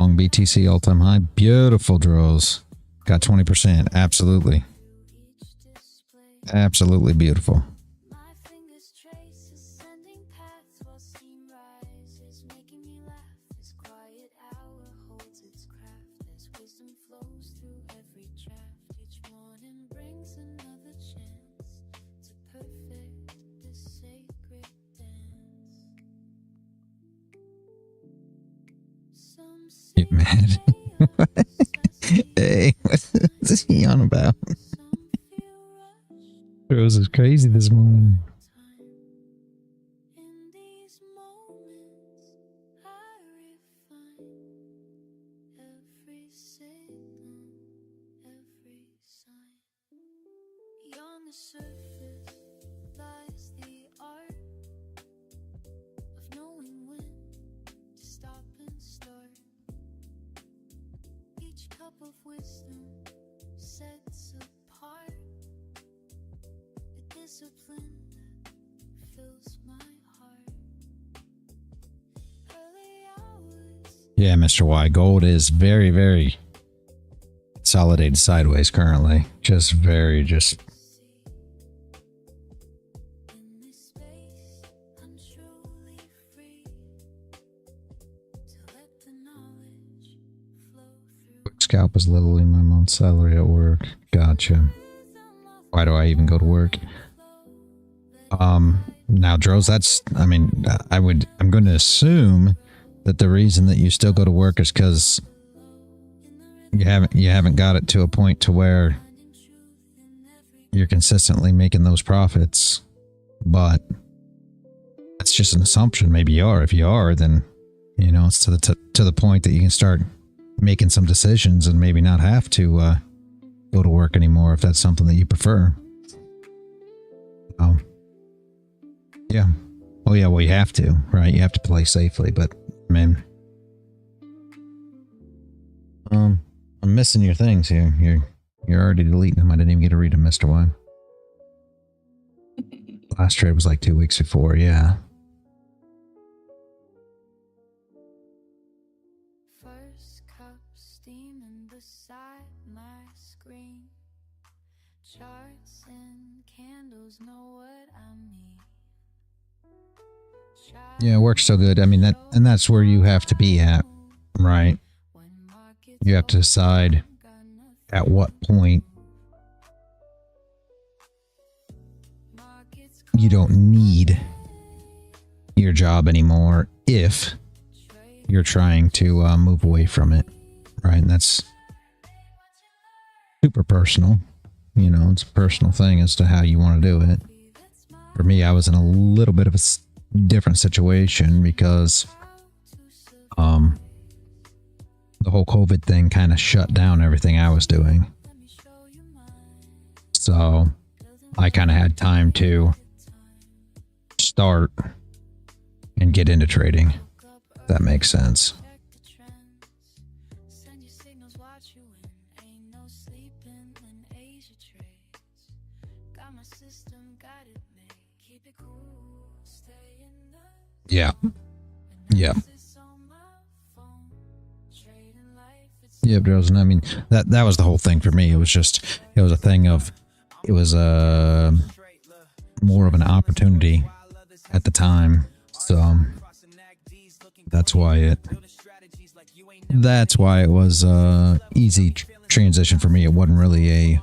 Long BTC all-time high. Beautiful draws. Got 20%. Absolutely. Absolutely beautiful. Get mad. Hey, what's he on about? Rose is crazy this morning. Yeah, Mr. Y. Gold is very, very consolidated sideways currently. Just. Quick scalp is literally my month's salary at work. Gotcha. Why do I even go to work? Now, Dros, I'm going to assume that the reason that you still go to work is because you haven't got it to a point to where you're consistently making those profits. But that's just an assumption. Maybe you are. If you are, then it's to the point that you can start making some decisions and maybe not have to go to work anymore if that's something that you prefer. Yeah. Oh yeah. Well, you have to, right? You have to play safely, but. Man, I'm missing your things here. You're already deleting them. I didn't even get to read them, Mr. Y. Last trade was like 2 weeks before. Yeah. First cup steaming beside my screen. Charts and candles know what I mean. Yeah, it works so good. I mean, that's where you have to be at, right? You have to decide at what point you don't need your job anymore if you're trying to move away from it, right? And that's super personal. You know, it's a personal thing as to how you want to do it. For me, I was in a little bit of a different situation because the whole COVID thing kind of shut down everything I was doing. So I kind of had time to start and get into trading, if that makes sense. Yeah. Yeah. Yeah, bros. And I mean, that was the whole thing for me. It was a thing of, it was more of an opportunity at the time. So that's why it was easy transition for me. It wasn't really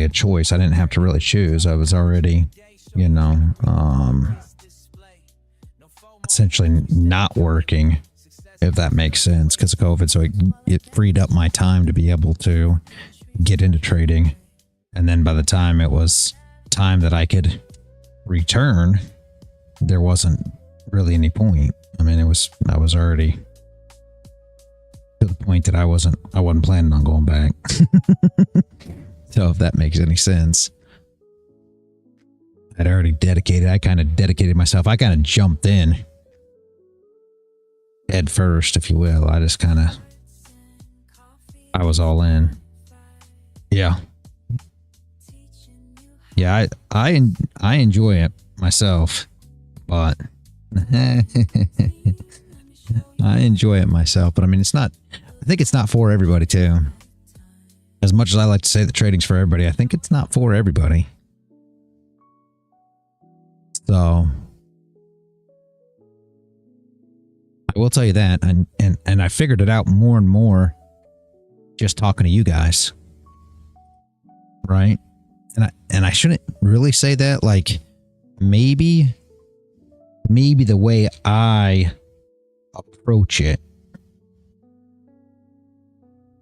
a choice. I didn't have to really choose. I was already, you know, essentially not working, if that makes sense, because of COVID. So it freed up my time to be able to get into trading. And then by the time it was time that I could return, there wasn't really any point. I mean, I was already to the point that I wasn't planning on going back. So if that makes any sense. I kind of dedicated myself. I kind of jumped in head first, if you will. I was all in. Yeah. Yeah, I enjoy it myself, but I enjoy it myself, but I mean, I think it's not for everybody too. As much as I like to say that trading's for everybody, I think it's not for everybody. So I will tell you that, and I figured it out more and more just talking to you guys, right? And I shouldn't really say that. Like, maybe the way I approach it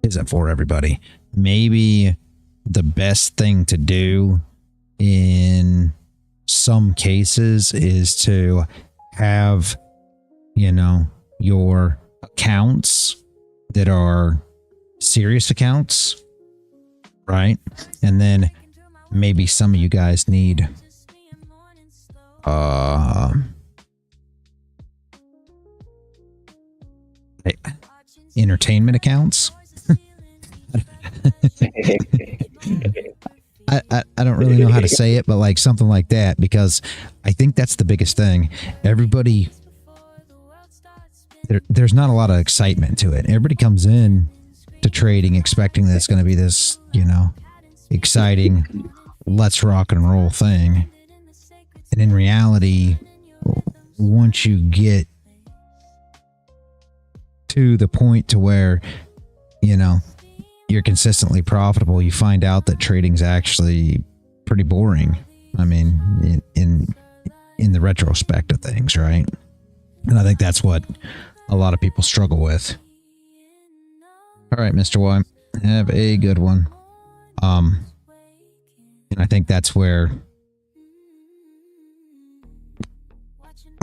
isn't for everybody. Maybe the best thing to do in some cases is to have, you know, your accounts that are serious accounts, right? And then maybe some of you guys need entertainment accounts. I don't really know how to say it, but like something like that, because I think that's the biggest thing. Everybody, there's not a lot of excitement to it. Everybody comes in to trading expecting that it's going to be this, you know, exciting, let's rock and roll thing. And in reality, once you get to the point to where, you know, you're consistently profitable, you find out that trading's actually pretty boring. I mean, in the retrospect of things, right? And I think that's what a lot of people struggle with. All right, Mr. Y, have a good one. And I think that's where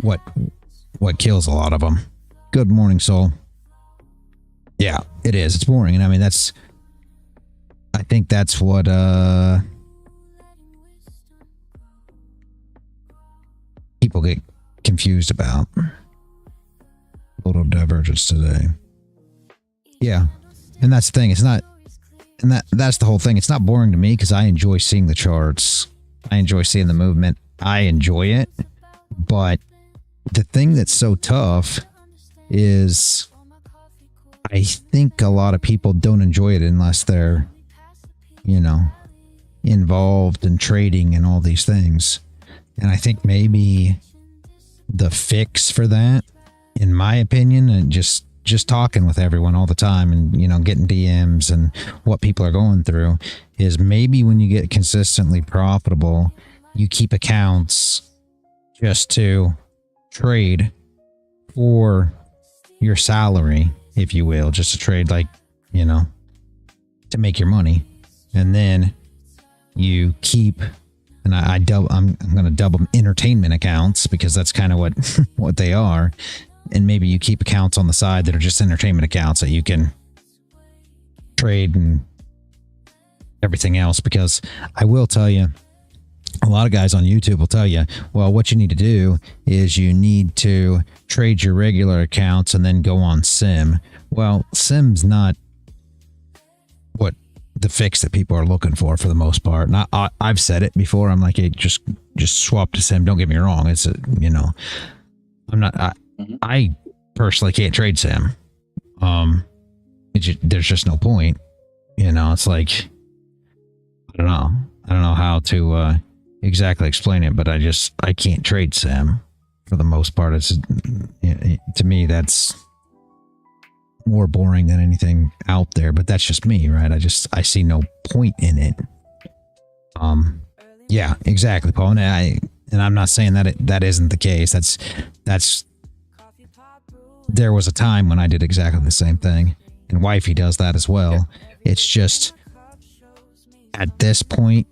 what kills a lot of them. Good morning, soul. Yeah, it is. It's boring. And I mean, I think that's what people get confused about. A little divergence today. Yeah. And that's the thing. It's not, and that's the whole thing. It's not boring to me because I enjoy seeing the charts. I enjoy seeing the movement. I enjoy it. But the thing that's so tough is I think a lot of people don't enjoy it unless they're, you know, involved in trading and all these things. And I think maybe the fix for that, in my opinion, and just talking with everyone all the time and, you know, getting DMs and what people are going through, is maybe when you get consistently profitable, you keep accounts just to trade for your salary, if you will, just to trade, like, you know, to make your money. And then you keep, and I'm going to double entertainment accounts, because that's kind of what they are. And maybe you keep accounts on the side that are just entertainment accounts that you can trade and everything else. Because I will tell you, a lot of guys on YouTube will tell you, well, what you need to do is you need to trade your regular accounts and then go on Sim. Well, Sim's not what the fix that people are looking for the most part. And I've said it before. I'm like, hey, just swap to Sim. Don't get me wrong. It's you know, I personally can't trade Sim. There's just no point. You know, it's like, I don't know how to exactly explain it, but I can't trade Sim for the most part. It's, to me, that's more boring than anything out there, but that's just me, right? I see no point in it. Yeah, exactly, Paul. And I'm not saying that isn't the case. That's there was a time when I did exactly the same thing, and wifey does that as well. Yeah. It's just at this point,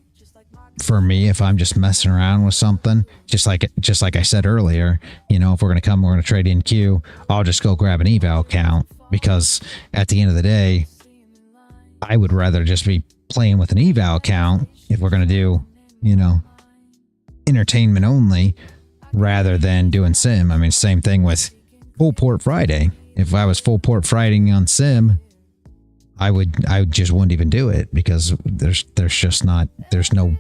for me, if I'm just messing around with something, just like I said earlier, you know, if we're gonna trade in Q, I'll just go grab an eval account, because at the end of the day, I would rather just be playing with an eval account if we're gonna do, you know, entertainment only, rather than doing Sim. I mean, same thing with Full Port Friday. If I was Full Port Friday on Sim, I just wouldn't even do it, because there's no,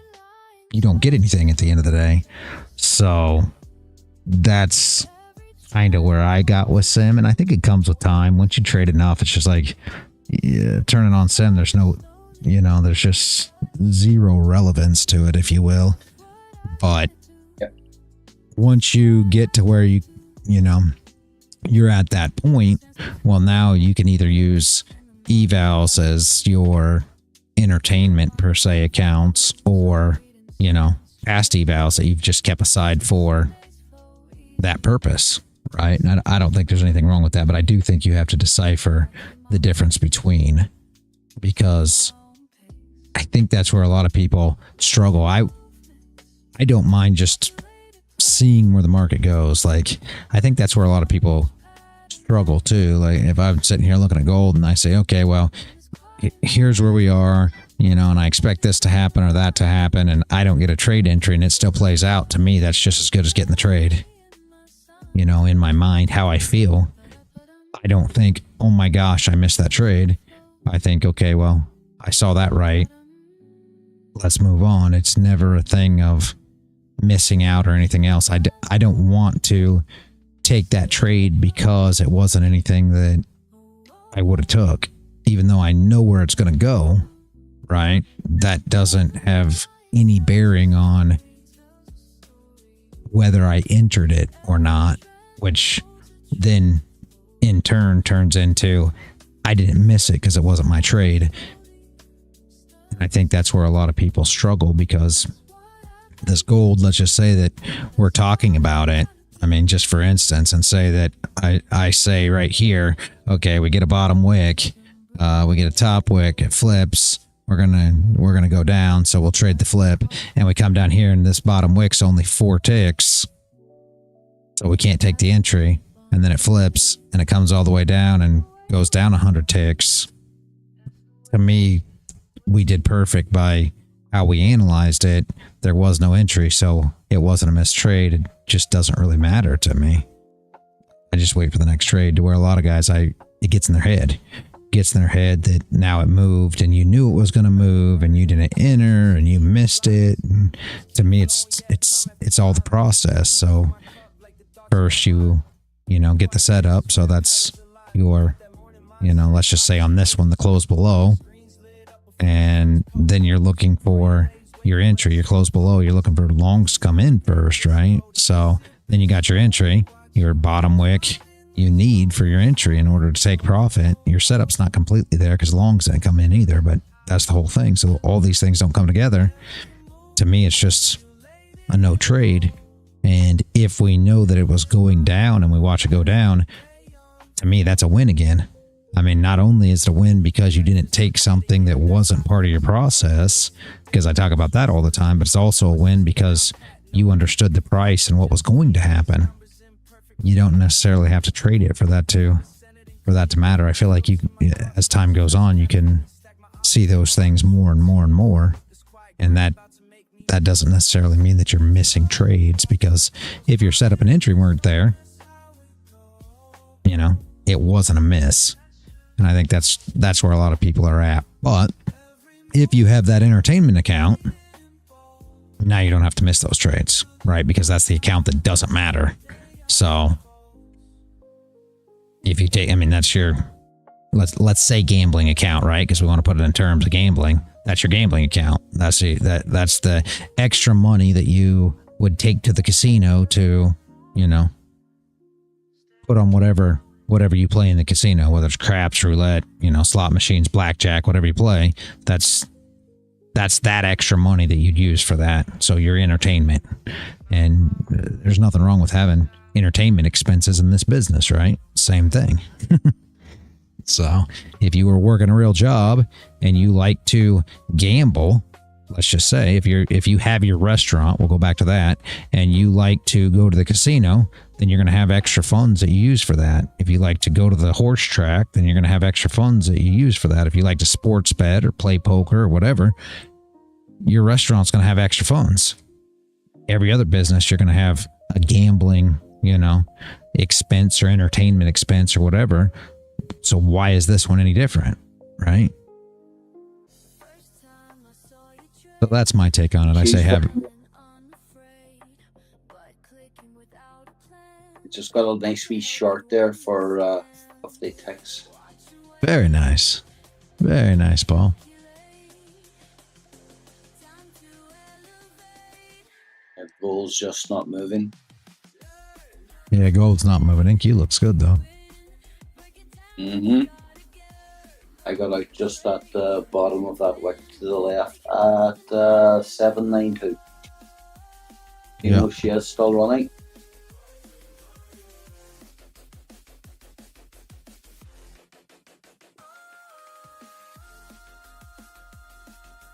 you don't get anything at the end of the day. So that's kind of where I got with Sim. And I think it comes with time. Once you trade enough, it's just like, yeah, turning on Sim, there's no, you know, there's just zero relevance to it, if you will. But once you get to where you know, you're at that point, well, now you can either use evals as your entertainment per se accounts, or, you know, past evals that you've just kept aside for that purpose, right? And I don't think there's anything wrong with that, but I do think you have to decipher the difference between, because I think that's where a lot of people struggle. I don't mind just seeing where the market goes. Like, I think that's where a lot of people struggle too. Like, if I'm sitting here looking at gold and I say, okay, well, here's where we are, you know, and I expect this to happen or that to happen, and I don't get a trade entry and it still plays out, to me, that's just as good as getting the trade. You know, in my mind, how I feel, I don't think, oh my gosh, I missed that trade. I think, okay, well, I saw that right, let's move on. It's never a thing of missing out or anything else. I don't want to take that trade because it wasn't anything that I would have took, even though I know where it's going to go, right? That doesn't have any bearing on whether I entered it or not, which then in turn turns into, I didn't miss it because it wasn't my trade. And I think that's where a lot of people struggle, because this gold, let's just say that we're talking about it. I mean, just for instance, and say that I say right here, okay, we get a bottom wick, we get a top wick, it flips, we're gonna go down, so we'll trade the flip, and we come down here and this bottom wick's only 4 ticks, so we can't take the entry, and then it flips and it comes all the way down and goes down 100 ticks. To me, we did perfect by how we analyzed it. There was no entry, so it wasn't a missed trade. It just doesn't really matter to me. I just wait for the next trade. To where a lot of guys, it gets in their head. Gets in their head that now it moved and you knew it was going to move and you didn't enter and you missed it. And to me, it's all the process. So first you know, get the setup. So that's your you know, let's just say on this one, the close below, and then you're looking for your entry, your close below, you're looking for longs to come in first, right? So then you got your entry, your bottom wick you need for your entry in order to take profit. Your setup's not completely there because longs didn't come in either, but that's the whole thing. So all these things don't come together. To me, it's just a no trade. And if we know that it was going down and we watch it go down, to me, that's a win again. I mean, not only is it a win because you didn't take something that wasn't part of your process, because I talk about that all the time, but it's also a win because you understood the price and what was going to happen. You don't necessarily have to trade it for that to matter. I feel like you, as time goes on, you can see those things more and more and more, and that doesn't necessarily mean that you're missing trades, because if your setup and entry weren't there, you know, it wasn't a miss. And I think that's where a lot of people are at. But if you have that entertainment account, now you don't have to miss those trades, right? Because that's the account that doesn't matter. So if you take, I mean, that's your, let's say gambling account, right? Because we want to put it in terms of gambling. That's your gambling account. That's the extra money that you would take to the casino to, you know, put on whatever you play in the casino, whether it's craps, roulette, you know, slot machines, blackjack, whatever you play. That's that extra money that you'd use for that. So your entertainment, and there's nothing wrong with having entertainment expenses in this business, right? Same thing. So if you were working a real job and you like to gamble, let's just say if you have your restaurant, we'll go back to that, and you like to go to the casino, then you're going to have extra funds that you use for that. If you like to go to the horse track, then you're going to have extra funds that you use for that. If you like to sports bet or play poker or whatever, your restaurant's going to have extra funds. Every other business, you're going to have a gambling, you know, expense or entertainment expense or whatever. So why is this one any different, right? So that's my take on it. I say have just got a nice wee short there for of the ticks. Very nice. Very nice, Paul. Gold's just not moving. Yeah, gold's not moving. NQ looks good though. I got out just at the bottom of that wick to the left at 792. You know, she is still running.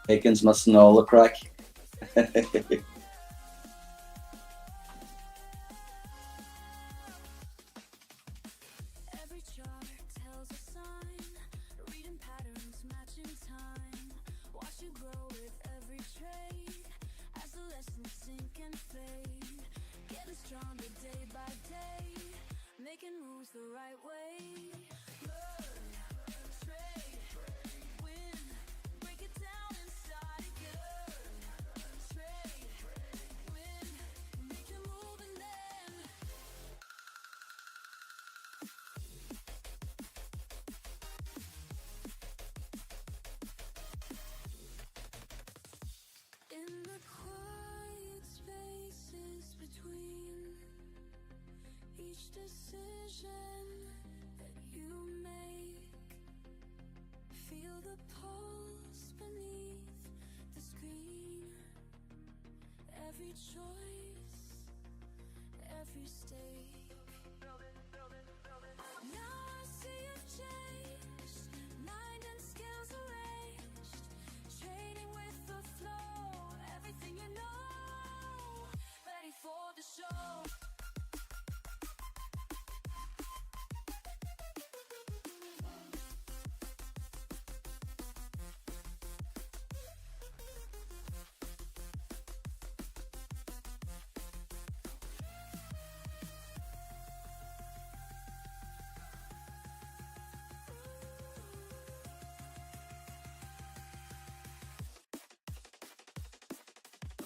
Bacon's missing all the crack.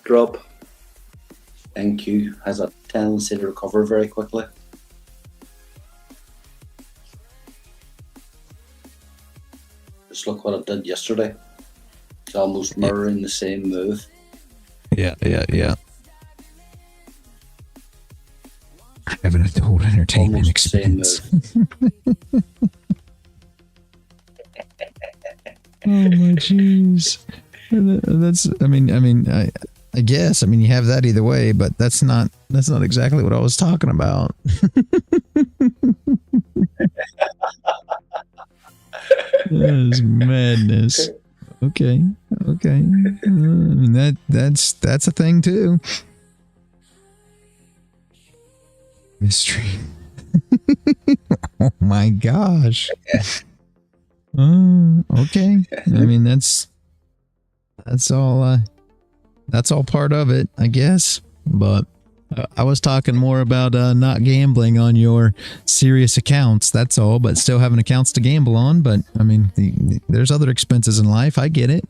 Drop. NQ has a tendency to recover very quickly. look what it did yesterday. It's almost mirroring the same move. Yeah. Having a total entertainment Almost the same experience. Oh my jeez. That's. I guess. You have that either way, but that's not exactly what I was talking about. That's madness. Okay. That's a thing too. Mystery. Oh my gosh. Okay. That's all part of it, I guess. But I was talking more about not gambling on your serious accounts. That's all. But still having accounts to gamble on. But there's other expenses in life. I get it.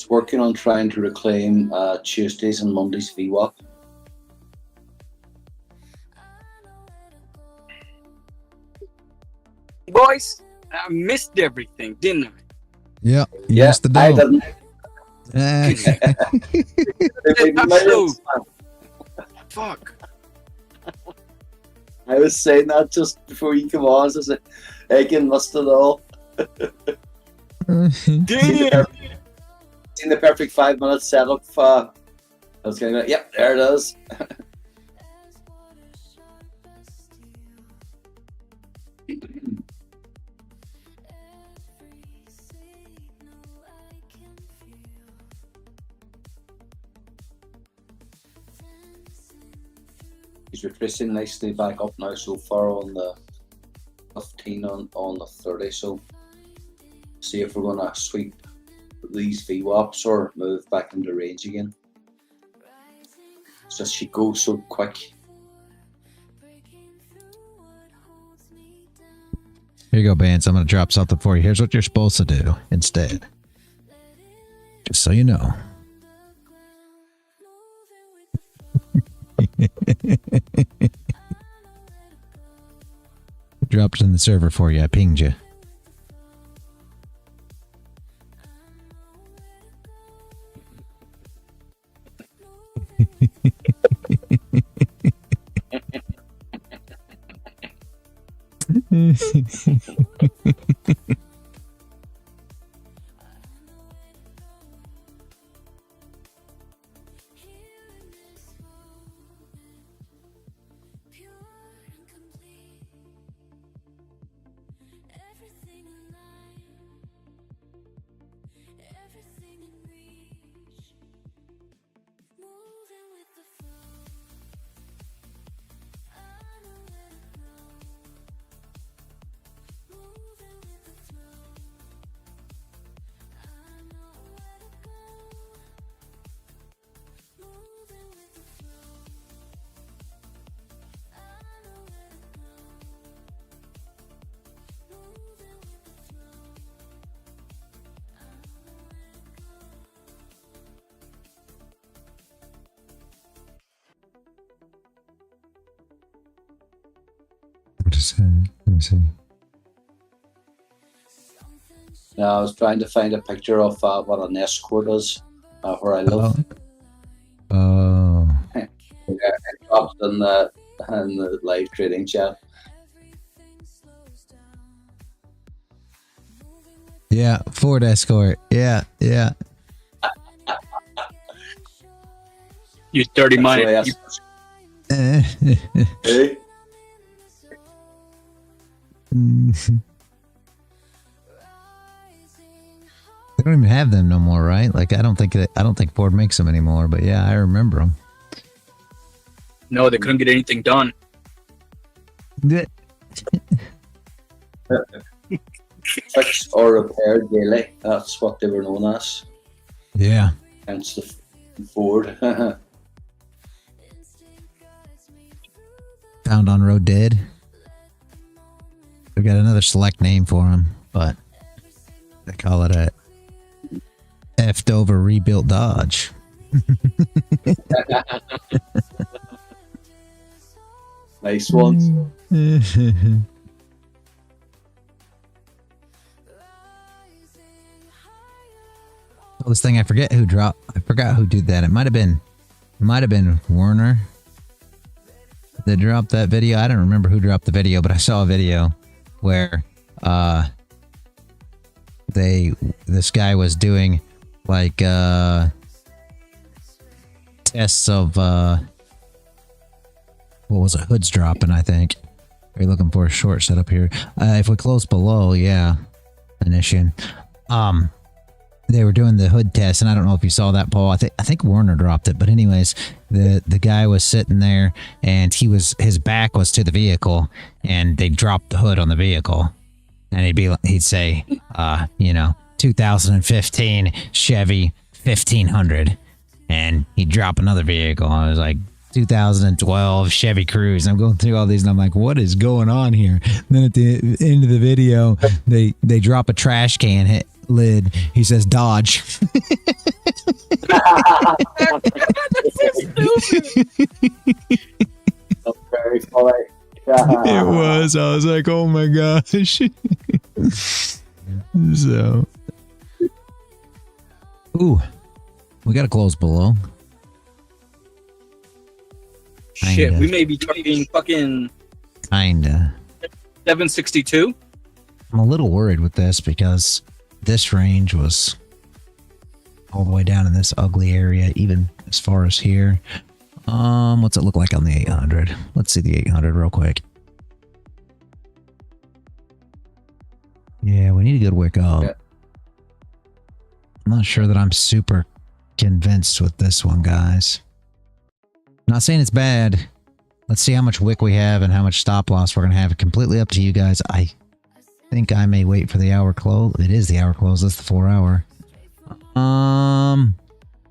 Working on trying to reclaim Tuesdays and Mondays VWAP. Boys, I missed everything, didn't I? Yeah. Yes, the I dome. didn't. Fuck. I was saying that just before you come on. So I said, Egan must have all. Damn. Seen the perfect 5 minute setup. I was going to go, yep, there it is. He's retracing nicely back up now so far on the 15 on the 30. So see if we're going to sweep these VWAPs or move back into range again. It's just she goes so quick. Here you go, Bance. I'm going to drop something for you. Here's what you're supposed to do instead. Just so you know. Dropped in the server for you. I pinged you. Let me see. Now, I was trying to find a picture of what an escort is where I live. Oh. I dropped in the live trading chat. Yeah, Ford Escort. Yeah. You dirty mind. Hey. They don't even have them no more, right? Like I don't think Ford makes them anymore. But yeah, I remember them. No, they couldn't get anything done. Fix or repair daily. That's what they were known as. Yeah. Hence the Ford. Found on road dead. We've got another select name for him, but they call it a effed over rebuilt Dodge. Nice ones. Oh, this thing, I forgot who did that. It might have been Werner that dropped that video. I don't remember who dropped the video, but I saw a video where this guy was doing like tests of what was it? Hoods dropping, I think. Are you looking for a short setup here? If we close below, yeah, Initian. They were doing the hood test, and I don't know if you saw that, Paul. I think Werner dropped it, but anyways, the guy was sitting there, and his back was to the vehicle, and they dropped the hood on the vehicle, and he'd say, 2015 Chevy 1500, and he'd drop another vehicle. I was like, 2012 Chevy Cruze. I'm going through all these and I'm like, what is going on here? And then at the end of the video, they drop a trash can lid. He says Dodge. Very funny. It was. I was like, oh my gosh. So, ooh, we got to close below. Shit, we may be talking fucking kinda 762. I'm a little worried with this because this range was all the way down in this ugly area, even as far as here. What's it look like on the 800? Let's see the 800 real quick. Yeah, we need a good wick up. Yeah. I'm not sure that I'm super convinced with this one, guys. Not saying it's bad. Let's see how much wick we have and how much stop loss we're going to have. Completely up to you guys. I think I may wait for the hour close. It is the hour close. That's the 4 hour.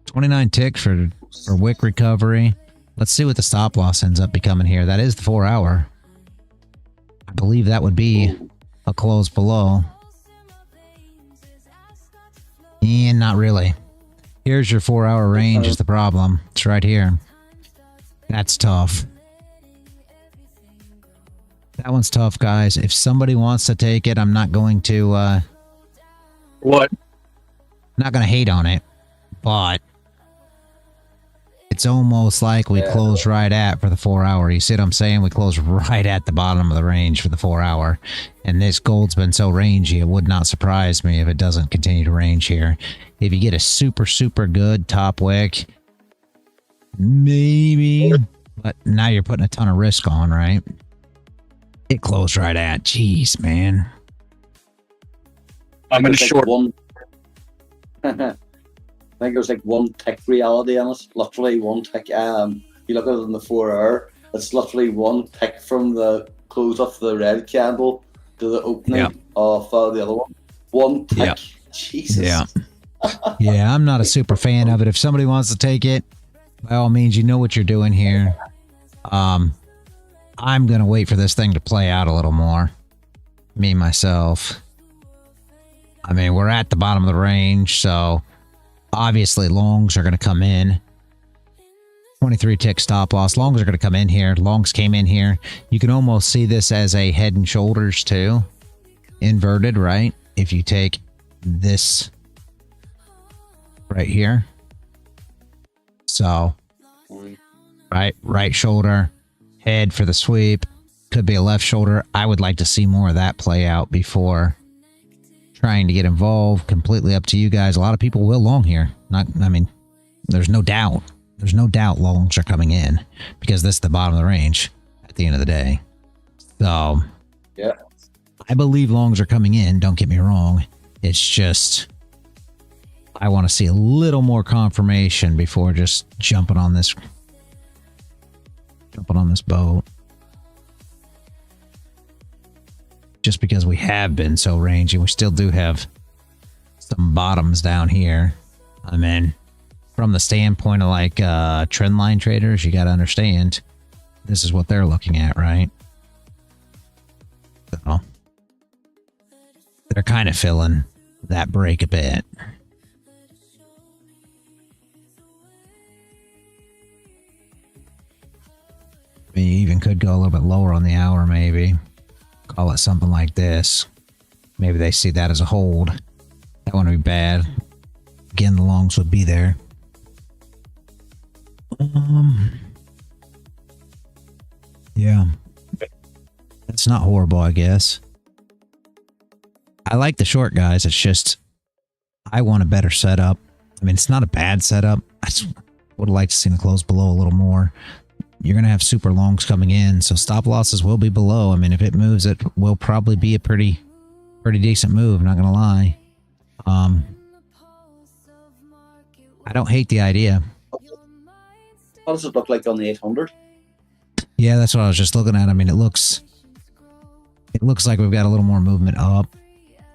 29 ticks for wick recovery. Let's see what the stop loss ends up becoming here. That is the 4 hour. I believe that would be a close below. And not really. Here's your 4 hour range is the problem. It's right here. That's tough. That one's tough, guys. If somebody wants to take it, I'm not going to What? not going to hate on it, but it's almost like we close right at for the 4 hour. You see what I'm saying? We close right at the bottom of the range for the 4 hour. And this gold's been so rangy, it would not surprise me if it doesn't continue to range here. If you get a super, super good top wick, maybe, but now you're putting a ton of risk on, right? It closed right at. Jeez, man. I'm in a short one. I think there's like one tick reality on it. Literally one tick. You look at it in the 4 hour. It's literally one tick from the close of the red candle to the opening of the other one. One tick. Yep. Jesus. Yeah. Yeah, I'm not a super fan of it. If somebody wants to take it, by all means, you know what you're doing here. I'm going to wait for this thing to play out a little more. Me, myself. I mean, we're at the bottom of the range, so obviously longs are going to come in. 23 tick stop loss. Longs are going to come in here. Longs came in here. You can almost see this as a head and shoulders too. Inverted, right? If you take this right here. So, right shoulder, head for the sweep. Could be a left shoulder. I would like to see more of that play out before trying to get involved. Completely up to you guys. A lot of people will long here. There's no doubt. There's no doubt longs are coming in because this is the bottom of the range at the end of the day. So, yeah, I believe longs are coming in. Don't get me wrong. It's just I want to see a little more confirmation before just jumping on this boat. Just because we have been so rangy, we still do have some bottoms down here. I mean, from the standpoint of like trend line traders, you got to understand this is what they're looking at, right? So they're kind of filling that break a bit. You even could go a little bit lower on the hour, maybe. Call it something like this. Maybe they see that as a hold. That wouldn't be bad. Again, the longs would be there. Yeah. It's not horrible, I guess. I like the short guys. It's just, I want a better setup. I mean, it's not a bad setup. I just would have liked to see the close below a little more. You're going to have super longs coming in, so stop losses will be below. I mean, if it moves, it will probably be a pretty decent move, not going to lie. I don't hate the idea. What does it look like on the 800? Yeah, that's what I was just looking at. I mean, it looks like we've got a little more movement up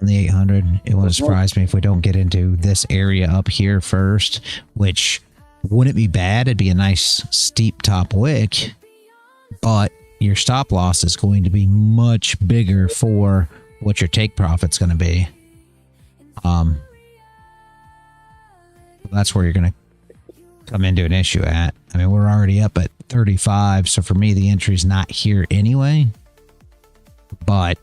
on the 800. It wouldn't surprise me if we don't get into this area up here first, which wouldn't be bad. It'd be a nice steep top wick, but your stop loss is going to be much bigger for what your take profit's going to be. That's where you're going to come into an issue at. I mean, we're already up at 35, so for me, the entry's not here anyway. But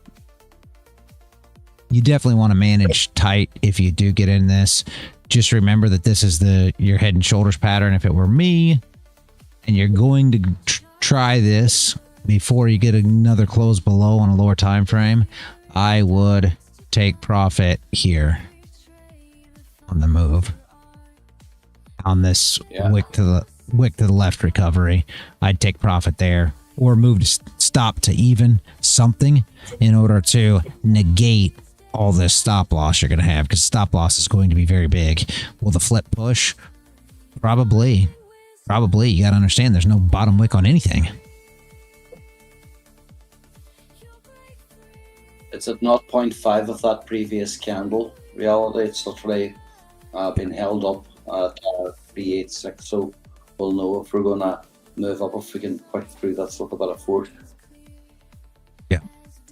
you definitely want to manage tight if you do get in this. Just remember that this is your head and shoulders pattern. If it were me, and you're going to try this before you get another close below on a lower time frame, I would take profit here on the move. On this wick to the left recovery, I'd take profit there, or move to stop to even something in order to negate all this stop loss you're going to have, because stop loss is going to be very big. Will the flip push? Probably. You got to understand there's no bottom wick on anything. It's at 0.5 of that previous candle. Reality, it's literally been held up at 386, so we'll know if we're going to move up, if we can quick through that stuff about a 4.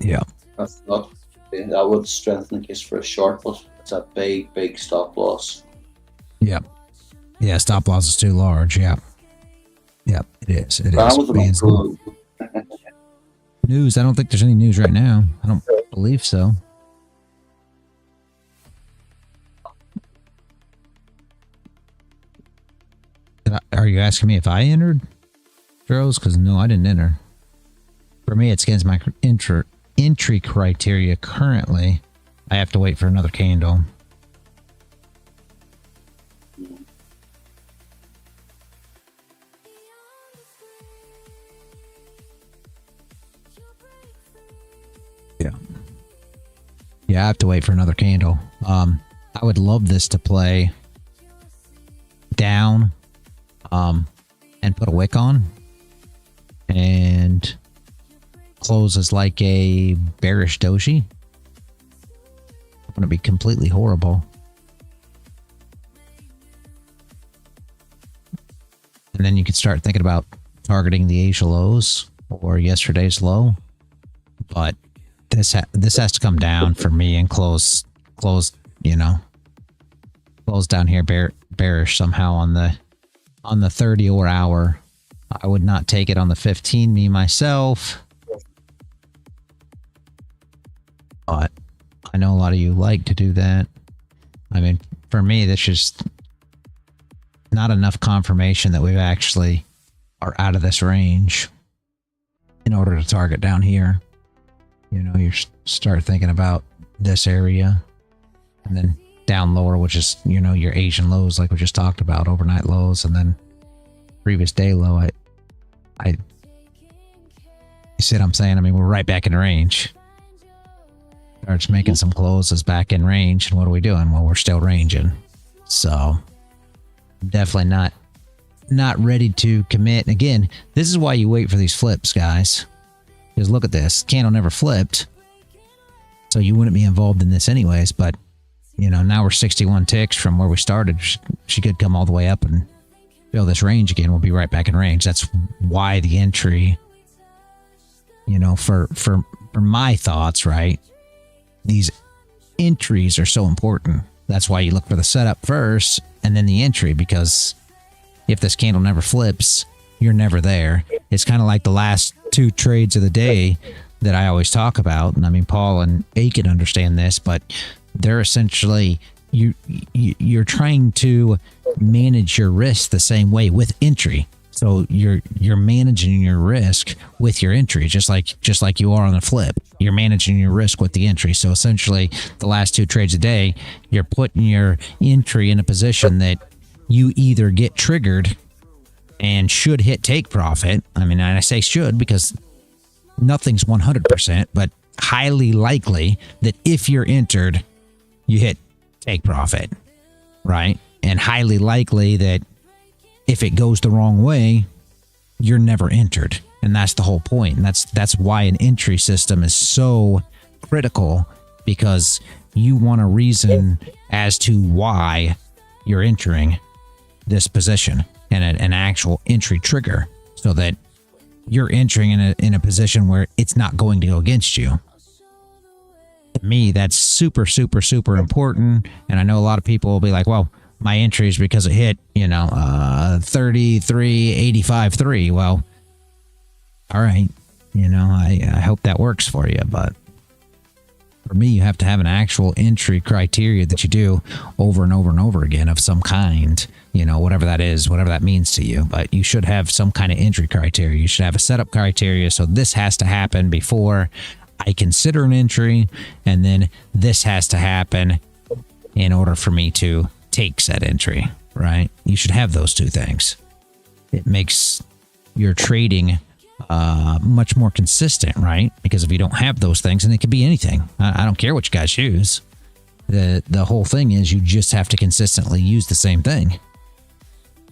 Yeah. That's not, that would strengthen the case for a short, but it's a big stop loss. Yeah, stop loss is too large. Yeah, it is. News, I don't think there's any news right now. I don't believe so. Are you asking me if I entered Dros? Because no, I didn't enter. For me, it's against my entry criteria currently. I have to wait for another candle. Yeah, I have to wait for another candle. I would love this to play down and put a wick on and close as like a bearish doji. It's going to be completely horrible. And then you can start thinking about targeting the Asia lows or yesterday's low. But this has to come down for me and close down here bearish somehow on the 30 or hour. I would not take it on the 15, me myself. But I know a lot of you like to do that. I mean, for me, that's just not enough confirmation that we've actually are out of this range in order to target down here. You know, you start thinking about this area and then down lower, which is, you know, your Asian lows like we just talked about, overnight lows, and then previous day low. You see what I'm saying? I mean, we're right back in range. Starts making some closes back in range, and what are we doing? Well, we're still ranging. So definitely not ready to commit. And again, this is why you wait for these flips, guys. Because look at this. Candle never flipped. So you wouldn't be involved in this anyways. But, you know, now we're 61 ticks from where we started. She could come all the way up and fill this range again. We'll be right back in range. That's why the entry, you know, for my thoughts, right? These entries are so important. That's why you look for the setup first and then the entry, because if this candle never flips, you're never there. It's kind of like the last 2 trades of the day that I always talk about. And I mean, Paul and Aiken understand this, but they're essentially, you're trying to manage your risk the same way with entry. So you're managing your risk with your entry, just like you are on the flip. You're managing your risk with the entry. So essentially, the last 2 trades a day, you're putting your entry in a position that you either get triggered and should hit take profit. I mean, and I say should because nothing's 100%, but highly likely that if you're entered, you hit take profit, right? And highly likely that if it goes the wrong way, you're never entered. And that's the whole point. And that's why an entry system is so critical, because you want a reason as to why you're entering this position and an actual entry trigger, so that you're entering in a position where it's not going to go against you. To me, that's super, super, super important. And I know a lot of people will be like, well, my entry is because it hit, 33.85.3. Well, all right. I hope that works for you. But for me, you have to have an actual entry criteria that you do over and over and over again of some kind, whatever that is, whatever that means to you. But you should have some kind of entry criteria. You should have a setup criteria. So this has to happen before I consider an entry, and then this has to happen in order for me to take said entry, right? You should have those 2 things. It makes your trading much more consistent, right? Because if you don't have those things, and it could be anything, I don't care what you guys use. The whole thing is you just have to consistently use the same thing,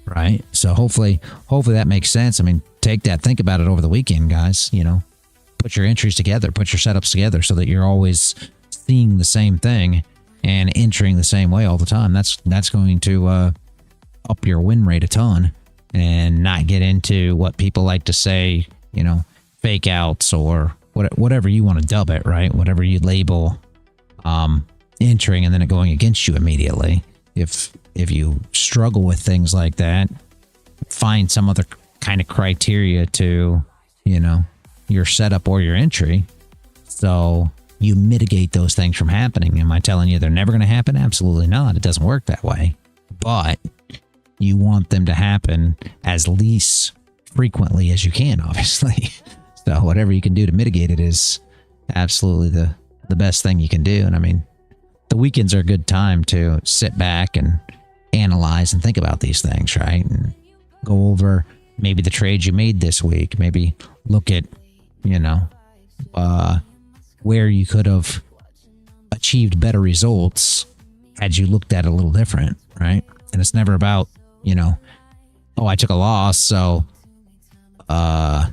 right? So hopefully that makes sense. I mean, take that, think about it over the weekend, guys. Put your entries together, put your setups together, so that you're always seeing the same thing and entering the same way all the time. That's going to up your win rate a ton, and not get into what people like to say, fake outs or whatever you want to dub it, right? Whatever you label entering and then it going against you immediately. If you struggle with things like that, find some other kind of criteria to, your setup or your entry, so you mitigate those things from happening. Am I telling you they're never going to happen? Absolutely not. It doesn't work that way. But you want them to happen as least frequently as you can, obviously. So whatever you can do to mitigate it is absolutely the best thing you can do. And I mean, the weekends are a good time to sit back and analyze and think about these things, right? And go over maybe the trades you made this week. Maybe look at, where you could have achieved better results had you looked at it a little different, right? And it's never about, I took a loss, so that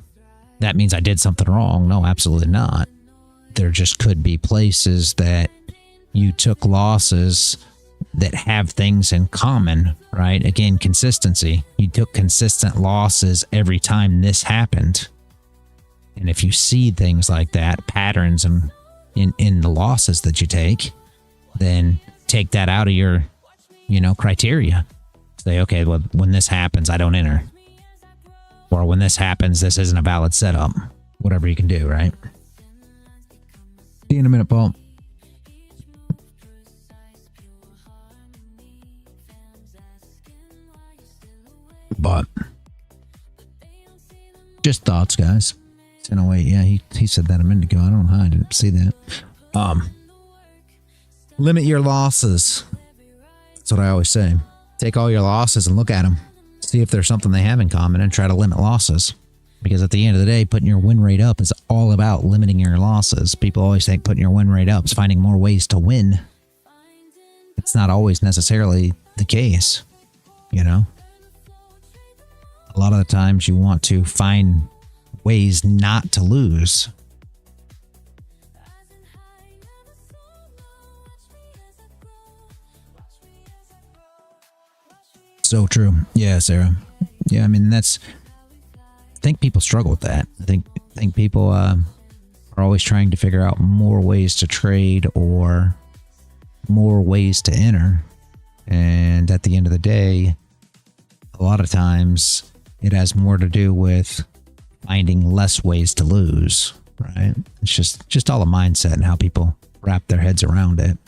means I did something wrong. No, absolutely not. There just could be places that you took losses that have things in common, right? Again, consistency. You took consistent losses every time this happened. And if you see things like that, patterns in the losses that you take, then take that out of your, criteria. Say, okay, well, when this happens, I don't enter. Or when this happens, this isn't a valid setup. Whatever you can do, right? See you in a minute, Paul. But just thoughts, guys. 10:08. Yeah, he said that a minute ago. I don't know how I didn't see that. Limit your losses. That's what I always say. Take all your losses and look at them. See if there's something they have in common and try to limit losses. Because at the end of the day, putting your win rate up is all about limiting your losses. People always think putting your win rate up is finding more ways to win. It's not always necessarily the case, A lot of the times you want to find ways not to lose. So true. Yeah, Sarah. Yeah, I mean, I think people struggle with that. I think people are always trying to figure out more ways to trade or more ways to enter. And at the end of the day, a lot of times it has more to do with finding less ways to lose, right? It's just all a mindset and how people wrap their heads around it.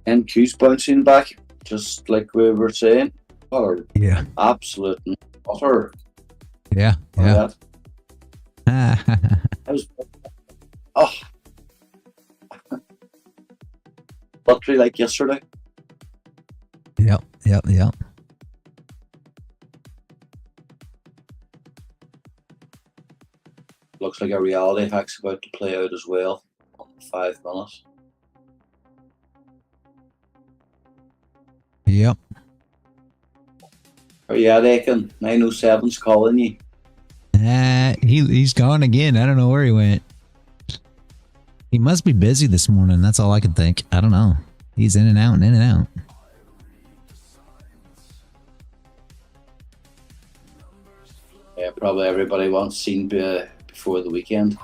NQ's bouncing back, just like we were saying. What Yeah. absolute utter. Yeah. That. I was, oh, literally like yesterday. Yep. Looks like a reality hack's about to play out as well. 5 minutes. Yep. Are you at Aiken? 907's calling you. He's gone again. I don't know where he went. He must be busy this morning. That's all I can think. I don't know. He's in and out and in and out. Yeah, probably everybody wants seen before the weekend.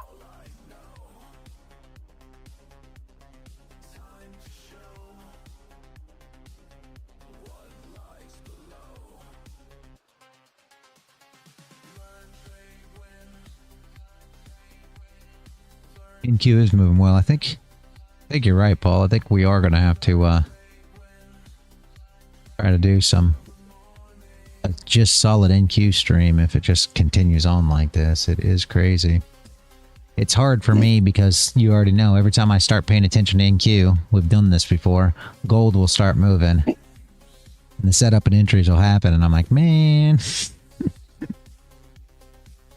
NQ is moving well. I think you're right, Paul. I think we are going to have to try to do some just solid NQ stream if it just continues on like this. It is crazy. It's hard for me because you already know every time I start paying attention to NQ, we've done this before, gold will start moving. And the setup and entries will happen, and I'm like, man.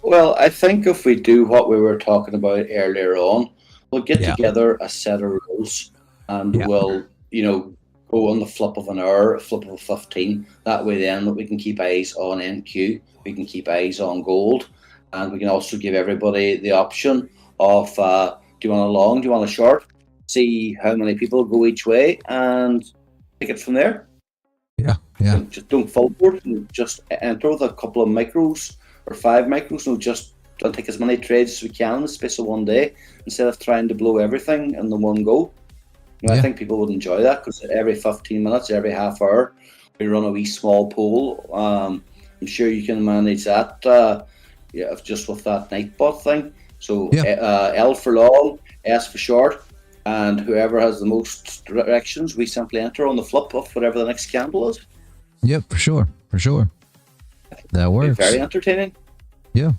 Well, I think if we do what we were talking about earlier on, we'll get together a set of rules and we'll, go on the flip of an hour, a flip of a 15. That way then we can keep eyes on NQ, we can keep eyes on gold, and we can also give everybody the option of, do you want a long, do you want a short? See how many people go each way and take it from there. Yeah. Just don't fall for it and just enter with a couple of micros or 5 micros, and just don't take as many trades as we can in the space of one day instead of trying to blow everything in the one go. I think people would enjoy that because every 15 minutes, every half hour, we run a wee small poll. I'm sure you can manage that just with that Nightbot thing. So L for long, S for short, and whoever has the most directions, we simply enter on the flip of whatever the next candle is. Yep, for sure. That works. Very entertaining. Yeah.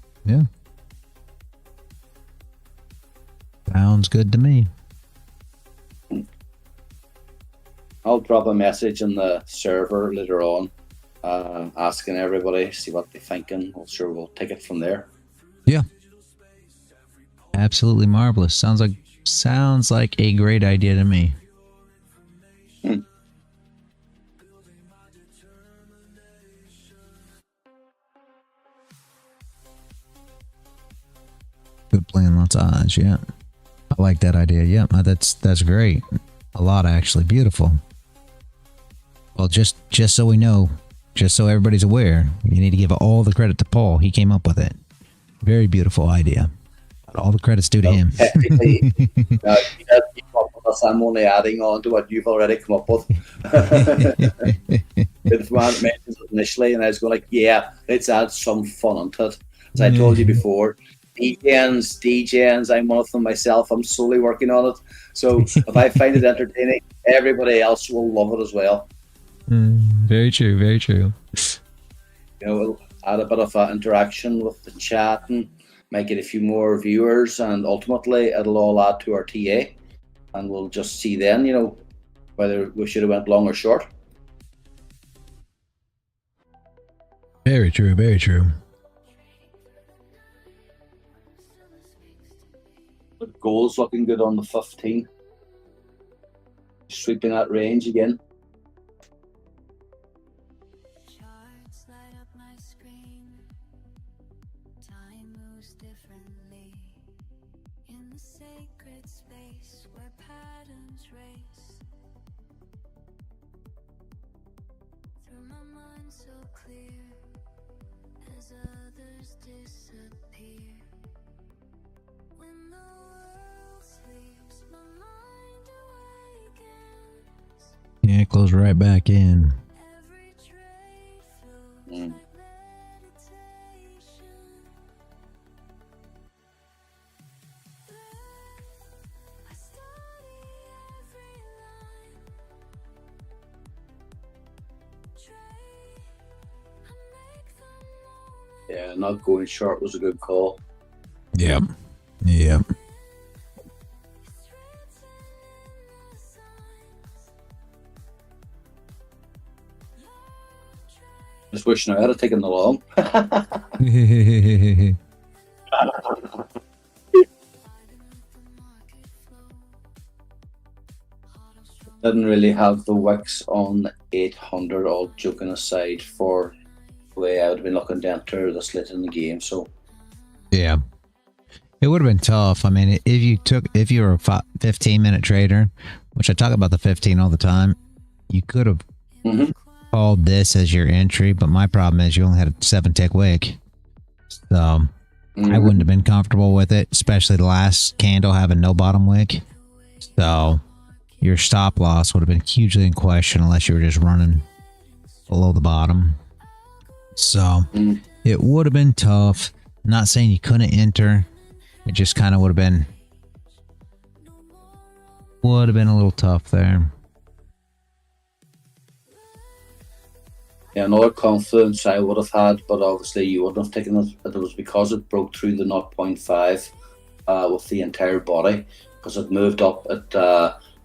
Sounds good to me. I'll drop a message in the server later on, asking everybody, see what they're thinking. Well, sure, we'll take it from there. Yeah. Absolutely marvelous. Sounds like a great idea to me. Good playing lots of odds, yeah. I like that idea. Yeah, that's great. A lot, actually. Beautiful. Well, just so we know, just so everybody's aware, you need to give all the credit to Paul. He came up with it. Very beautiful idea. All the credit's due to him. Technically, you have to keep up with us. I'm only adding on to what you've already come up with. If man mentioned it initially, and I was going like, yeah, let's add some fun onto it. As I told you before, DJs, I'm one of them myself. I'm slowly working on it. So if I find it entertaining, everybody else will love it as well. Very true. We'll add a bit of interaction with the chat and might get a few more viewers, and ultimately it'll all add to our TA, and we'll just see then, whether we should have went long or short. Very true. The goal's looking good on the 15. Sweeping that range again. Charts light up my screen. Time moves differently. In the sacred space where patterns race. Through my mind so clear as others disappear. Yeah, close right back in. Mm. Yeah, not going short was a good call. Yep. Yep. Just wishing I had taken the long. Didn't really have the wicks on 800, all joking aside, for the way I would have been looking to enter this late in the game. So Yeah. It would have been tough. I mean, if you were a 15-minute trader, which I talk about the 15 all the time, you could have called this as your entry, but my problem is you only had a 7-tick wick. So I wouldn't have been comfortable with it, especially the last candle having no bottom wick. So your stop loss would have been hugely in question unless you were just running below the bottom. So it would have been tough. I'm not saying you couldn't enter. It just kind of would have been a little tough there. yeah, another confidence I would have had, but obviously you wouldn't have taken it. It was because it broke through the 0.5 with the entire body, because it moved up, it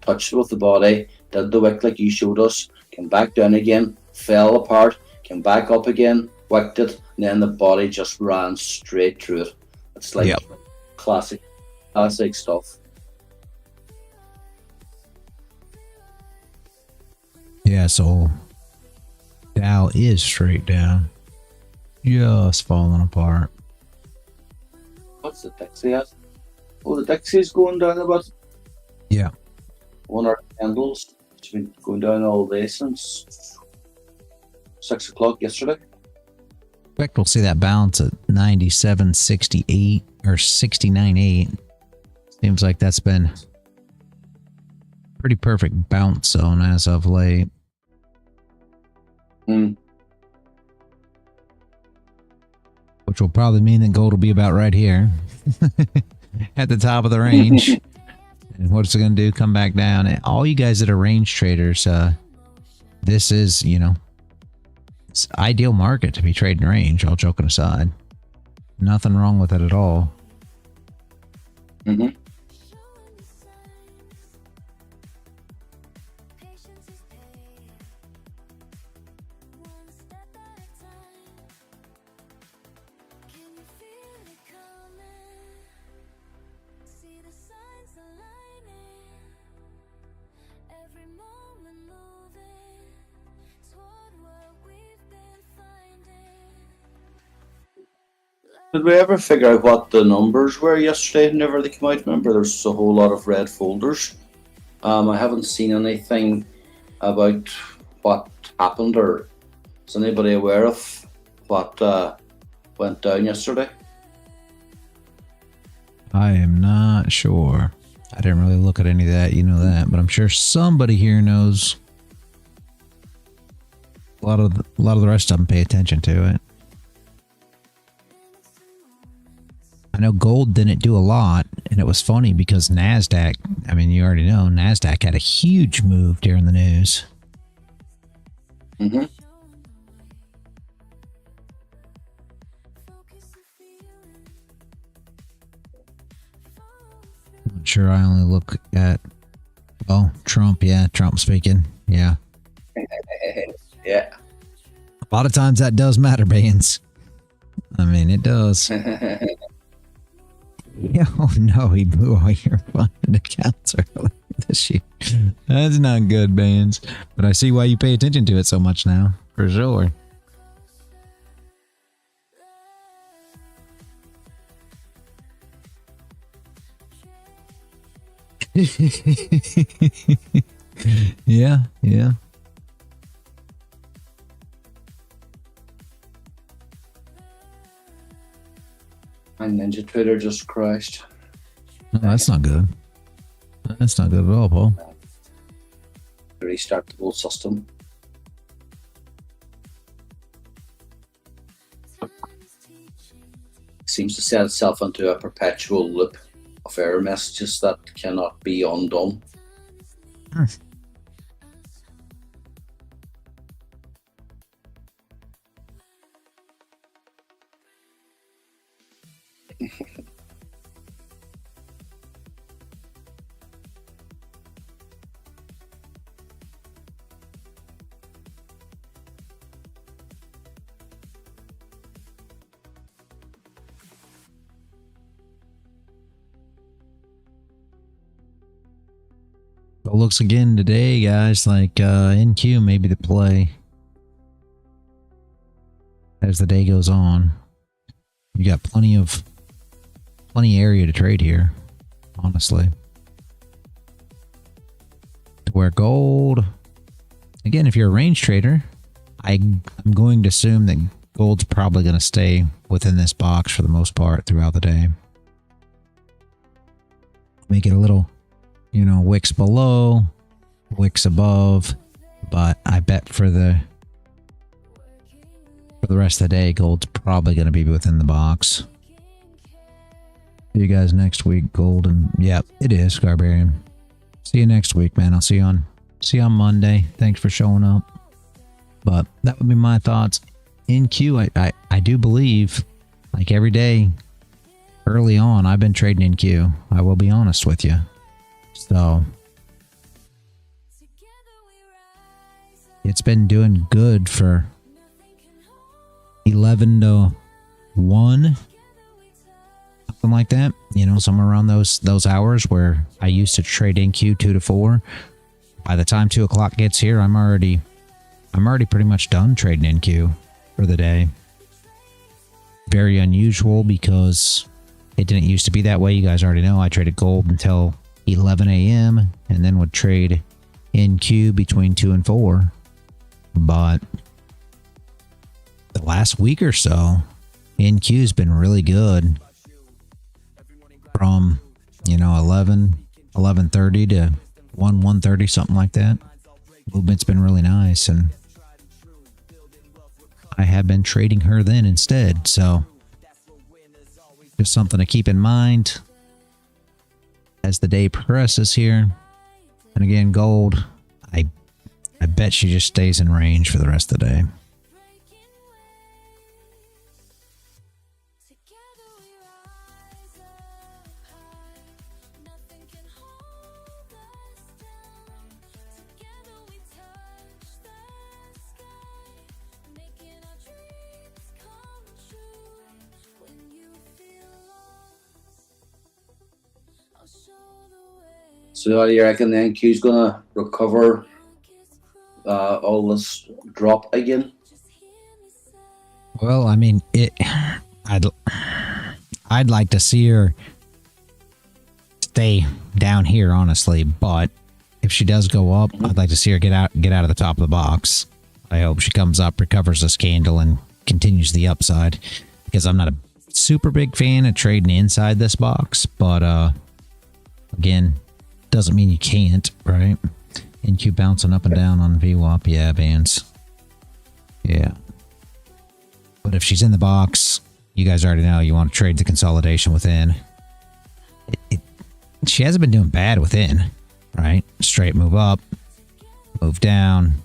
touched with the body, did the wick like you showed us, came back down again, fell apart, came back up again, wicked it, and then the body just ran straight through it. It's like classic stuff. Yeah, so Dow is straight down. Just falling apart. What's the Dixie at? Oh, the Dixie's going down about Yeah. 1 hour candles. It's been going down all day since 6 o'clock yesterday. Expect we'll see that bounce at 97.68 or 69.8. Seems like that's been pretty perfect bounce zone as of late. Which will probably mean that gold will be about right here at the top of the range. And what's it going to do? Come back down. And all you guys that are range traders, this is, it's ideal market to be trading range, all joking aside. Nothing wrong with it at all. Did we ever figure out what the numbers were yesterday whenever they came out? Remember, there's a whole lot of red folders. I haven't seen anything about what happened, or is anybody aware of what went down yesterday? I am not sure. I didn't really look at any of that, you know that, but I'm sure somebody here knows. A lot of the rest of them pay attention to it. I know gold didn't do a lot, and it was funny because Nasdaq, I mean, you already know, Nasdaq had a huge move during the news. Not sure, I only look at, well, Trump, yeah, Trump speaking, yeah. Yeah. A lot of times that does matter, Bands. I mean, it does. Yeah, oh no, he blew all your funded accounts earlier this year. That's not good, Bands. But I see why you pay attention to it so much now, for sure. Yeah. And Ninja Trader just crashed. No, that's not good. That's not good at all, Paul. Restart the whole system. Seems to set itself into a perpetual loop of error messages that cannot be undone. But looks again today, guys, like NQ may be the play as the day goes on. You got plenty area to trade here, honestly. To where gold, again, if you're a range trader, I'm going to assume that gold's probably going to stay within this box for the most part throughout the day. Make it a little, you know, wicks below, wicks above, but I bet for the rest of the day, gold's probably going to be within the box. See you guys next week, gold, and yep, it is Scarbarian. See you next week, man. I'll see you on Monday. Thanks for showing up. But that would be my thoughts. In Q, I do believe, like every day, early on, I've been trading in Q. I will be honest with you. So it's been doing good for 11 to 1, something like that. You know, somewhere around those hours where I used to trade in Q 2 to 4. By the time 2 o'clock gets here, I'm already pretty much done trading in Q for the day. Very unusual because it didn't used to be that way. You guys already know I traded gold until 11 a.m. and then would trade in Q between 2 and 4. But the last week or so, NQ has been really good from, you know, 11:30 to 1:30, something like that. Movement's been really nice, and I have been trading her then instead. So just something to keep in mind as the day progresses here. And again, gold, I bet she just stays in range for the rest of the day. So how do you reckon the NQ's gonna recover all this drop again? Well, I mean, I'd like to see her stay down here, honestly. But if she does go up, I'd like to see her get out of the top of the box. I hope she comes up, recovers this candle, and continues the upside. Because I'm not a super big fan of trading inside this box, but again, doesn't mean you can't, right? NQ bouncing up and down on VWAP, yeah, bands. Yeah. But if she's in the box, you guys already know you want to trade the consolidation within. She hasn't been doing bad within, right? Straight move up, move down,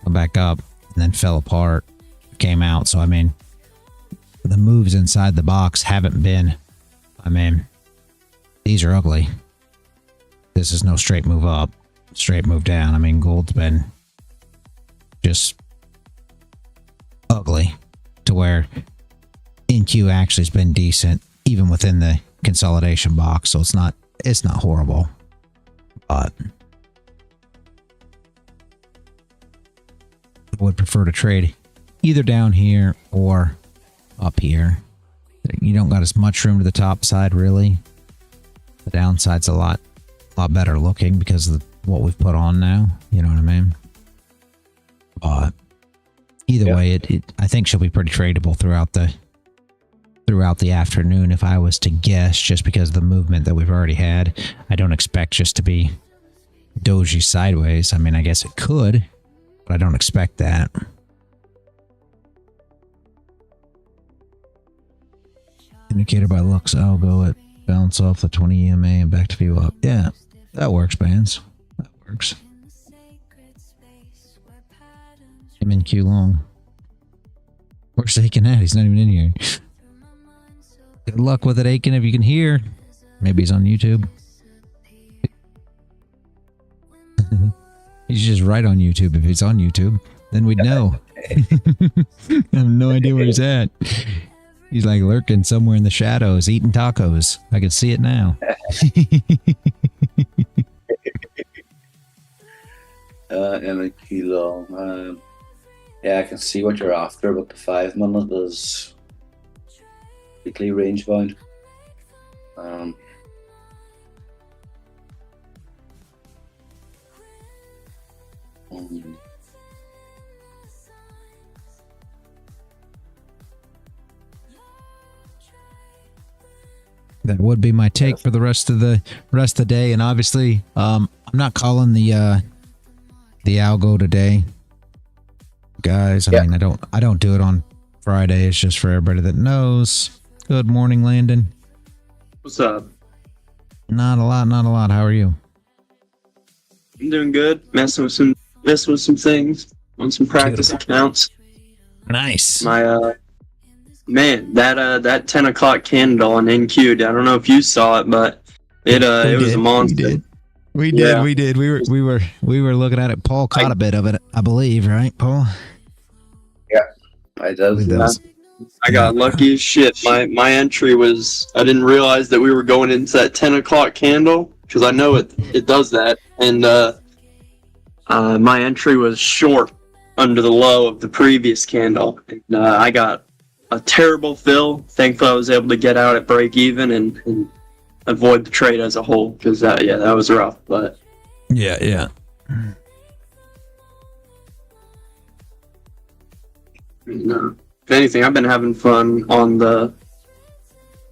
go back up, and then fell apart, came out. So, I mean, the moves inside the box haven't been, I mean, these are ugly. This is no straight move up, straight move down. I mean, gold's been just ugly to where NQ actually has been decent even within the consolidation box. So it's not horrible, but I would prefer to trade either down here or up here. You don't got as much room to the top side, really. The downside's a lot better looking because of what we've put on now. You know what I mean? But either way, I think she'll be pretty tradable throughout throughout the afternoon if I was to guess, just because of the movement that we've already had. I don't expect just to be doji sideways. I mean, I guess it could, but I don't expect that. Indicator by Lux algo, it bounce off the 20 EMA and back to view up. Yeah, that works, bands. That works. I'm in queue long. Where's Aiken at? He's not even in here. Good luck with it, Aiken, if you can hear. Maybe he's on YouTube. He's just right on YouTube. If he's on YouTube, then we'd know. I have no idea where he's at. He's like lurking somewhere in the shadows, eating tacos. I can see it now. In a kilo. Yeah, I can see what you're after, but the 5 minute is weekly range bound. That would be my take for the rest of the day, and obviously, I'm not calling the algo today, guys. I mean, I don't do it on Friday. It's just for everybody that knows. Good morning, Landon. What's up? Not a lot. How are you? I'm doing good. Messing with some things on some practice accounts. Nice. My man, that 10 o'clock candle on NQ. I don't know if you saw it, but it was a monster. We did. We were looking at it. Paul caught a bit of it, I believe, right, Paul? Yeah, I did. I got lucky as shit. My entry was, I didn't realize that we were going into that 10 o'clock candle, because I know it does that, and my entry was short under the low of the previous candle, and I got a terrible fill. Thankfully I was able to get out at break even and avoid the trade as a whole, because that was rough. But yeah. No. If anything, I've been having fun on the.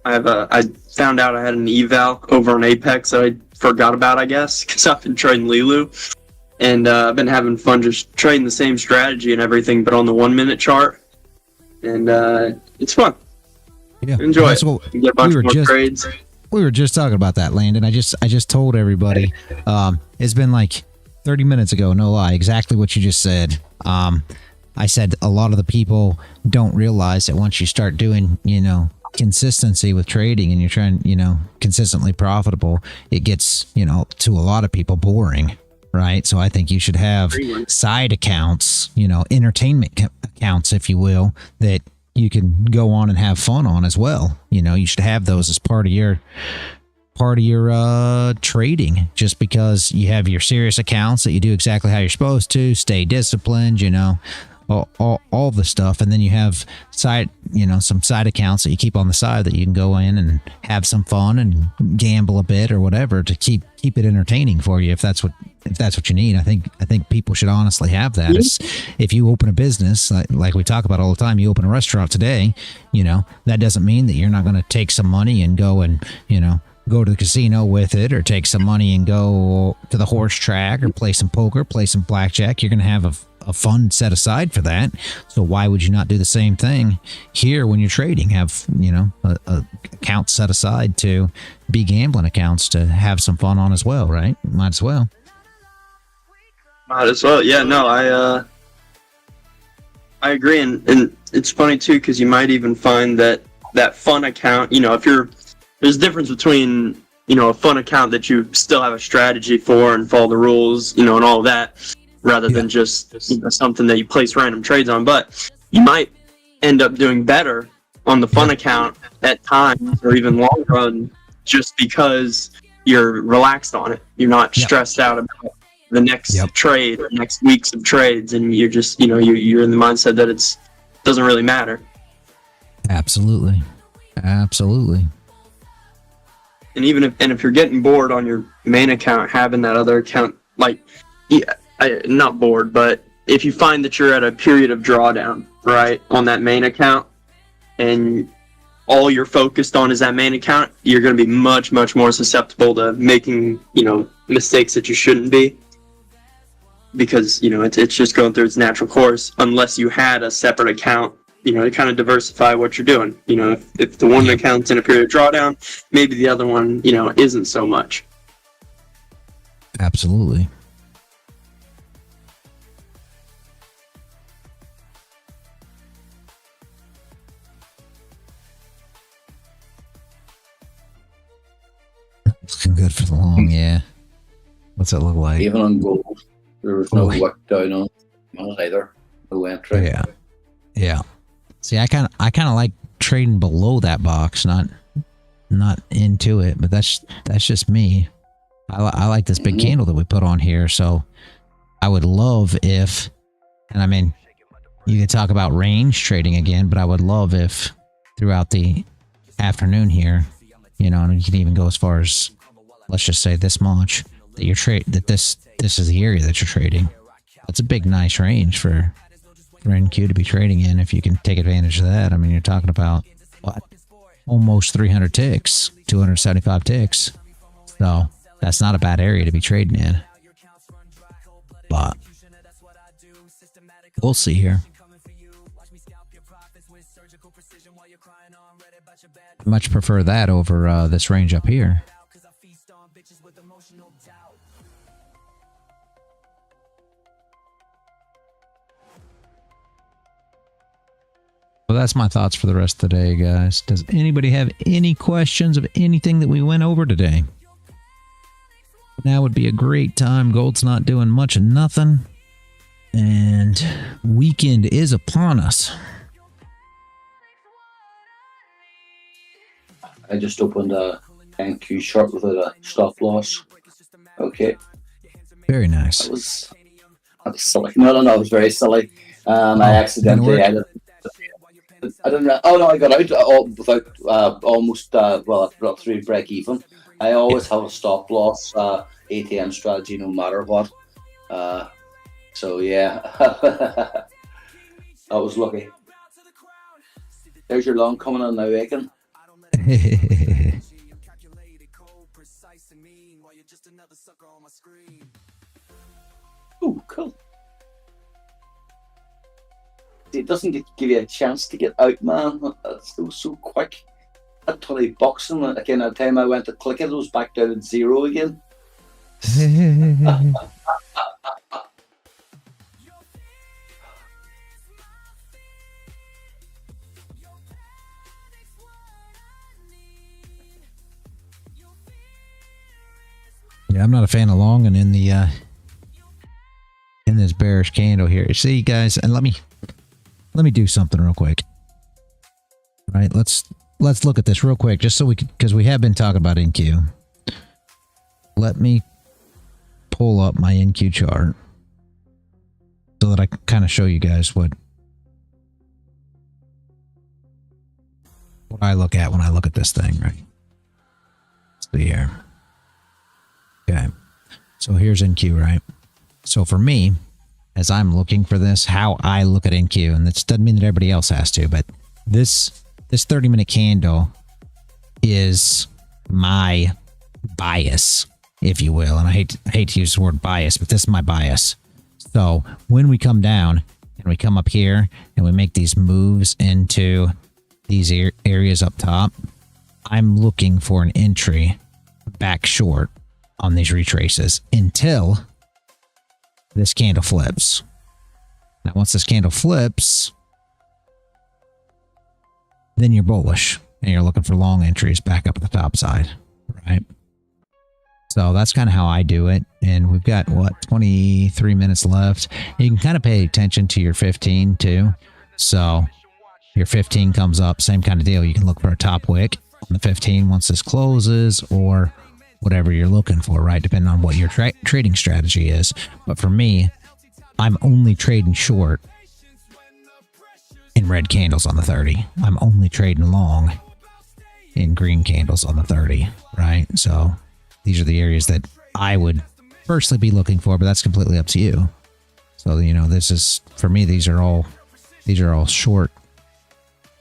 I found out I had an eval over on Apex that I forgot about, I guess, because I've been trading Leeloo, and I've been having fun just trading the same strategy and everything, but on the 1 minute chart, and it's fun. Yeah, enjoy it. You get a bunch more trades. We were just talking about that, Landon. I just told everybody. It's been like 30 minutes ago, no lie, exactly what you just said. I said a lot of the people don't realize that once you start doing, consistency with trading and you're trying, consistently profitable, it gets, to a lot of people boring, right? So I think you should have side accounts, entertainment accounts, if you will, that you can go on and have fun on as well. You should have those as part of your trading, just because you have your serious accounts that you do exactly how you're supposed to, stay disciplined, all the stuff, and then you have some side accounts that you keep on the side that you can go in and have some fun and gamble a bit or whatever to keep it entertaining for you, if that's what you need. I think people should honestly have that. If you open a business, like we talk about all the time, you open a restaurant today, that doesn't mean that you're not going to take some money and go and go to the casino with it, or take some money and go to the horse track, or play some poker, play some blackjack. You're going to have a fund set aside for that. So why would you not do the same thing here when you're trading? Have, a account set aside to be gambling accounts to have some fun on as well, right? Might as well. Yeah, no, I agree. And it's funny too, because you might even find that fun account, there's a difference between, a fun account that you still have a strategy for and follow the rules, and all of that, rather than just something that you place random trades on. But you might end up doing better on the fun account at times, or even long run, just because you're relaxed on it. You're not stressed out about the next trade or next weeks of trades, and you're just, you're in the mindset that it doesn't really matter. Absolutely. And if you're getting bored on your main account, having that other account, not bored, but if you find that you're at a period of drawdown, right, on that main account, and all you're focused on is that main account, you're going to be much, much more susceptible to making, mistakes that you shouldn't be. Because, it's just going through its natural course, unless you had a separate account, to kind of diversify what you're doing. If the one account's in a period of drawdown, maybe the other one, isn't so much. Absolutely. Looking good for the long, yeah. What's that look like? Even on gold, there was no work down on it either. No entry. Yeah. Yeah. See, I kind of like trading below that box, not into it, but that's just me. I like this big candle that we put on here, so I would love if, and I mean, you could talk about range trading again, but I would love if throughout the afternoon here, and you can even go as far as, let's just say this much, that this is the area that you're trading. That's a big, nice range for NQ to be trading in if you can take advantage of that. I mean, you're talking about what, almost 300 ticks, 275 ticks. So that's not a bad area to be trading in. But we'll see here. I much prefer that over this range up here. Well, that's my thoughts for the rest of the day, guys. Does anybody have any questions of anything that we went over today? Now would be a great time. Gold's not doing much of nothing. And weekend is upon us. I just opened a NQ short without a stop loss. Okay. Very nice. That was silly. No, it was very silly. I accidentally I didn't. Oh no, I got out without almost. Well, I brought 3 break even. I always have a stop loss ATM strategy, no matter what. So yeah, I was lucky. There's your long coming on now, Aiken. Oh, cool. It doesn't give you a chance to get out, man. It was so quick. At $20, and again, at the time I went to click it, it was back down at 0 again. Yeah, I'm not a fan of long and in the in this bearish candle here. See, guys, and let me do something real quick. All right, let's look at this real quick, just so we can, because we have been talking about NQ. Let me pull up my NQ chart so that I can kind of show you guys what I look at when I look at this thing, right? Let's see here. Okay, so here's NQ, right? So for me, as I'm looking for this, how I look at NQ, and this doesn't mean that everybody else has to, but this 30-minute candle is my bias, if you will. And I hate to use the word bias, but this is my bias. So when we come down and we come up here and we make these moves into these areas up top, I'm looking for an entry back short on these retraces until this candle flips. Now, once this candle flips, then you're bullish and you're looking for long entries back up at the top side, right? So that's kind of how I do it. And we've got, what, 23 minutes left. You can kind of pay attention to your 15 too. So your 15 comes up, same kind of deal. You can look for a top wick on the 15 once this closes, or whatever you're looking for, right? Depending on what your trading strategy is. But for me, I'm only trading short in red candles on the 30. I'm only trading long in green candles on the 30, right? So these are the areas that I would personally be looking for, but that's completely up to you. So, this is, for me, these are all short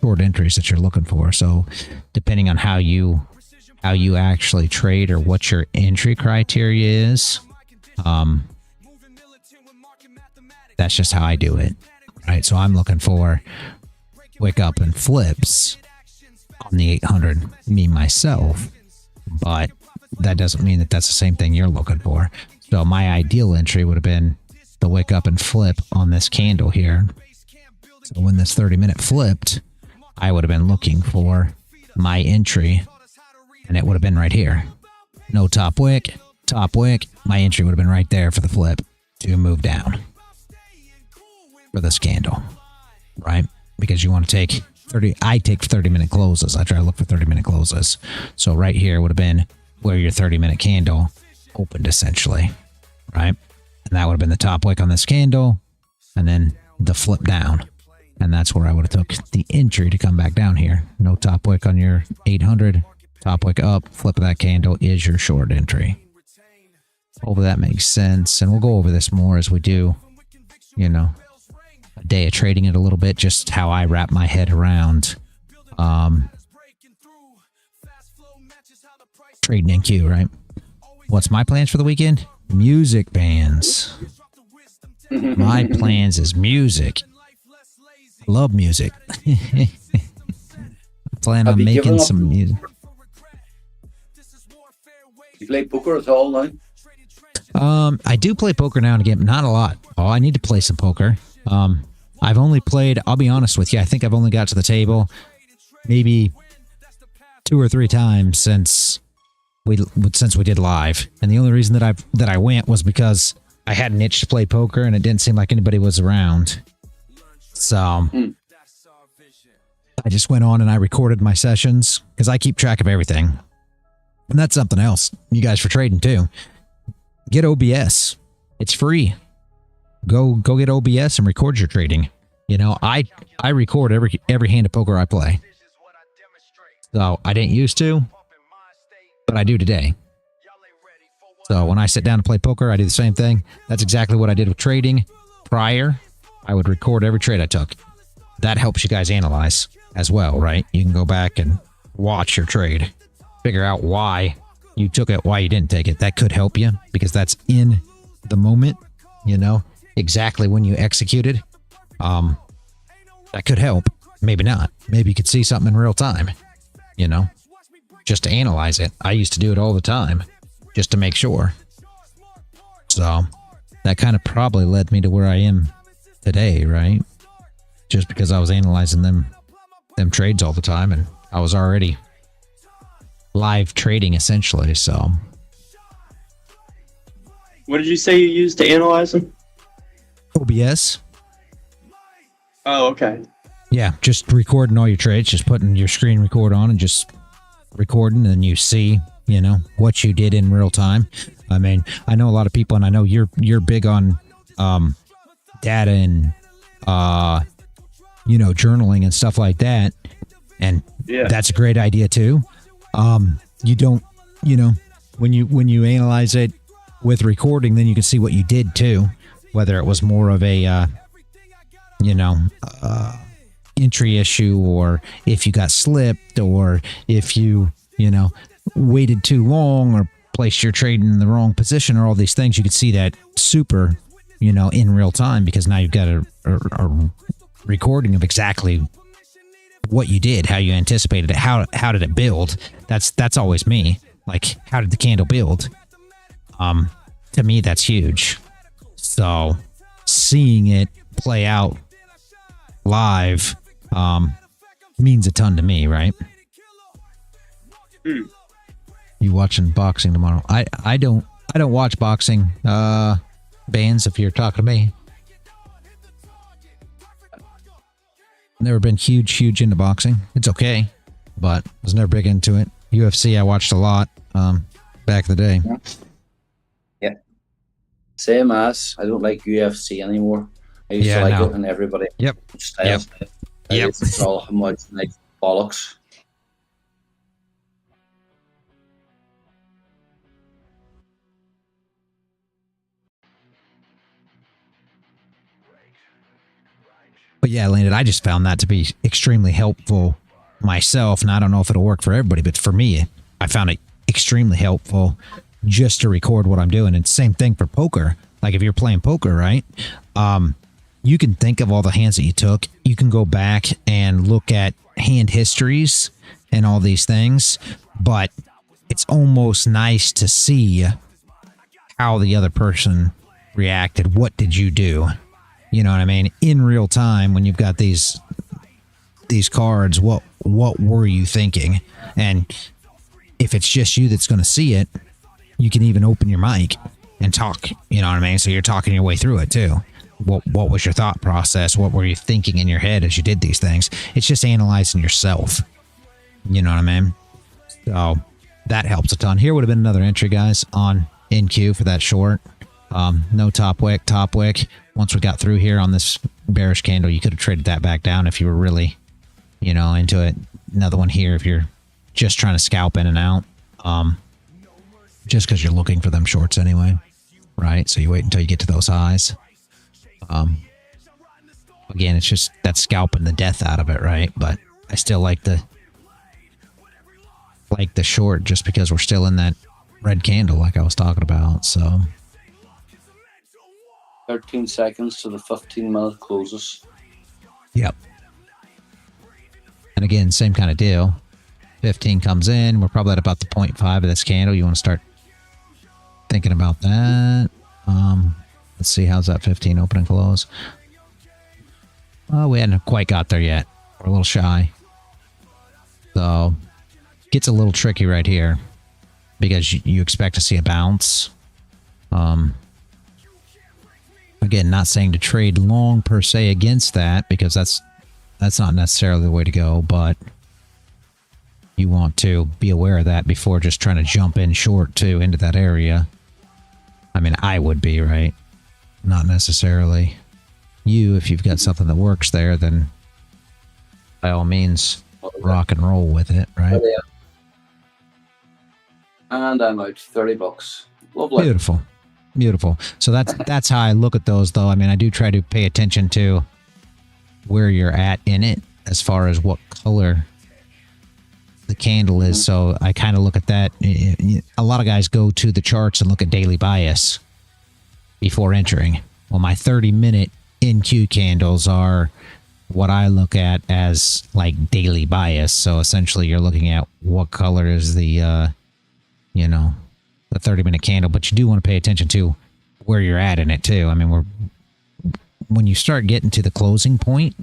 short entries that you're looking for. So depending on how you actually trade or what your entry criteria is, that's just how I do it. Right. So I'm looking for wick up and flips on the 800, me myself, but that doesn't mean that that's the same thing you're looking for. So my ideal entry would have been the wick up and flip on this candle here. So when this 30-minute flipped, I would have been looking for my entry, and it would have been right here. No top wick, my entry would have been right there for the flip to move down for this candle, right? Because you want to take 30, I take 30-minute closes. I try to look for 30-minute closes. So right here would have been where your 30-minute candle opened essentially, right? And that would have been the top wick on this candle and then the flip down. And that's where I would have took the entry to come back down here. No top wick on your 800, top wick up, flip of that candle is your short entry. Hopefully that makes sense. And we'll go over this more as we do, you know, a day of trading it a little bit, just how I wrap my head around trading in Q, right? What's my plans for the weekend? Music bands. My plans is music. Love music. I plan on making some music. You play poker at all now? I do play poker now and again, but not a lot. Oh, I need to play some poker. I've only played, I'll be honest with you, I think I've only got to the table maybe 2 or 3 times since we did live. And the only reason that I went was because I had an itch to play poker and it didn't seem like anybody was around. So I just went on and I recorded my sessions because I keep track of everything. And that's something else. You guys for trading too. Get OBS. It's free. Go get OBS and record your trading. You know, I record every hand of poker I play. So I didn't used to, but I do today. So when I sit down to play poker, I do the same thing. That's exactly what I did with trading. Prior, I would record every trade I took. That helps you guys analyze as well, right? You can go back and watch your trade. Figure out why you took it, why you didn't take it. That could help you because that's in the moment, you know, exactly when you executed. That could help. Maybe not. Maybe you could see something in real time, you know, just to analyze it. I used to do it all the time just to make sure. So that kind of probably led me to where I am today, right? Just because I was analyzing them trades all the time and I was already live trading essentially. So What did you say you used to analyze them? OBS. Oh, okay. Yeah, just recording all your trades, just putting your screen record on and just recording, and you see, you know, what you did in real time. I mean, I know a lot of people, and I know you're big on data and you know, journaling and stuff like that, and yeah, that's a great idea too. You don't, you know, when you analyze it with recording, then you can see what you did too, whether it was more of a you know, entry issue, or if you got slipped, or if you know, waited too long or placed your trade in the wrong position, or all these things. You could see that super, you know, in real time, because now you've got a recording of exactly what you did, how you anticipated it, how did it build. That's always me. Like, how did the candle build? To me, that's huge. So seeing it play out live means a ton to me, right? You watching boxing tomorrow? I don't watch boxing. Bands, if you're talking to me. Never been huge into boxing. It's okay, but was never big into it. UFC I watched a lot back in the day. Yeah. Same as I don't like UFC anymore. I used to like it, and everybody. Yep. Styles. Yep. It's all how much like bollocks. But yeah, Landon, I just found that to be extremely helpful myself. And I don't know if it'll work for everybody, but for me, I found it extremely helpful just to record what I'm doing. And same thing for poker. Like if you're playing poker, right? You can think of all the hands that you took. You can go back and look at hand histories and all these things, but it's almost nice to see how the other person reacted. What did you do? You know what I mean? In real time, when you've got these cards, what were you thinking? And if it's just you that's going to see it, you can even open your mic and talk. You know what I mean? So you're talking your way through it too. What was your thought process? What were you thinking in your head as you did these things? It's just analyzing yourself. You know what I mean? So that helps a ton. Here would have been another entry, guys, on NQ for that short. No top wick. Once we got through here on this bearish candle, you could have traded that back down if you were really, you know, into it. Another one here if you're just trying to scalp in and out. Just because you're looking for them shorts anyway, right? So you wait until you get to those highs. Again, it's just that's scalping the death out of it, right? But I still like the short just because we're still in that red candle like I was talking about. So 13 seconds to the 15-minute closes. Yep. And again, same kind of deal. 15 comes in. We're probably at about the 0.5 of this candle. You want to start thinking about that. Let's see, how's that 15 open and close? Oh, we hadn't quite got there yet. We're a little shy. So, gets a little tricky right here because you expect to see a bounce. Again, not saying to trade long per se against that because that's not necessarily the way to go, but you want to be aware of that before just trying to jump in short too into that area. I mean, I would be, right? Not necessarily you. If you've got something that works there, then by all means, rock and roll with it, right? Oh, yeah. And I'm out $30. Lovely. Beautiful. Beautiful. So that's how I look at those, though. I mean, I do try to pay attention to where you're at in it as far as what color the candle is. So I kind of look at that. A lot of guys go to the charts and look at daily bias before entering. Well, my 30-minute NQ candles are what I look at as like daily bias. So essentially you're looking at what color is the, you know, the 30-minute candle, but you do want to pay attention to where you're at in it too. I mean, when you start getting to the closing point,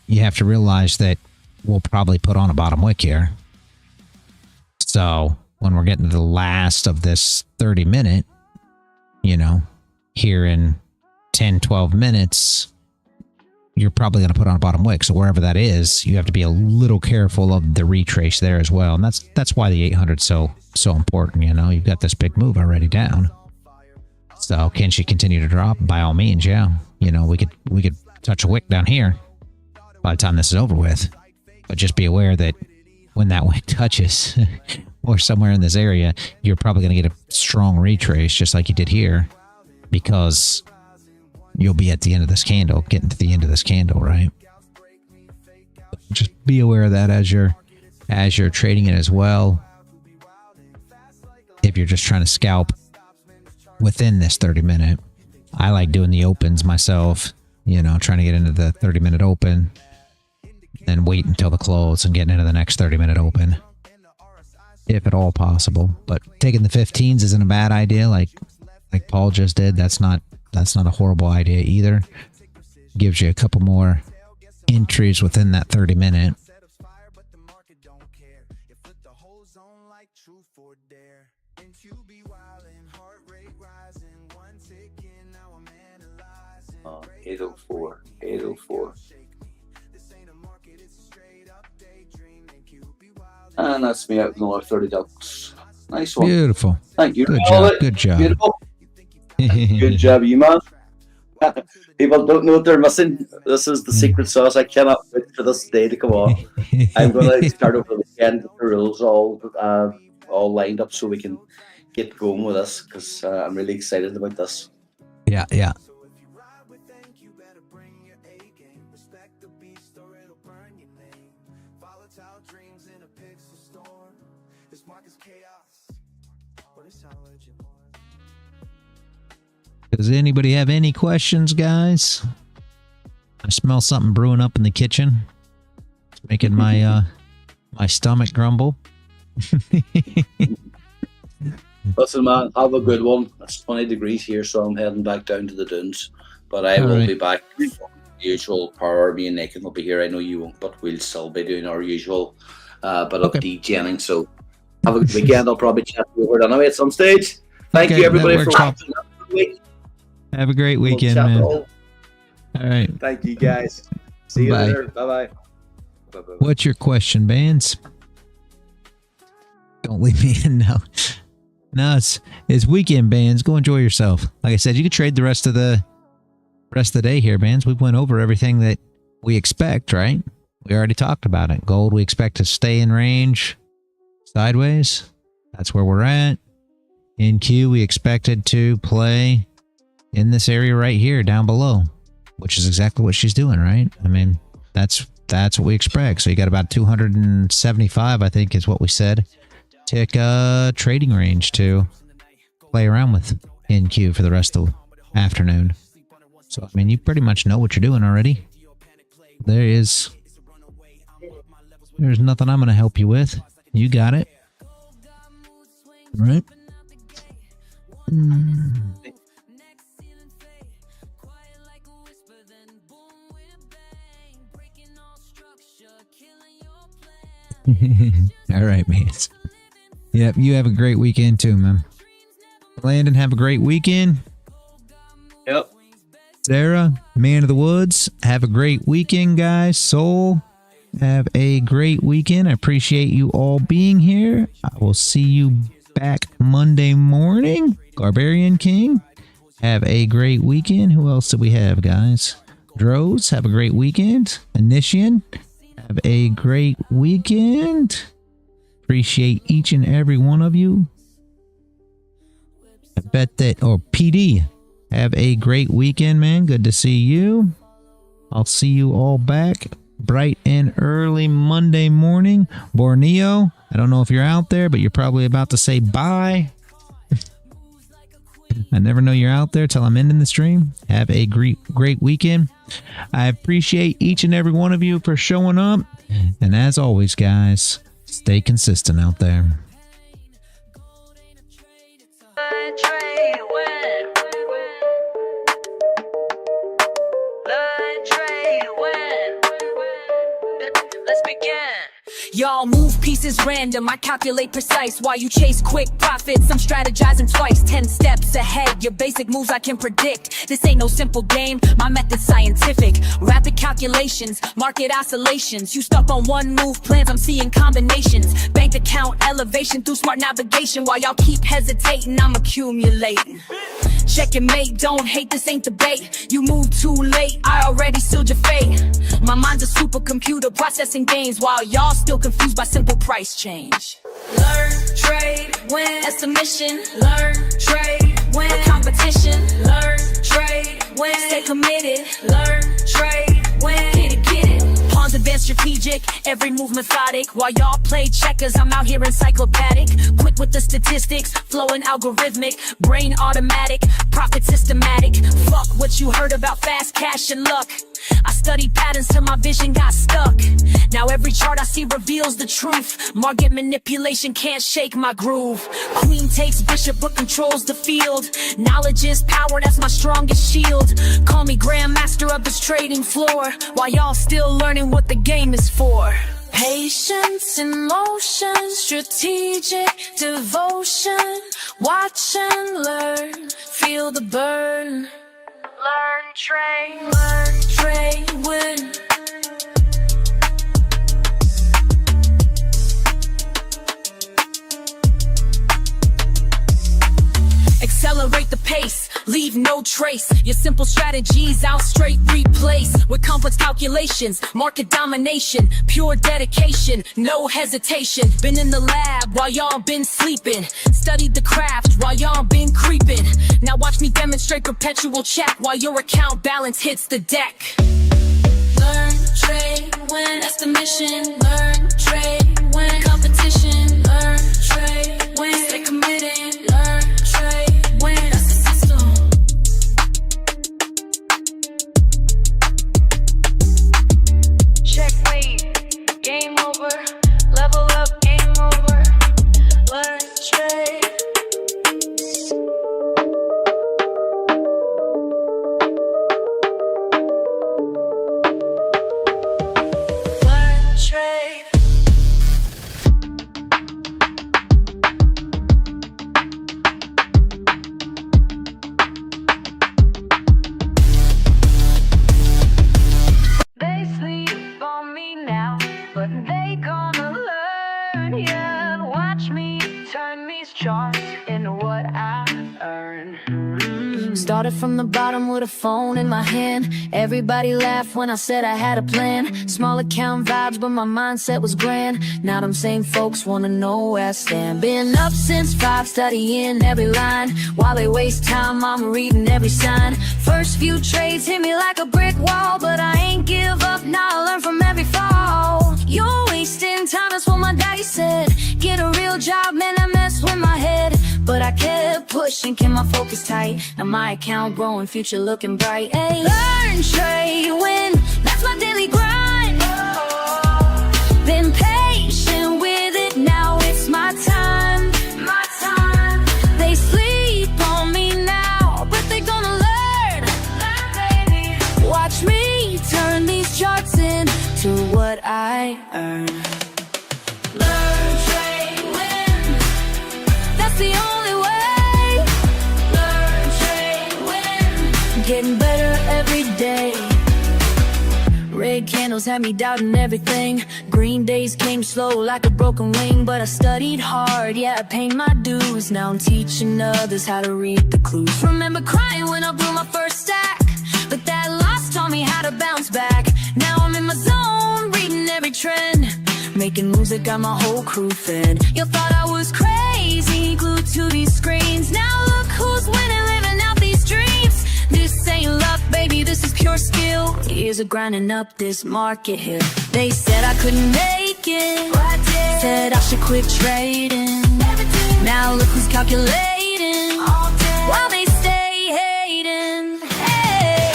you have to realize that we'll probably put on a bottom wick here. So when we're getting to the last of this 30-minute, you know, here in 10, 12 minutes, you're probably going to put on a bottom wick. So wherever that is, you have to be a little careful of the retrace there as well. And that's why the 800 is so important. You know, you've got this big move already down. So can she continue to drop? By all means, yeah. You know, we could touch a wick down here by the time this is over with. But just be aware that when that wick touches or somewhere in this area, you're probably going to get a strong retrace just like you did here, because you'll be at the end of this candle, getting to the end of this candle, right? Just be aware of that as you're trading it as well. If you're just trying to scalp within this 30-minute, I like doing the opens myself, you know, trying to get into the 30-minute open, then wait until the close and getting into the next 30-minute open, if at all possible. But taking the 15s isn't a bad idea, like Paul just did. That's not a horrible idea either. Gives you a couple more entries within that 30-minute. Oh, 804, 804. And that's me out another $30. Nice one. Beautiful. Thank you. Good job. Good job. Beautiful. Good job, you man. People don't know what they're missing. This is the secret sauce. I cannot wait for this day to come on. I'm going to start over the weekend with the rules all lined up so we can get going with this, because I'm really excited about this. Yeah, yeah. Expect the beast or it'll burn your name. Volatile dreams in a pixel storm. This market's chaos, but it's how urgent. Does anybody have any questions, guys? I smell something brewing up in the kitchen. It's making my my stomach grumble. Listen, man, have a good one. It's 20 degrees here, so I'm heading back down to the dunes. But I will be back. Usual power, me and Nathan will be here. I know you won't, but we'll still be doing our usual bit of DJing. So have a good weekend. I'll probably chat to you over anyway at some stage. Thank you, everybody, for watching. Have a great weekend, man. All right. Thank you, guys. See you later. Bye-bye. What's your question, Bands? Don't leave me in now. No, it's weekend, Bands. Go enjoy yourself. Like I said, you can trade the rest of the day here, Bands. We went over everything that we expect, right? We already talked about it. Gold, we expect to stay in range sideways. That's where we're at. In Q, we expected to play in this area right here down below, which is exactly what she's doing, right? I mean, that's what we expect. So you got about 275, I think is what we said. Tick trading range to play around with in Q for the rest of the afternoon. So, I mean, you pretty much know what you're doing already. There's nothing I'm going to help you with. You got it. All right. All right, mates. Yep, you have a great weekend too, man. Landon, have a great weekend. Yep. Sarah, Man of the Woods, have a great weekend, guys. Soul, have a great weekend. I appreciate you all being here. I will see you back Monday morning. Barbarian King, have a great weekend. Who else do we have, guys? Droz, have a great weekend. Initian, have a great weekend. Appreciate each and every one of you. I bet that, or PD, have a great weekend, man. Good to see you. I'll see you all back bright and early Monday morning. Borneo, I don't know if you're out there, but you're probably about to say bye. I never know you're out there till I'm ending the stream. Have a great weekend. I appreciate each and every one of you for showing up. And as always, guys, stay consistent out there. Let's begin. Y'all move pieces random, I calculate precise. While you chase quick profits, I'm strategizing twice. 10 steps ahead, your basic moves I can predict. This ain't no simple game, my method's scientific. Rapid calculations, market oscillations. You stuck on one move plans, I'm seeing combinations. Bank account elevation through smart navigation. While y'all keep hesitating, I'm accumulating. Check and mate, don't hate, this ain't debate. You move too late, I already sealed your fate. My mind's a supercomputer processing gains, while y'all still confused by simple price change. Learn, trade, win, that's a mission. Learn, trade, win, a competition. Learn, trade, win, stay committed. Learn, trade, win, get it. Pawns advanced strategic, every move methodic. While y'all play checkers, I'm out here encyclopedic. Quick with the statistics, flowing algorithmic. Brain automatic, profit systematic. Fuck what you heard about fast cash and luck. I studied patterns till my vision got stuck. Now every chart I see reveals the truth. Market manipulation can't shake my groove. Queen takes bishop but controls the field. Knowledge is power, that's my strongest shield. Call me grandmaster of this trading floor, while y'all still learning what the game is for. Patience in motion, strategic devotion. Watch and learn, feel the burn. Learn, trade, win. Accelerate the pace, leave no trace. Your simple strategies I'll straight replace. With complex calculations, market domination, pure dedication, no hesitation. Been in the lab while y'all been sleeping. Studied the craft while y'all been creeping. Now watch me demonstrate perpetual check while your account balance hits the deck. Learn, trade, win. That's the mission. Learn, trade, win. Competition. Learn, trade, win. Stay committed. Learn, trade, win. That's the system. Checkmate. Game over. Level up. Game over. Learn, trade. Learn, trade. They sleep on me now, but they gonna learn. Yeah, watch me turn these charts into what I earn. Started from the bottom with a phone in my hand. Everybody laughed when I said I had a plan. Small account vibes, but my mindset was grand. Now them same folks wanna know where I stand. Been up since 5, studying every line. While they waste time, I'm reading every sign. First few trades hit me like a brick wall, but I ain't give up, now I learn from every fall. You're wasting time, that's what my daddy said. Get a real job, man, I messed with my head. But I kept pushing, kept my focus tight. Now my account growing, future looking bright. Hey, learn, trade, win, that's my daily grind. Been patient with it, now it's my time. My time. They sleep on me now, but they gonna learn. Baby. Watch me turn these charts into what I earn. Learn, trade, win, that's the only way. Learn, trade, win, getting better every day. Red candles had me doubting everything. Green days came slow like a broken wing, but I studied hard, yeah, I paid my dues. Now I'm teaching others how to read the clues. Remember crying when I blew my first stack, but that loss taught me how to bounce back. Now I'm in my zone, reading every trend. Making moves that got my whole crew fed. You thought I was crazy, glued to these screens. Now look who's winning, living out these dreams. This ain't luck, baby, this is pure skill. Years of grinding up this market here. They said I couldn't make it, said I should quit trading. Now look who's calculating, while they stay hating. Hey.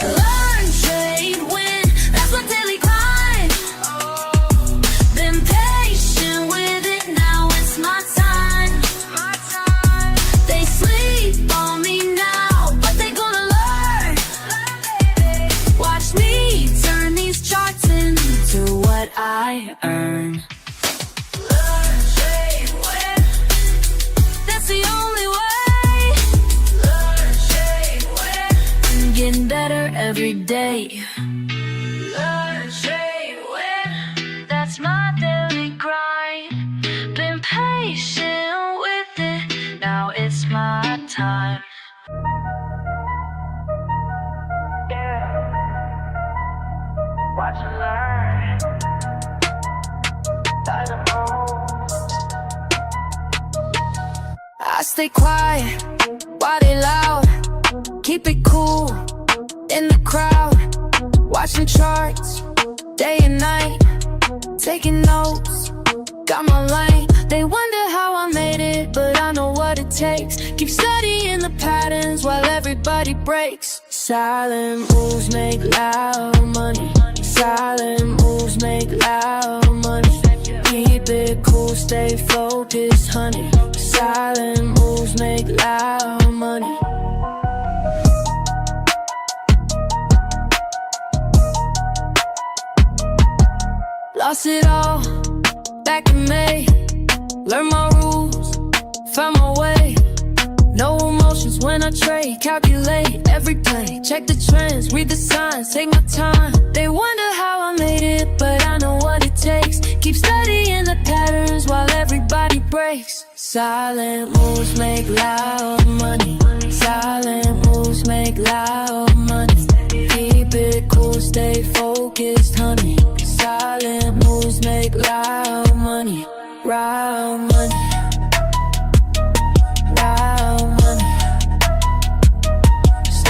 Learn, trade, win, that's my daily grind. Been patient with it, now it's my time. They sleep on me now, but they gonna learn. Watch me turn these charts into what I earn. Learn, trade, win, that's the only way. Learn, trade, win, getting better every day. Learn, trade, win, that's my daily grind. Been patient with it, now it's my time. Yeah. Watch and learn. I stay quiet, while they loud. Keep it cool, in the crowd. Watching charts, day and night. Taking notes, got my lane. They wonder how I made it, but I know what it takes. Keep studying the patterns while everybody breaks. Silent moves make loud money. Silent moves make loud money. Keep it cool, stay focused, honey. Silent moves make loud money. Lost it all, back in May. Learned my rules, found my way. No emotions when I trade, calculate every play. Check the trends, read the signs, take my time. They wonder how I made it, but I know what it takes. Keep studying the while everybody breaks. Silent moves make loud money. Silent moves make loud money. Keep it cool, stay focused, honey. Silent moves make loud money. Loud money. Loud money.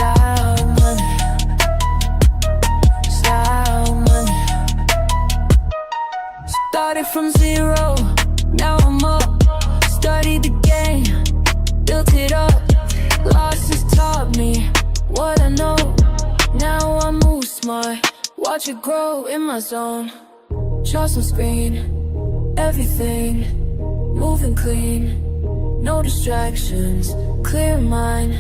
Loud money. Loud money. Started from zero, now I'm up. Studied the game, built it up. Losses taught me what I know. Now I move smart, watch it grow in my zone. Trust on screen, everything moving clean. No distractions, clear mind.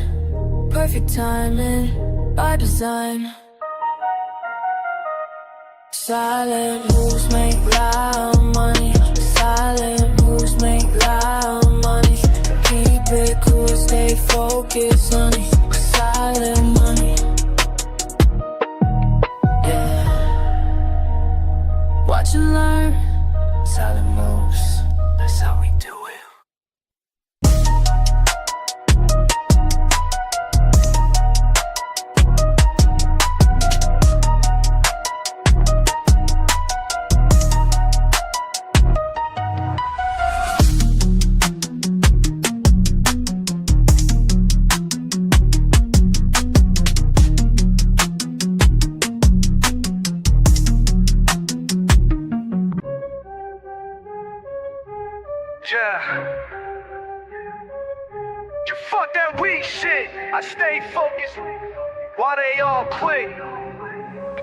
Perfect timing, by design. Silent moves make loud money. Silent moves make loud money. Keep it cool, stay focused, honey. Silent money. Yeah. Watch and learn. Silent moves. That's how we do it. Yeah. You fuck that weak shit. I stay focused. Why they all quit?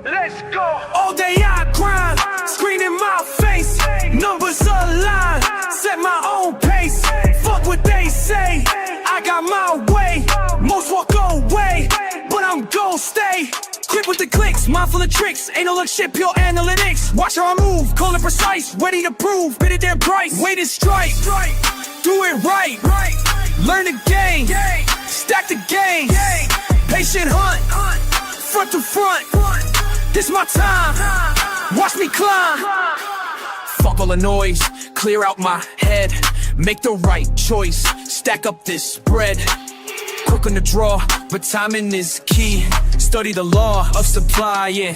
Let's go. All day I grind, screen in my face. Numbers align, set my own pace. Fuck what they say, I got my way. Most walk away, but I'm gon' stay. Quick with the clicks, mindful of tricks. Ain't no look shit, pure analytics. Watch how I move, call it precise. Ready to prove, bid it their price. Wait and strike, do it right. Learn the game, stack the game. Patient hunt, front to front. This my time, watch me climb. Fuck all the noise, clear out my head. Make the right choice, stack up this bread. Quick on the draw, but timing is key. Study the law of supply, yeah.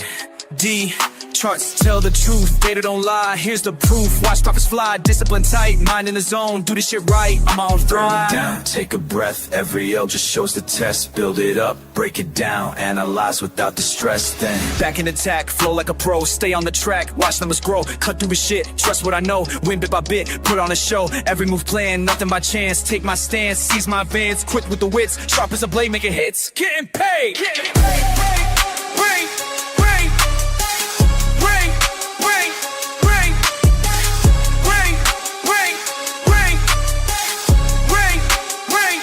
D, charts tell the truth, data don't lie. Here's the proof, watch profits fly. Discipline tight, mind in the zone, do this shit right. I'm on thrive. Down, take a breath, every L just shows the test. Build it up, break it down, analyze without the stress. Then Back in attack, flow like a pro. Stay on the track, watch numbers grow. Cut through the shit, trust what I know. Win bit by bit, put on a show. Every move planned, nothing by chance. Take my stance, seize my advance. Quick with the wits, sharp as a blade, making hits. Getting paid, getting paid. Bring, bring, bring, bring, bring, bring, bring, bring, bring, bring.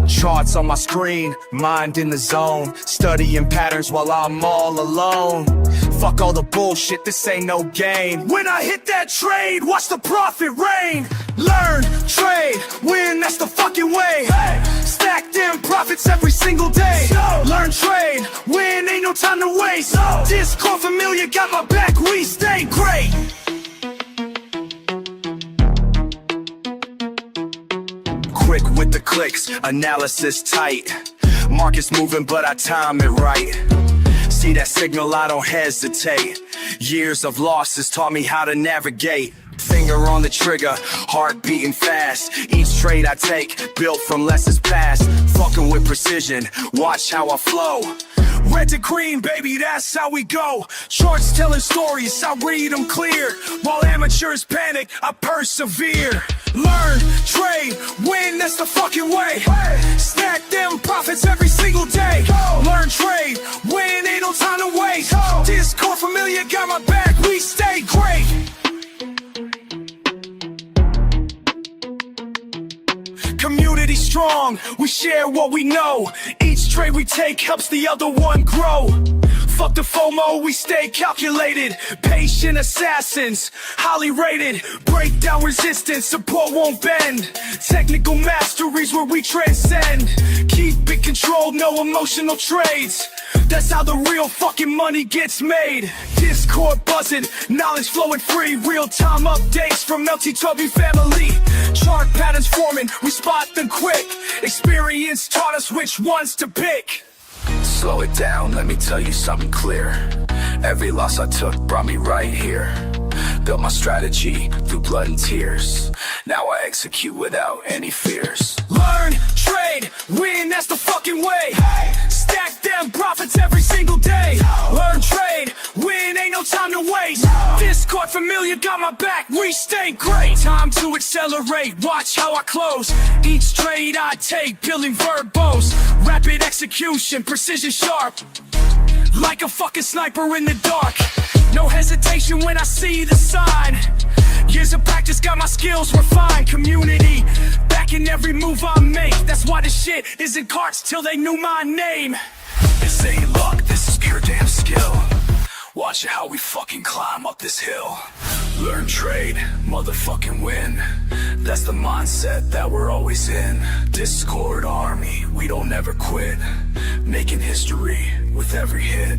Charts on my screen, mind in the zone. Studying patterns while I'm all alone. Fuck all the bullshit, this ain't no game. When I hit that trade, watch the profit rain. Learn, trade, win, that's the fucking way. Stack them profits every single day. Learn, trade, win, ain't no time to waste. Discord familiar, got my back, we stay great. Quick with the clicks, analysis tight. Market's moving, but I time it right. See that signal, I don't hesitate. Years of losses taught me how to navigate. Finger on the trigger, heart beating fast. Each trade I take, built from lessons past. Fucking with precision, watch how I flow. Red to green, baby, that's how we go. Charts telling stories, I read them clear. While amateurs panic, I persevere. Learn, trade, win, that's the fucking way. Stack them profits every single day. Learn, trade, win, ain't no time to waste. Discord familiar, got my back, we stay great. Community strong, we share what we know. Each trade we take helps the other one grow. Fuck the FOMO, we stay calculated. Patient assassins, highly rated. Break down resistance, support won't bend. Technical masteries where we transcend. Keep it controlled, no emotional trades. That's how the real fucking money gets made. Discord buzzing, knowledge flowing free. Real-time updates from LTW family. Chart patterns forming, we spot them quick. Experience taught us which ones to pick. Slow it down, let me tell you something clear. Every loss I took brought me right here. Built my strategy through blood and tears. Now I execute without any fears. Learn, trade, win, that's the fucking way. Stack them profits every single day. Learn, trade, win, ain't no time to waste. Discord familiar, got my back, we stay great. Time to accelerate, watch how I close. Each trade I take, building verbose. Rapid execution, precision sharp. Like a fucking sniper in the dark. No hesitation when I see the sign. Years of practice got my skills refined. Community backing every move I make. That's why this shit isn't carts till they knew my name. This ain't luck, this is pure damn skill. Watch how we fucking climb up this hill. Learn, trade, motherfucking win. That's the mindset that we're always in. Discord army, we don't ever quit. Making history with every hit.